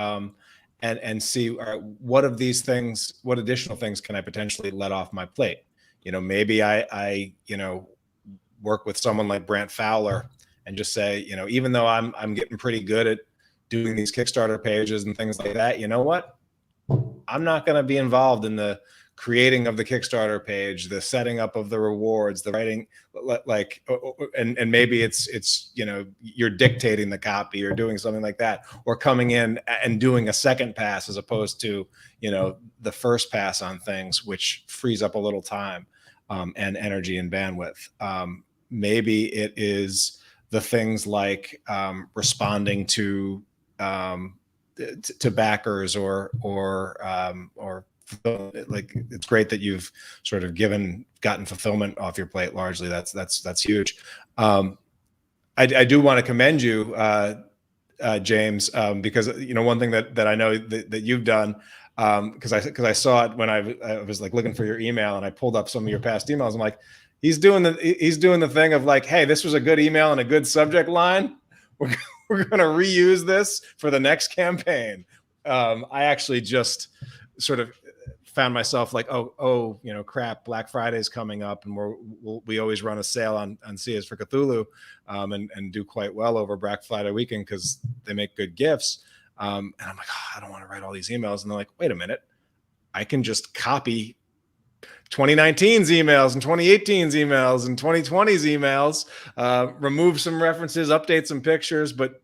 [SPEAKER 1] and see, all right, what additional things can I potentially let off my plate? Maybe I work with someone like Brant Fowler and just say, even though I'm getting pretty good at doing these Kickstarter pages and things like that, you know what? I'm not going to be involved in the creating of the Kickstarter page, the setting up of the rewards, the writing, and maybe it's you're dictating the copy or doing something like that, or coming in and doing a second pass as opposed to the first pass on things, which frees up a little time and energy and bandwidth. Maybe it is the things like responding to backers or like, it's great that you've sort of gotten fulfillment off your plate largely. That's huge. I do want to commend you James, because one thing that I know that you've done, because I saw it when I was like looking for your email, and I pulled up some of your past emails. I'm like, he's doing the thing of like, hey, this was a good email and a good subject line. We're going to reuse this for the next campaign. I actually just sort of found myself like, oh, crap, Black Friday's coming up, and we always run a sale on Seas for Cthulhu, and do quite well over Black Friday weekend because they make good gifts. And I'm like, I don't want to write all these emails. And they're like, wait a minute, I can just copy 2019's emails and 2018's emails and 2020's emails, remove some references, update some pictures, but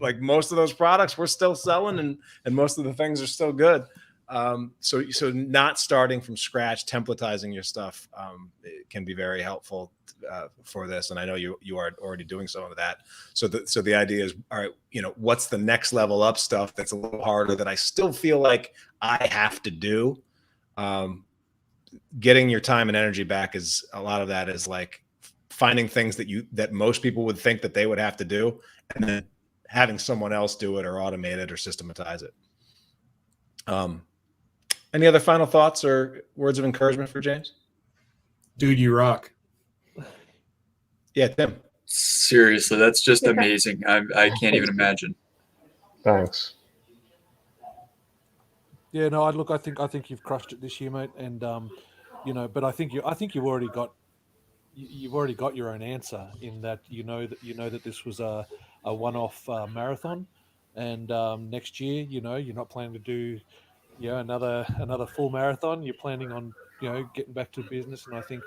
[SPEAKER 1] like most of those products we're still selling, and most of the things are still good. So not starting from scratch, templatizing your stuff, it can be very helpful for this. And I know you are already doing some of that. So the idea is, all right, what's the next level up stuff that's a little harder that I still feel like I have to do. Getting your time and energy back is a lot of that is like finding things that most people would think that they would have to do, and then having someone else do it or automate it or systematize it. Any other final thoughts or words of encouragement for James?
[SPEAKER 4] Dude, you rock.
[SPEAKER 1] Yeah, Tim.
[SPEAKER 3] Seriously, that's just amazing. I can't even imagine.
[SPEAKER 7] Thanks.
[SPEAKER 2] Yeah, no, I think you've crushed it this year, mate. And but I think you've already got your own answer in that you know that this was a one-off marathon, and next year, you're not planning to do another full marathon. You're planning on getting back to business. And I think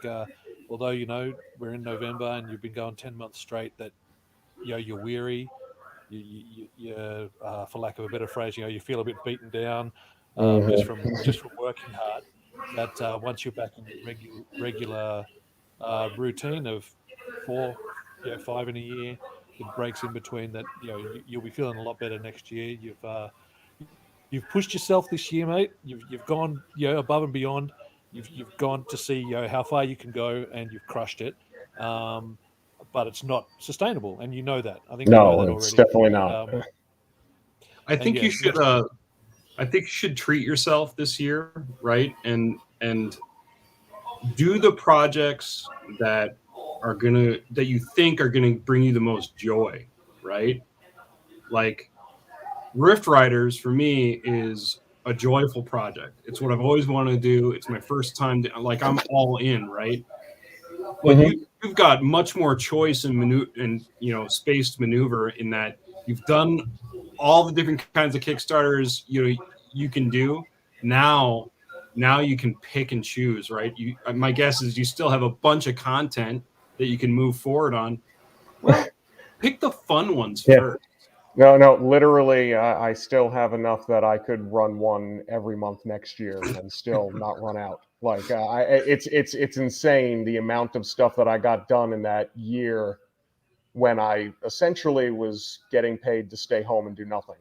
[SPEAKER 2] although we're in November and you've been going 10 months straight, that you're weary, you for lack of a better phrase, you feel a bit beaten down just from working hard. That once you're back in your regular routine of 4, 5 in a year, it breaks in between that. You'll be feeling a lot better next year. You've pushed yourself this year, mate. You've gone above and beyond. You've gone to see how far you can go, and you've crushed it. But it's not sustainable, and you know that. I think you know that
[SPEAKER 7] it's
[SPEAKER 2] already.
[SPEAKER 7] Definitely not.
[SPEAKER 4] I think you should. I think you should treat yourself this year, right? And do the projects that you think are gonna bring you the most joy, right? Like Rift Riders for me is a joyful project. It's what I've always wanted to do. It's my first time. I'm all in, right? But you've got much more choice and space to maneuver in that you've done all the different kinds of Kickstarters you can do. Now you can pick and choose, right? My guess is you still have a bunch of content that you can move forward on. Well, pick the fun ones first.
[SPEAKER 7] No, literally, I still have enough that I could run one every month next year and still not run out. Like, it's insane the amount of stuff that I got done in that year when I essentially was getting paid to stay home and do nothing.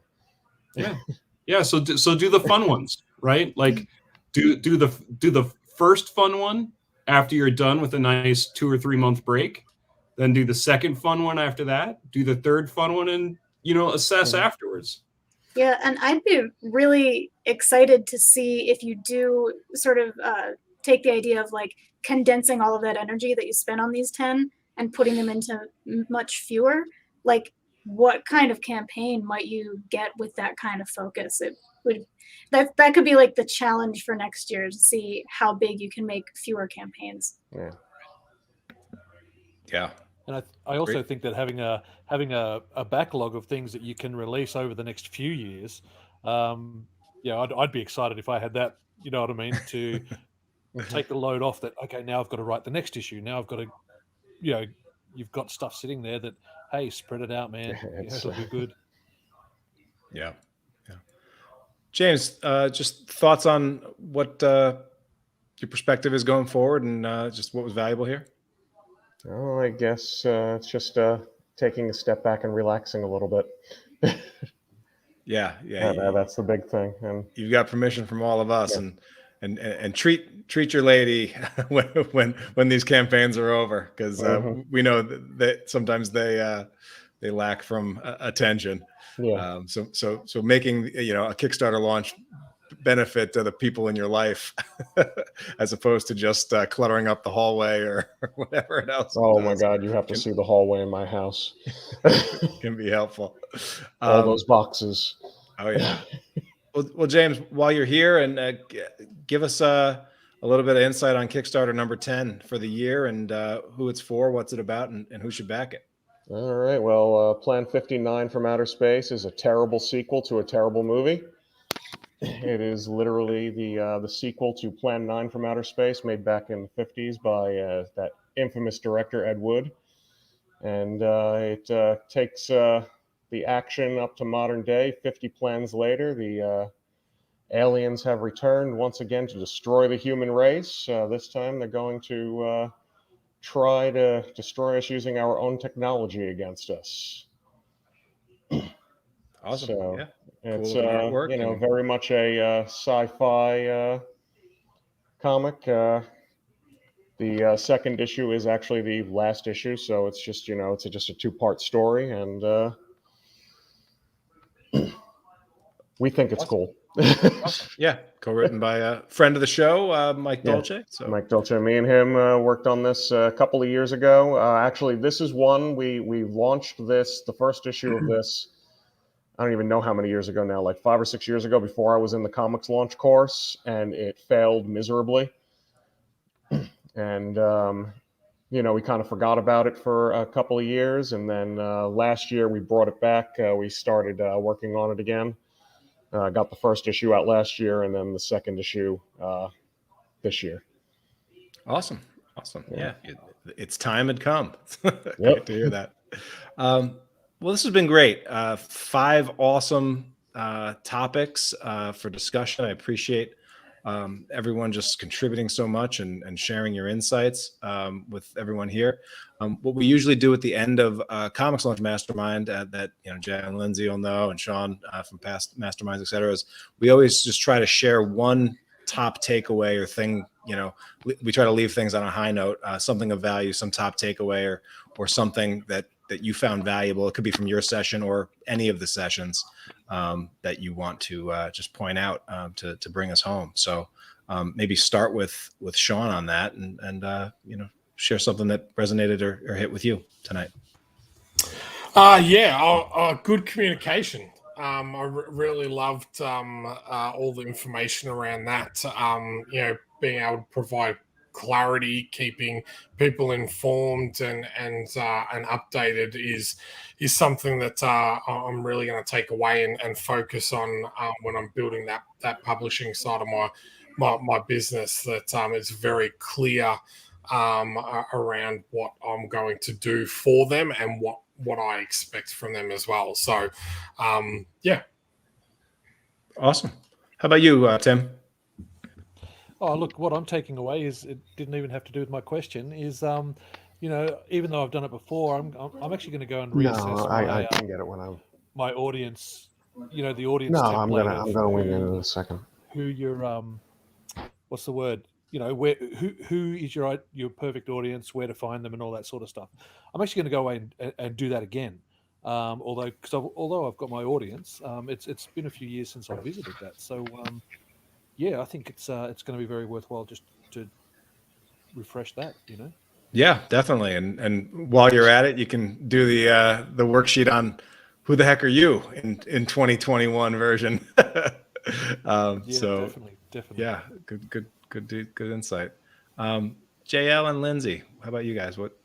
[SPEAKER 4] Yeah. So do the fun ones, right? Like, do the first fun one after you're done with a nice 2 or 3 month break. Then do the second fun one after that. Do the third fun one and assess afterwards.
[SPEAKER 6] Yeah, and I'd be really excited to see if you do sort of take the idea of like condensing all of that energy that you spent on these 10 and putting them into much fewer. Like, what kind of campaign might you get with that kind of focus? That could be like the challenge for next year, to see how big you can make fewer campaigns.
[SPEAKER 1] Yeah.
[SPEAKER 2] And I also think that having a backlog of things that you can release over the next few years, I'd be excited if I had that. You know what I mean? To take the load off. That okay, now I've got to write the next issue. Now I've got to, you've got stuff sitting there that, hey, spread it out, man. It'll be good.
[SPEAKER 1] Yeah. James, just thoughts on what your perspective is going forward, and just what was valuable here.
[SPEAKER 7] Oh, I guess it's just taking a step back and relaxing a little bit.
[SPEAKER 1] Yeah.
[SPEAKER 7] That's the big thing. And
[SPEAKER 1] you've got permission from all of us, and treat your lady when these campaigns are over, because we know that sometimes they they lack from attention.
[SPEAKER 7] Yeah.
[SPEAKER 1] So making a Kickstarter launch benefit to the people in your life as opposed to just cluttering up the hallway or whatever else.
[SPEAKER 7] Oh my God, you have to see the hallway in my house.
[SPEAKER 1] Can be helpful.
[SPEAKER 7] All those boxes.
[SPEAKER 1] Oh yeah. Well, James, while you're here, and give us a little bit of insight on Kickstarter number 10 for the year, and who it's for, what's it about, and who should back it.
[SPEAKER 7] All right. Well, Plan 59 from Outer Space is a terrible sequel to a terrible movie. It is literally the sequel to Plan 9 from Outer Space, made back in the 50s by that infamous director Ed Wood, and it takes the action up to modern day. 50 plans later, the aliens have returned once again to destroy the human race. This time, they're going to try to destroy us using our own technology against us.
[SPEAKER 1] Awesome.
[SPEAKER 7] So,
[SPEAKER 1] yeah.
[SPEAKER 7] it's
[SPEAKER 1] Cool artwork
[SPEAKER 7] very much a sci-fi comic. The second issue is actually the last issue, so it's just it's just a two-part story, and we think it's cool.
[SPEAKER 1] Awesome. Yeah, co-written by a friend of the show, Mike Dolce. So
[SPEAKER 7] Mike Dolce, me and him worked on this a couple of years ago. Actually, this is one we launched the first issue of this. I don't even know how many years ago now, like 5 or 6 years ago, before I was in the comics launch course, and it failed miserably. And, we kind of forgot about it for a couple of years. And then last year we brought it back. We started working on it again. Got the first issue out last year, and then the second issue this year.
[SPEAKER 1] Awesome. Yeah. It's time had come.
[SPEAKER 7] Yep.
[SPEAKER 1] Great to hear that. Well, this has been great. 5 awesome topics for discussion. I appreciate everyone just contributing so much and sharing your insights with everyone here. What we usually do at the end of Comics Launch Mastermind that Jayel and Lynsey will know, and Shaun from past masterminds, etc., is we always just try to share one top takeaway or thing. We try to leave things on a high note, something of value, some top takeaway or something that you found valuable. It could be from your session or any of the sessions that you want to just point out to bring us home. So maybe start with Shaun on that and share something that resonated or hit with you tonight.
[SPEAKER 5] Good communication. I really loved all the information around that. Being able to provide clarity, keeping people informed and updated is something that I'm really going to take away and focus on when I'm building that publishing side of my business. That it's very clear around what I'm going to do for them and what I expect from them as well. So,
[SPEAKER 1] Awesome. How about you, Tim?
[SPEAKER 2] Oh, look, what I'm taking away is it didn't even have to do with my question. Is even though I've done it before, I'm actually going to go and reassess
[SPEAKER 7] I can get it when I'm
[SPEAKER 2] my audience. The audience.
[SPEAKER 7] No,
[SPEAKER 2] template
[SPEAKER 7] I'm gonna wing it in a second.
[SPEAKER 2] Who your what's the word? Where who is your perfect audience? Where to find them and all that sort of stuff. I'm actually going to go away and do that again. Although I've got my audience, it's been a few years since I visited that. So. I think it's going to be very worthwhile just to refresh that,
[SPEAKER 1] Yeah, definitely. And while you're at it, you can do the worksheet on who the heck are you in 2021 version. So
[SPEAKER 2] definitely.
[SPEAKER 1] Yeah, good insight. Jayel and Lynsey, how about you guys? What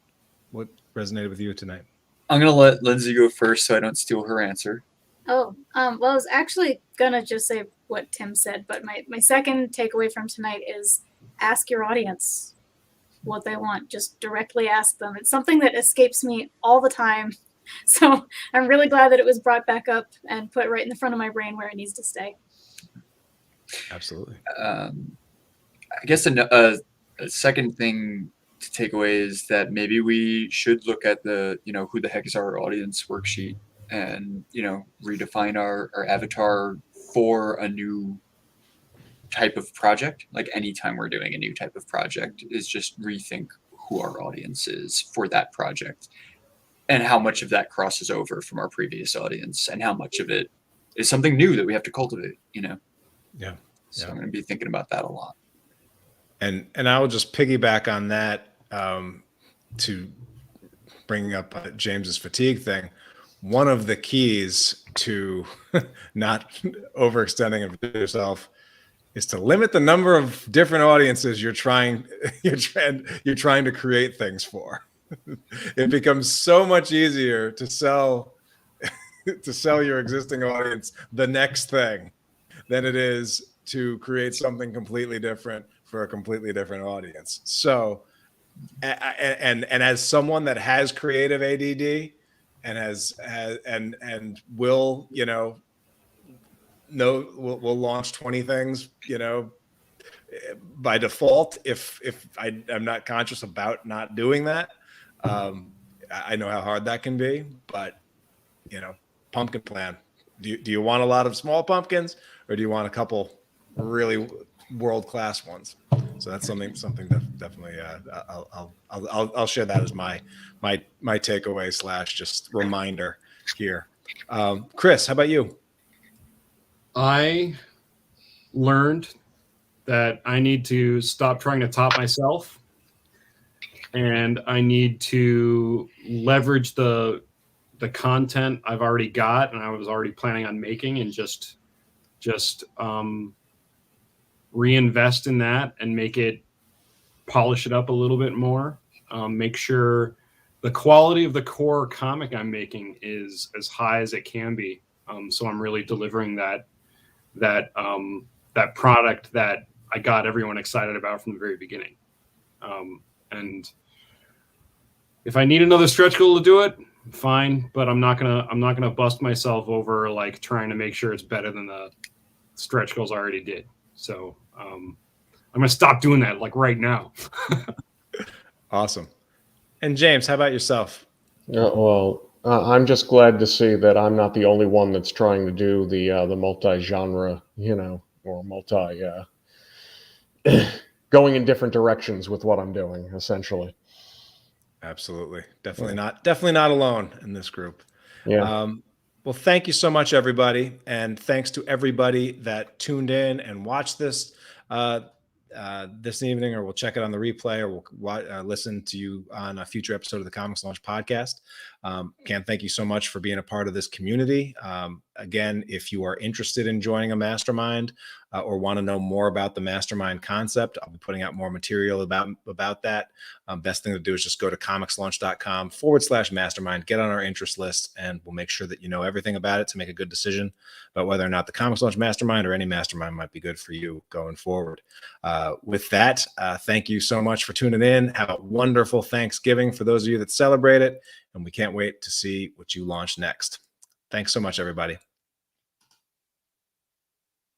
[SPEAKER 1] resonated with you tonight?
[SPEAKER 3] I'm gonna let Lynsey go first so I don't steal her answer.
[SPEAKER 6] Well, I was actually gonna just say what Tim said, but my second takeaway from tonight is ask your audience what they want. Just directly ask them. It's something that escapes me all the time. So I'm really glad that it was brought back up and put right in the front of my brain where it needs to stay.
[SPEAKER 1] Absolutely.
[SPEAKER 3] I guess a second thing to take away is that maybe we should look at the, who the heck is our audience worksheet and, redefine our avatar for a new type of project. Like anytime we're doing a new type of project is just rethink who our audience is for that project. and how much of that crosses over from our previous audience, and how much of it is something new that we have to cultivate, you know?
[SPEAKER 1] Yeah.
[SPEAKER 3] So I'm going to be thinking about that a lot.
[SPEAKER 1] And I will just piggyback on that to bring up James's fatigue thing. One of the keys to not overextending yourself is to limit the number of different audiences you're trying to create things for. It becomes so much easier to sell your existing audience the next thing than it is to create something completely different for a completely different audience. So, and as someone that has creative ADD and will, will launch 20 things, by default, if I'm not conscious about not doing that. I know how hard that can be, but pumpkin plan. Do you want a lot of small pumpkins, or do you want a couple really world-class ones? So that's something that definitely I'll share that as my takeaway / just reminder here. Chris, how about you?
[SPEAKER 4] I learned that I need to stop trying to top myself, and I need to leverage the content I've already got and I was already planning on making, and just reinvest in that and polish it up a little bit more. Make sure the quality of the core comic I'm making is as high as it can be. So I'm really delivering that product that I got everyone excited about from the very beginning. And if I need another stretch goal to do it, fine, but I'm not gonna bust myself over like trying to make sure it's better than the stretch goals I already did. So I'm gonna stop doing that like right now.
[SPEAKER 1] Awesome. And James, how about yourself?
[SPEAKER 7] I'm just glad to see that I'm not the only one that's trying to do the multi-genre, or going in different directions with what I'm doing, essentially.
[SPEAKER 1] Absolutely. Definitely not alone in this group.
[SPEAKER 7] Yeah.
[SPEAKER 1] Well, thank you so much, everybody. And thanks to everybody that tuned in and watched this this evening, or we'll check it on the replay, or we'll listen to you on a future episode of the Comics Launch podcast. Can't thank you so much for being a part of this community. Again, if you are interested in joining a mastermind or want to know more about the mastermind concept, I'll be putting out more material about that. Best thing to do is just go to comicslaunch.com/mastermind, get on our interest list, and we'll make sure that you know everything about it to make a good decision about whether or not the Comics Launch Mastermind or any mastermind might be good for you going forward. With that, thank you so much for tuning in. Have a wonderful Thanksgiving for those of you that celebrate it, and we can't wait to see what you launch next. Thanks so much, everybody.